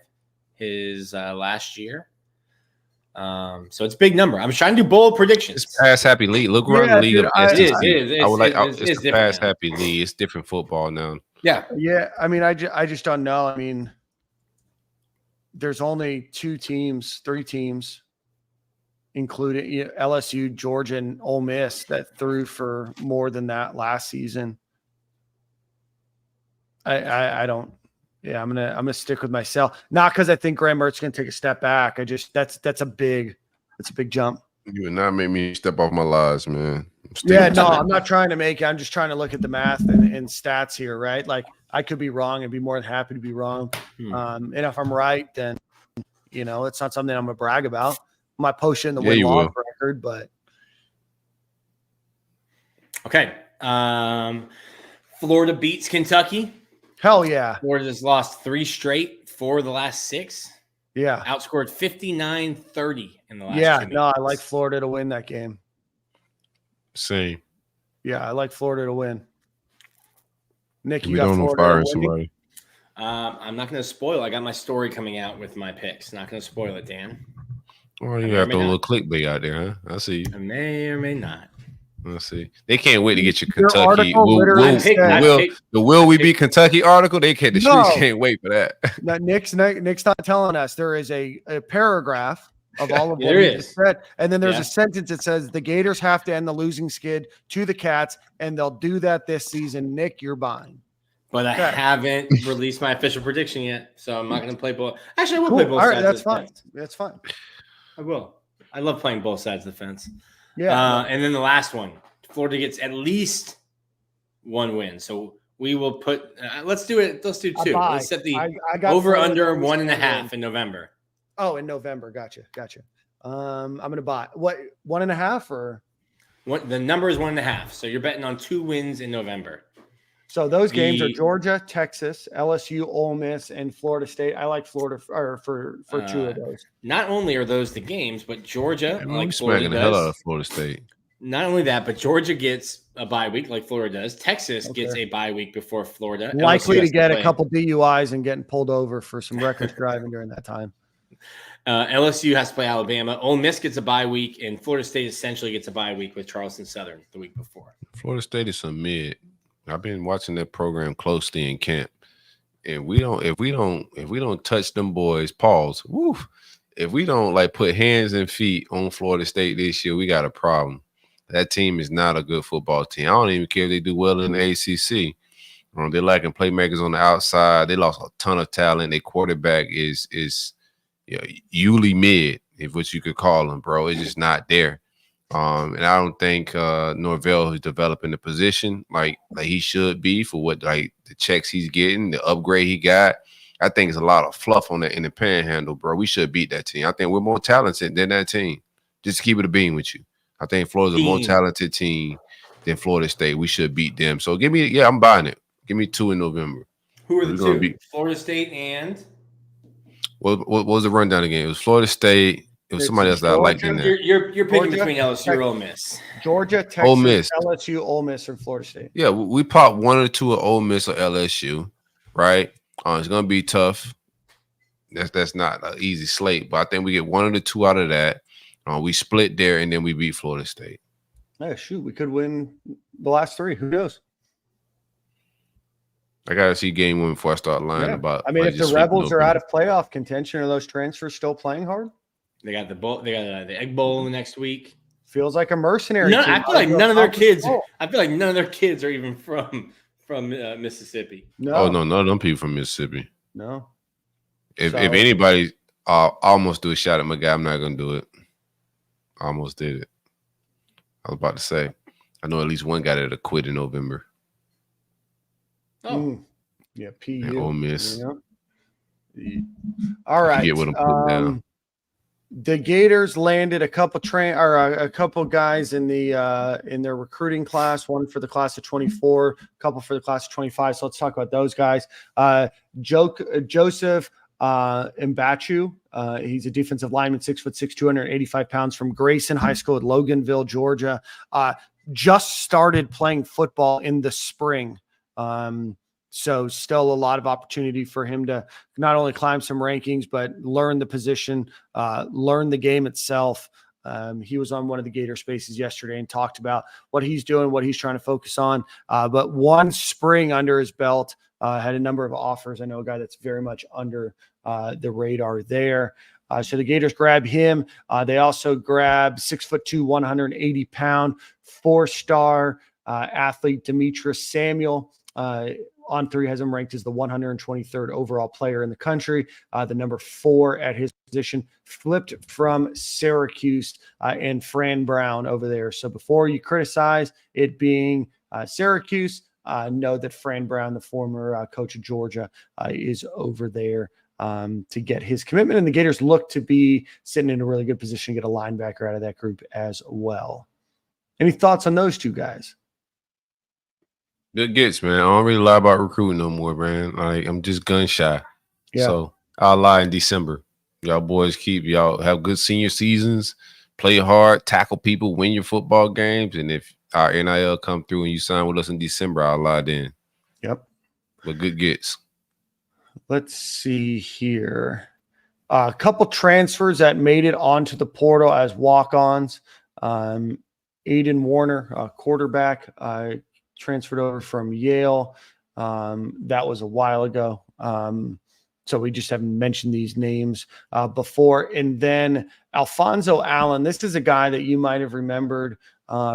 his last year. So it's a big number. I'm trying to do bold predictions. It's pass happy league. Look around the league. It is. I would it's the pass happy league. It's different football now. Yeah. Yeah. I mean, I just don't know. I mean, there's only 3 teams, including LSU, Georgia, and Ole Miss that threw for more than that last season. I don't. Yeah, I'm gonna stick with myself. Not because I think Graham Mertz is gonna take a step back. That's a big jump. You would not make me step off my lies, man. I'm not trying to make it. I'm just trying to look at the math and stats here, right? Like I could be wrong and be more than happy to be wrong. And if I'm right, then it's not something I'm gonna brag about. I might post it in the win-loss record, but okay. Florida beats Kentucky. Hell yeah. Florida's lost 3 straight, 4 of the last 6. Yeah. Outscored 59-30 in the last 2 meetings. No, I like Florida to win that game. Same. Yeah, I like Florida to win. Nick, you we got don't Florida fire to somebody. I'm not going to spoil. I got my story coming out with my picks. Not going to spoil it, Dan. Well, you got a little clickbait out there, huh? I see. I may or may not. Let's see. They can't wait to get your Kentucky. The will we be Kentucky article? They can't. The streets can't wait for that. Now, Nick's not telling us. There is a paragraph of all of what he just said, and then there's a sentence that says the Gators have to end the losing skid to the Cats, and they'll do that this season. Nick, you're buying. But I haven't released my official prediction yet, so I'm not going to play both. Actually, I will play both sides. All right, that's fine. That's fine. I will. I love playing both sides of the fence. Yeah. And then the last one, Florida gets at least 1 win. So we will put. Let's do it. Let's do 2. Let's set the over under 1.5 in November. Oh, in November. Gotcha. I'm going to buy what 1.5 or the number is 1.5. So you're betting on 2 wins in November. so those games are Georgia, Texas, LSU, Ole Miss, and Florida State. I like Florida for 2 of those. Not only are those the games, but Georgia, like Florida, the hell out of Florida State. Not only that, but Georgia gets a bye week like Florida does. Texas gets a bye week before Florida. Likely to get a couple DUIs and getting pulled over for some reckless driving during that time. LSU has to play Alabama. Ole Miss gets a bye week, and Florida State essentially gets a bye week with Charleston Southern the week before. Florida State is some mid. I've been watching that program closely in camp, and if we don't touch them boys, pause. Woo, if we don't like put hands and feet on Florida State this year, we got a problem. That team is not a good football team. I don't even care if they do well in the ACC. They're lacking playmakers on the outside. They lost a ton of talent. Their quarterback is Yuli mid, if what you could call him, bro. It's just not there. And I don't think Norvell is developing the position like he should be for what like the checks he's getting, the upgrade he got. I think it's a lot of fluff on that in the panhandle, bro. We should beat that team. I think we're more talented than that team. Just to keep it a bean with you. I think Florida's a more talented team than Florida State. We should beat them. So I'm buying it. Give me 2 in November. Who are the 2? Florida State and what was the rundown again? It was Florida State. It was somebody else that I liked in there. You're picking between LSU or Ole Miss. Georgia, Texas, Ole Miss. LSU, Ole Miss, or Florida State. Yeah, we popped 1 or 2 of Ole Miss or LSU, right? It's gonna be tough. That's not an easy slate, but I think we get 1 or the 2 out of that. We split there, and then we beat Florida State. Yeah, shoot, we could win the last 3. Who knows? I gotta see game 1 before I start lying about. I mean, if the Rebels are out of playoff contention, are those transfers still playing hard? They got the bowl. They got the Egg Bowl next week. Feels like a mercenary. No, I feel like none of their kids. I feel like none of their kids are even from Mississippi. No, none of them people from Mississippi. No. If anybody almost do a shot at my guy, I'm not gonna do it. I almost did it. I was about to say, I know at least one guy that'll quit in November. Oh, yeah, PU. And Ole Miss. Yeah. All right. Get what I'm putting down. The Gators landed a couple guys in their recruiting class. One for the class of 24, a couple for the class of 25. So let's talk about those guys. Joseph Mbachu. He's a defensive lineman, 6'6", 285 pounds, from Grayson High School at Loganville, Georgia. Just started playing football in the spring. So still a lot of opportunity for him to not only climb some rankings, but learn the position, learn the game itself. He was on one of the Gator Spaces yesterday and talked about what he's doing, what he's trying to focus on. But one spring under his belt, had a number of offers. I know a guy that's very much under the radar there. So the Gators grab him. They also grab 6'2", 180-pound, 4-star athlete Demetrius Samuel. On 3 has him ranked as the 123rd overall player in the country, the number 4 at his position, flipped from Syracuse and Fran Brown over there. So before you criticize it being Syracuse, know that Fran Brown, the former coach of Georgia, is over there to get his commitment. And the Gators look to be sitting in a really good position to get a linebacker out of that group as well. Any thoughts on those 2 guys? Good gets, man. I don't really lie about recruiting no more, man. Like, I'm just gun shy. Yeah. So I'll lie in December. Y'all boys y'all have good senior seasons, play hard, tackle people, win your football games. And if our NIL come through and you sign with us in December, I'll lie then. Yep. But good gets. Let's see here. A couple transfers that made it onto the portal as walk-ons. Aiden Warner, quarterback, transferred over from Yale. That was a while ago. So we just haven't mentioned these names before. And then Alfonso Allen, this is a guy that you might have remembered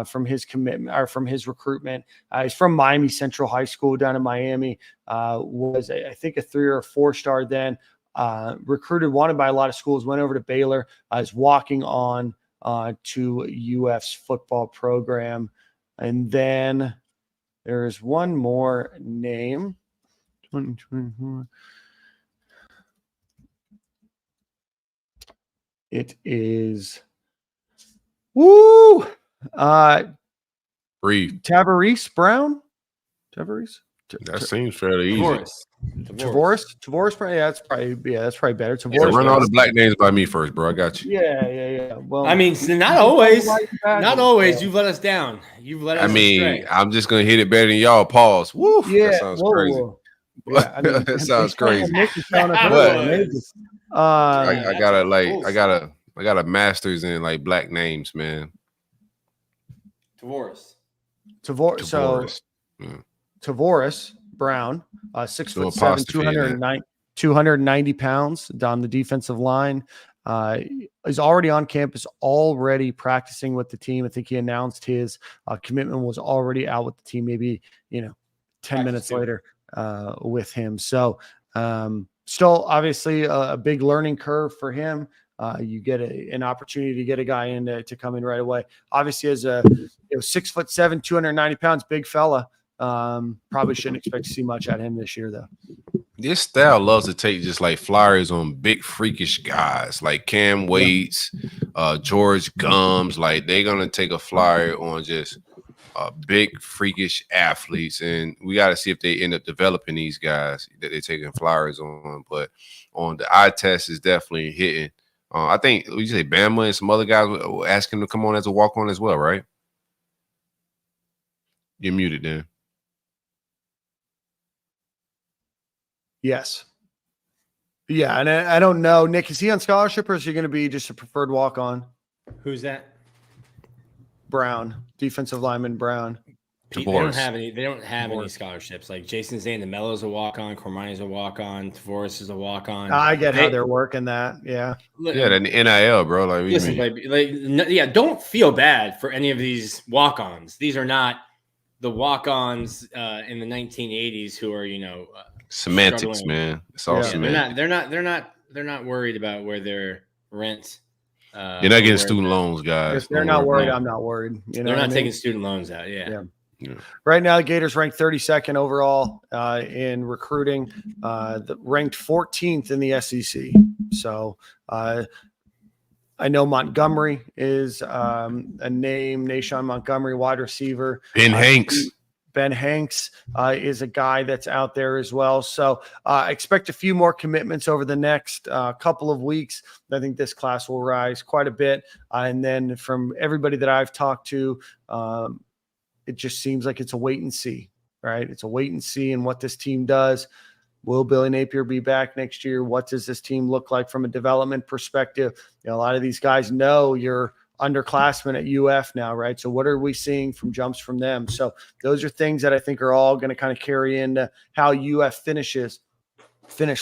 from his commitment or from his recruitment. He's from Miami Central High School down in Miami. Was I think a 3 or 4-star then. Recruited, wanted by a lot of schools, went over to Baylor. Is walking on to UF's football program. And then there is one more name. 2024. It is Tavares Brown. That seems fairly easy. Tavares Brown. Yeah, that's probably better. Tavares Yeah, run Brown. all the black names by me first, bro. I got you. Yeah. Well, I mean, not always. Not always. You've let us down. You've let us astray. I'm just gonna hit it better than y'all. Pause. Woo. Yeah, that sounds crazy. Yeah, I mean, that sounds crazy. I got a master's in like black names, man. Tavares. Tavares Brown, 6'7", 290 pounds on the defensive line. Is already on campus, already practicing with the team. I think he announced his commitment was already out with the team, maybe 10 minutes later with him. So still obviously a big learning curve for him. You get an opportunity to get a guy in to come in right away. Obviously, as a 6'7", 290 pounds, big fella. Probably shouldn't expect to see much out of him this year, though. This style loves to take just like flyers on big freakish guys like Cam Waits, George Gums. Like they're gonna take a flyer on just big freakish athletes, and we got to see if they end up developing these guys that they're taking flyers on. But on the eye test is definitely hitting. I think we say Bama and some other guys were asking him to come on as a walk on as well, right? You're muted, then. Yes. Yeah, and I don't know, Nick, is he on scholarship or is he going to be just a preferred walk-on? Who's that? Brown, defensive lineman Brown. They don't have any scholarships. Like Jason Zane, the Mello's a walk-on, Cormani's a walk-on, Tavares is a walk-on. I get how they're working that. Yeah. Yeah, the NIL, bro. Like, listen, don't feel bad for any of these walk-ons. These are not the walk-ons in the 1980s who are, semantics, struggling. Man. It's all semantics. They're not worried about where their rent. You're not getting student loans, guys. If they're not worried, I'm not worried. They're not taking student loans out. Yeah. Right now, the Gators ranked 32nd overall in recruiting, ranked 14th in the SEC. So I know Montgomery is a name. Nashawn Montgomery, wide receiver. Ben Hanks is a guy that's out there as well. So expect a few more commitments over the next couple of weeks. I think this class will rise quite a bit. And then from everybody that I've talked to, it just seems like it's a wait and see, right? It's a wait and see in what this team does. Will Billy Napier be back next year? What does this team look like from a development perspective? A lot of these guys know you're underclassmen at UF now, right? So what are we seeing from jumps from them? So those are things that I think are all going to kind of carry into how UF finished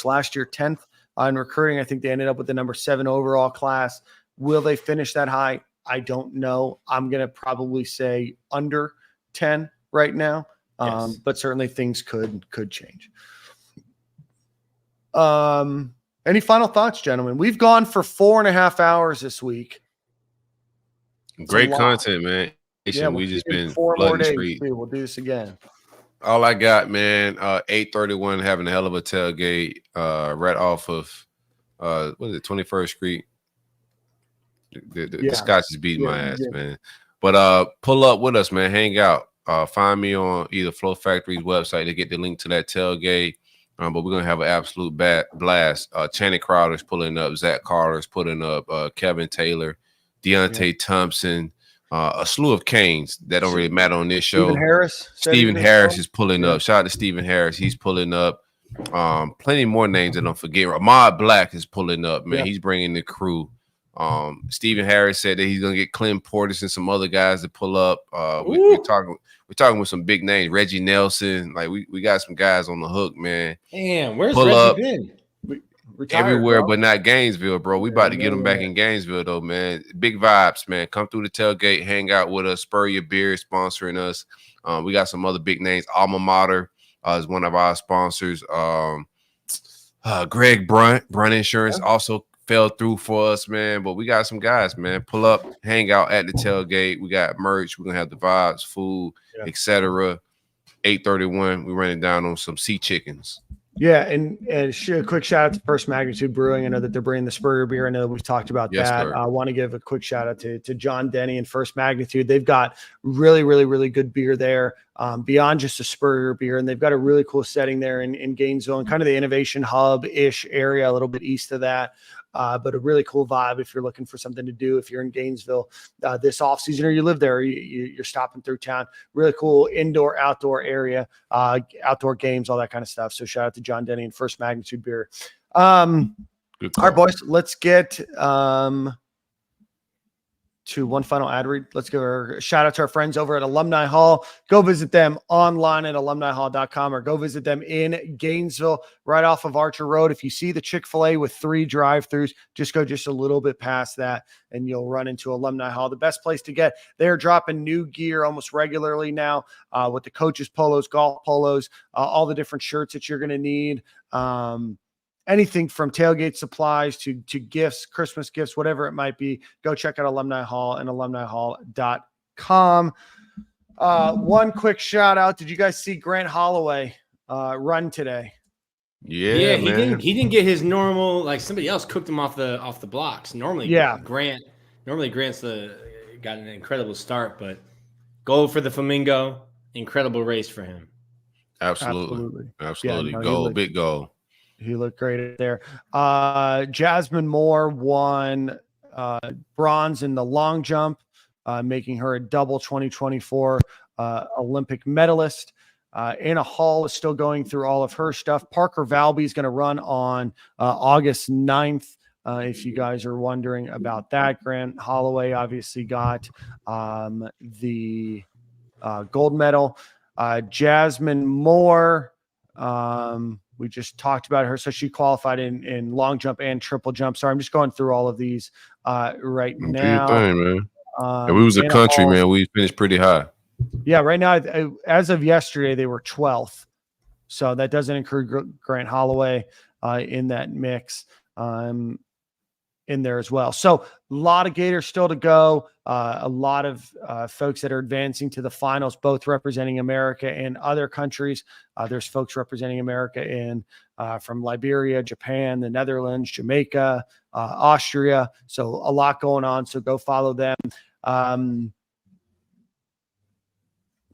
last year 10th in recruiting. I think they ended up with the number 7 overall class. Will they finish that high? I don't know. I'm going to probably say under 10 right now. Yes. But certainly things could change. Any final thoughts, gentlemen? We've gone for 4.5 hours this week. Great content, man. Yeah, we just been 4 more days. street. We'll do this again. All I got, man, 831 having a hell of a tailgate right off of, 21st Street. The Scotch is beating my ass, man. But pull up with us, man. Hang out. Find me on either Flow Factory's website to get the link to that tailgate. But we're going to have an absolute blast. Channing Crowder's pulling up. Zach Carter's pulling up. Kevin Taylor, Deontay Thompson, a slew of Canes that don't really matter on this show. Stephen Harris is pulling up. Shout out to Stephen Harris. He's pulling up. Plenty more names that don't forget. Ahmad Black is pulling up, man. He's bringing the crew. Stephen Harris said that he's gonna get Clint Portis and some other guys to pull up. We're talking with some big names. Reggie Nelson, like we got some guys on the hook, man. Damn, where's Reggie been? Retired, everywhere, bro. But not Gainesville, bro. We about to get them back in Gainesville, though, man. Big vibes, man. Come through the tailgate, hang out with us. Spur Your Beer sponsoring us. We got some other big names. Alma Mater is one of our sponsors. Greg Brunt Insurance also fell through for us, man. But we got some guys, man. Pull up, hang out at the tailgate. We got merch. We're gonna have the vibes, food, etc. 831. We're running down on some sea chickens. Yeah, and a quick shout out to First Magnitude Brewing. I know that they're bringing the Spurrier beer. I know that we've talked about that. Sir. I want to give a quick shout out to John Denny and First Magnitude. They've got really, really, really good beer there, beyond just a Spurrier beer, and they've got a really cool setting there in Gainesville and kind of the innovation hub-ish area, a little bit east of that. But a really cool vibe if you're looking for something to do, if you're in Gainesville this off season, or you live there, or you're stopping through town. Really cool indoor, outdoor area, outdoor games, all that kind of stuff. So shout out to John Denny and First Magnitude Beer. All right, boys, let's get to one final ad read. Let's give a shout out to our friends over at Alumni Hall. Go visit them online at alumnihall.com, or go visit them in Gainesville right off of Archer Road. If you see the Chick-fil-A with 3 drive-thrus, just go just a little bit past that and you'll run into Alumni Hall. The best place to get. They're dropping new gear almost regularly now, with the coaches polos, golf polos, all the different shirts that you're going to need. Anything from tailgate supplies to gifts, Christmas gifts, whatever it might be. Go check out Alumni Hall and alumnihall.com. One quick shout out. Did you guys see Grant Holloway run today? Yeah, man. He didn't get his normal, like somebody else cooked him off the blocks. Normally Grant's got an incredible start, but goal for the Flamingo, incredible race for him. Absolutely. Yeah, Big goal. He looked great there. Jasmine Moore won bronze in the long jump, making her a double 2024 Olympic medalist. Anna Hall is still going through all of her stuff. Parker Valby is going to run on August 9th. If you guys are wondering about that, Grant Holloway obviously got the gold medal. Jasmine Moore, we just talked about her. So she qualified in long jump and triple jump. Sorry, I'm just going through all of these right now. Thing, man. We was a country, man. We finished pretty high. Yeah, right now, as of yesterday, they were 12th. So that doesn't include Grant Holloway in that mix in there as well. So a lot of Gators still to go. A lot of folks that are advancing to the finals, both representing America and other countries. There's folks representing America from Liberia, Japan, the Netherlands, Jamaica, Austria. So a lot going on. So go follow them.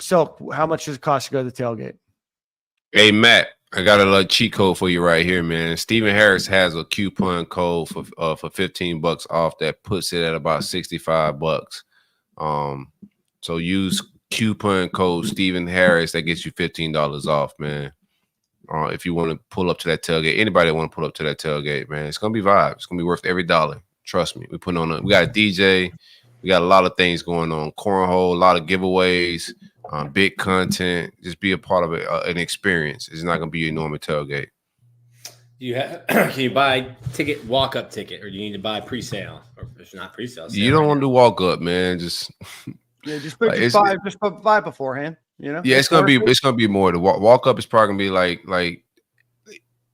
So how much does it cost to go to the tailgate? Hey, Matt, I got a little cheat code for you right here, man. Stephen Harris has a coupon code for $15 off that puts it at about $65. So use coupon code Stephen Harris that gets you $15 off, man. If you want to pull up to that tailgate, anybody want to pull up to that tailgate, man, it's gonna be vibes. It's gonna be worth every dollar. Trust me. We got a DJ. We got a lot of things going on. Cornhole, a lot of giveaways. Big content, just be a part of it, an experience. It's not going to be your normal tailgate. Can you buy walk-up ticket, or do you need to buy pre-sale? Or if it's not pre-sale, you don't want to do walk-up, man. Just buy beforehand. You know. Yeah, it's gonna be more. The walk-up is probably gonna be like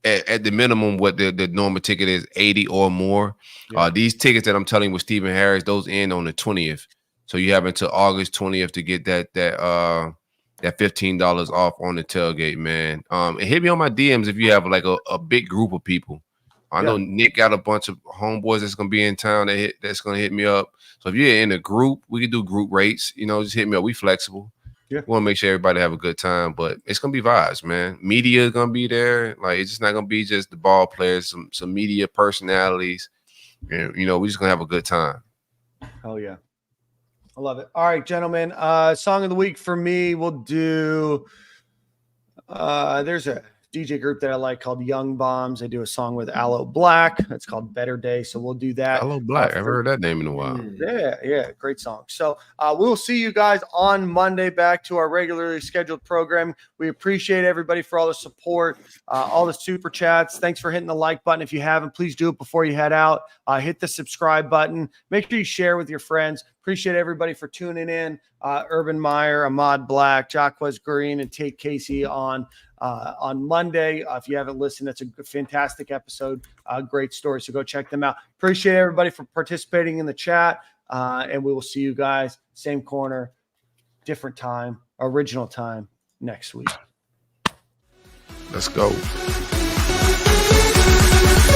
at the minimum what the normal ticket is, 80 or more. Yeah. These tickets that I'm telling you with Stephen Harris, those end on the 20th. So you have until August 20th to get that $15 off on the tailgate, man. And hit me on my DMs if you have like a big group of people. I know Nick got a bunch of homeboys that's gonna be in town that's gonna hit me up. So if you're in a group, we can do group rates. You know, just hit me up. We flexible. Yeah, we want to make sure everybody have a good time, but it's gonna be vibes, man. Media is gonna be there. Like it's just not gonna be just the ball players, some media personalities, and you know, we're just gonna have a good time. Oh yeah. I love it. All right, gentlemen. Song of the week for me, we'll do there's a DJ group that I like called Young Bombs. They do a song with Aloe Black. It's called Better Day. So we'll do that. Aloe Black. I haven't heard that name in a while. Yeah. Great song. So we'll see you guys on Monday back to our regularly scheduled program. We appreciate everybody for all the support, all the super chats. Thanks for hitting the like button. If you haven't, please do it before you head out. Hit the subscribe button. Make sure you share with your friends. Appreciate everybody for tuning in. Urban Meyer, Ahmad Black, Jacquez Green, and Tate Casey on Monday. If you haven't listened, it's a fantastic episode. Great story. So go check them out. Appreciate everybody for participating in the chat. And we will see you guys same corner, different time, original time next week. Let's go.